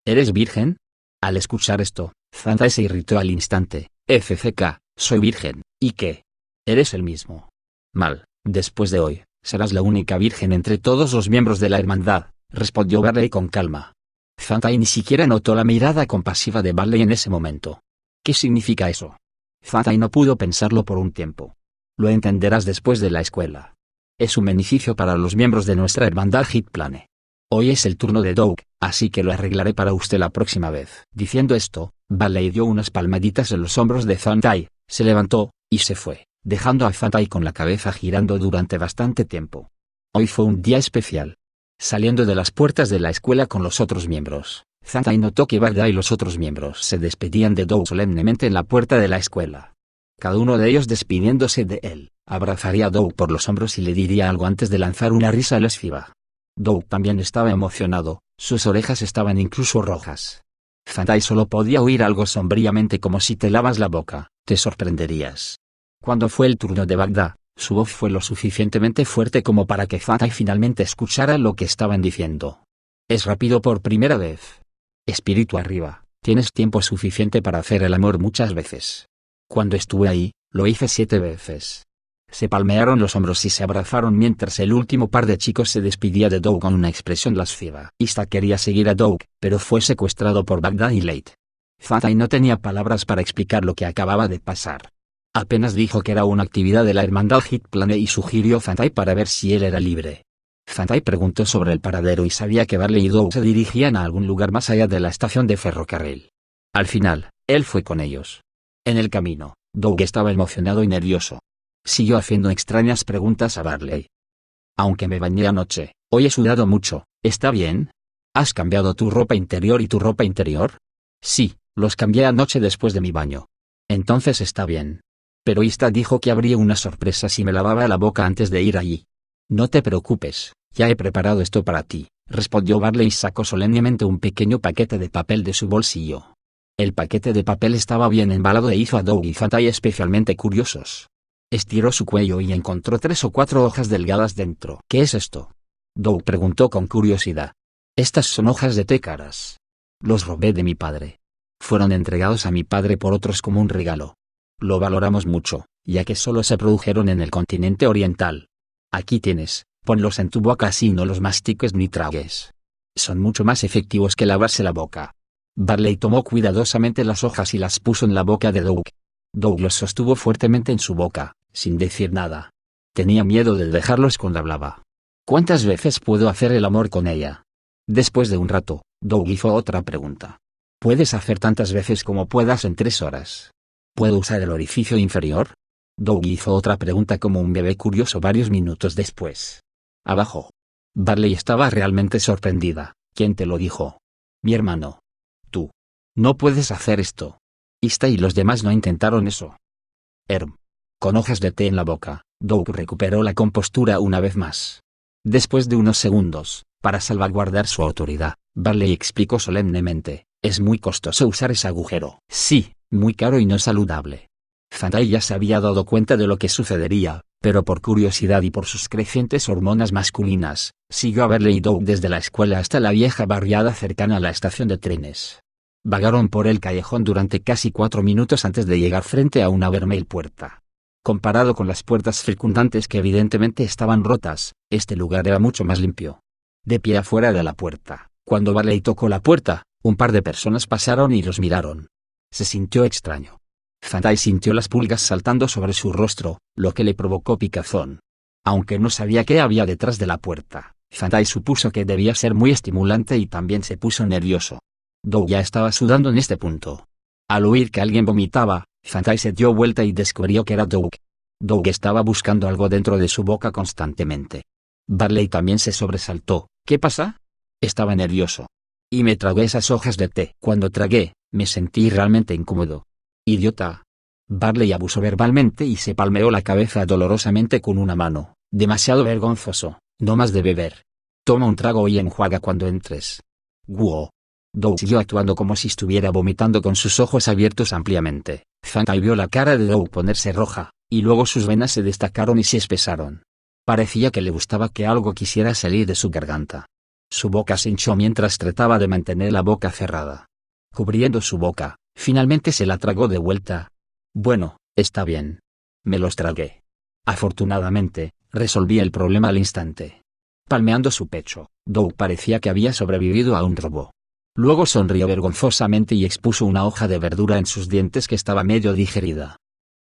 ¿Eres virgen? Al escuchar esto, Zantai se irritó al instante. FCK, soy virgen, ¿y qué? Eres el mismo. Mal, después de hoy, serás la única virgen entre todos los miembros de la hermandad, respondió Barley con calma. Zantai ni siquiera notó la mirada compasiva de Barley en ese momento. ¿Qué significa eso? Zantai no pudo pensarlo por un tiempo. Lo entenderás después de la escuela. Es un beneficio para los miembros de nuestra hermandad Hitplane. Hoy es el turno de Doug, así que lo arreglaré para usted la próxima vez. Diciendo esto, Barley dio unas palmaditas en los hombros de Fantai, se levantó, y se fue, dejando a Fantai con la cabeza girando durante bastante tiempo. Hoy fue un día especial. Saliendo de las puertas de la escuela con los otros miembros, Fantai notó que Barda y los otros miembros se despedían de Doug solemnemente en la puerta de la escuela. Cada uno de ellos despidiéndose de él, abrazaría a Doug por los hombros y le diría algo antes de lanzar una risa lasciva. Doug también estaba emocionado, sus orejas estaban incluso rojas. Fantai solo podía oír algo sombríamente como si te lavas la boca, te sorprenderías. Cuando fue el turno de Bagdad, su voz fue lo suficientemente fuerte como para que Fantai finalmente escuchara lo que estaban diciendo. Es rápido por primera vez. Espíritu arriba, tienes tiempo suficiente para hacer el amor muchas veces. Cuando estuve ahí, lo hice 7 veces. Se palmearon los hombros y se abrazaron mientras el último par de chicos se despedía de Doug con una expresión lasciva. Ista quería seguir a Doug, pero fue secuestrado por Bagdad y Late. Fantai no tenía palabras para explicar lo que acababa de pasar. Apenas dijo que era una actividad de la hermandad Hitplane y sugirió a Fantai para ver si él era libre. Fantai preguntó sobre el paradero y sabía que Barley y Doug se dirigían a algún lugar más allá de la estación de ferrocarril. Al final, él fue con ellos. En el camino, Doug estaba emocionado y nervioso. Siguió haciendo extrañas preguntas a Barley. Aunque me bañé anoche, hoy he sudado mucho, ¿está bien? ¿Has cambiado tu ropa interior y tu ropa interior? Sí, los cambié anoche después de mi baño. Entonces está bien. Pero Ista dijo que habría una sorpresa si me lavaba la boca antes de ir allí. No te preocupes, ya he preparado esto para ti, respondió Barley y sacó solemnemente un pequeño paquete de papel de su bolsillo. El paquete de papel estaba bien embalado e hizo a Doug y Fantai especialmente curiosos. Estiró su cuello y encontró 3 o 4 hojas delgadas dentro. ¿Qué es esto? Doug preguntó con curiosidad. Estas son hojas de té caras. Los robé de mi padre. Fueron entregados a mi padre por otros como un regalo. Lo valoramos mucho, ya que solo se produjeron en el continente oriental. Aquí tienes, ponlos en tu boca así no los mastiques ni tragues. Son mucho más efectivos que lavarse la boca. Barley tomó cuidadosamente las hojas y las puso en la boca de Doug. Doug los sostuvo fuertemente en su boca, sin decir nada. Tenía miedo de dejarlos cuando hablaba. ¿Cuántas veces puedo hacer el amor con ella? Después de un rato, Doug hizo otra pregunta. Puedes hacer tantas veces como puedas en 3 horas. ¿Puedo usar el orificio inferior? Doug hizo otra pregunta como un bebé curioso varios minutos después. Abajo. Barley estaba realmente sorprendida. ¿Quién te lo dijo? Mi hermano. Tú. No puedes hacer esto. Ista y los demás no intentaron eso. Con hojas de té en la boca, Doug recuperó la compostura una vez más. Después de unos segundos, para salvaguardar su autoridad, Barley explicó solemnemente, es muy costoso usar ese agujero. Sí, muy caro y no saludable. Fantai ya se había dado cuenta de lo que sucedería, pero por curiosidad y por sus crecientes hormonas masculinas, siguió a Barley y Doug desde la escuela hasta la vieja barriada cercana a la estación de trenes. Vagaron por el callejón durante casi 4 minutos antes de llegar frente a una vermell puerta. Comparado con las puertas circundantes que evidentemente estaban rotas, este lugar era mucho más limpio. De pie afuera de la puerta, cuando Barley tocó la puerta, un par de personas pasaron y los miraron. Se sintió extraño. Fantai sintió las pulgas saltando sobre su rostro, lo que le provocó picazón. Aunque no sabía qué había detrás de la puerta, Fantai supuso que debía ser muy estimulante y también se puso nervioso. Doug ya estaba sudando en este punto. Al oír que alguien vomitaba, Fantai se dio vuelta y descubrió que era Doug. Doug estaba buscando algo dentro de su boca constantemente. Barley también se sobresaltó. ¿Qué pasa? Estaba nervioso. Y me tragué esas hojas de té. Cuando tragué, me sentí realmente incómodo. Idiota. Barley abusó verbalmente y se palmeó la cabeza dolorosamente con una mano. Demasiado vergonzoso, no más de beber. Toma un trago y enjuaga cuando entres. Guo. Doug siguió actuando como si estuviera vomitando con sus ojos abiertos ampliamente. Fantai vio la cara de Doug ponerse roja, y luego sus venas se destacaron y se espesaron. Parecía que le gustaba que algo quisiera salir de su garganta. Su boca se hinchó mientras trataba de mantener la boca cerrada. Cubriendo su boca, finalmente se la tragó de vuelta. Bueno, está bien. Me los tragué. Afortunadamente, resolví el problema al instante. Palmeando su pecho, Doug parecía que había sobrevivido a un robo. Luego sonrió vergonzosamente y expuso una hoja de verdura en sus dientes que estaba medio digerida.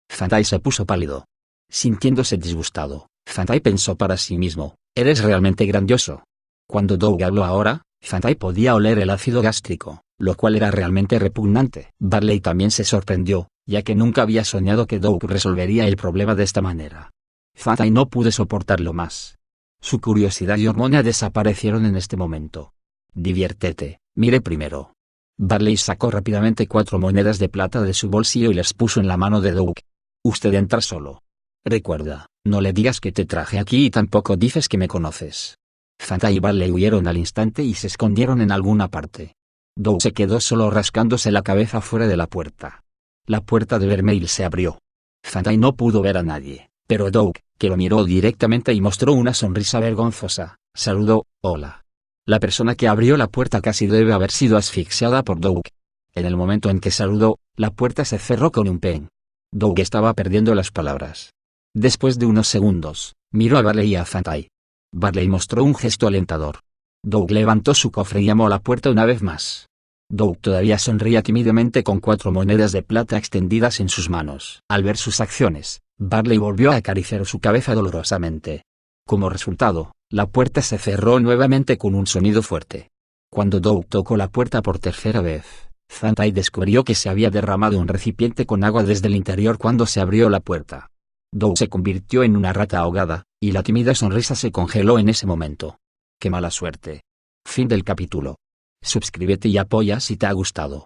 Fantai se puso pálido. Sintiéndose disgustado, Fantai pensó para sí mismo, eres realmente grandioso. Cuando Doug habló ahora, Fantai podía oler el ácido gástrico, lo cual era realmente repugnante. Barley también se sorprendió, ya que nunca había soñado que Doug resolvería el problema de esta manera. Fantai no pudo soportarlo más. Su curiosidad y hormona desaparecieron en este momento. Diviértete, mire primero. Barley sacó rápidamente 4 monedas de plata de su bolsillo y las puso en la mano de Doug. Usted entra solo. Recuerda, no le digas que te traje aquí y tampoco dices que me conoces. Fantai y Barley huyeron al instante y se escondieron en alguna parte. Doug se quedó solo rascándose la cabeza fuera de la puerta. La puerta de Vermeil se abrió. Fantai no pudo ver a nadie, pero Doug, que lo miró directamente y mostró una sonrisa vergonzosa, saludó, hola. La persona que abrió la puerta casi debe haber sido asfixiada por Doug. En el momento en que saludó, la puerta se cerró con un pen. Doug estaba perdiendo las palabras. Después de unos segundos, miró a Barley y a Fantai. Barley mostró un gesto alentador. Doug levantó su cofre y llamó a la puerta una vez más. Doug todavía sonreía tímidamente con 4 monedas de plata extendidas en sus manos. Al ver sus acciones, Barley volvió a acariciar su cabeza dolorosamente. Como resultado, la puerta se cerró nuevamente con un sonido fuerte. Cuando Doug tocó la puerta por tercera vez, Fantai descubrió que se había derramado un recipiente con agua desde el interior cuando se abrió la puerta. Doug se convirtió en una rata ahogada, y la tímida sonrisa se congeló en ese momento. ¡Qué mala suerte! Fin del capítulo. Suscríbete y apoya si te ha gustado.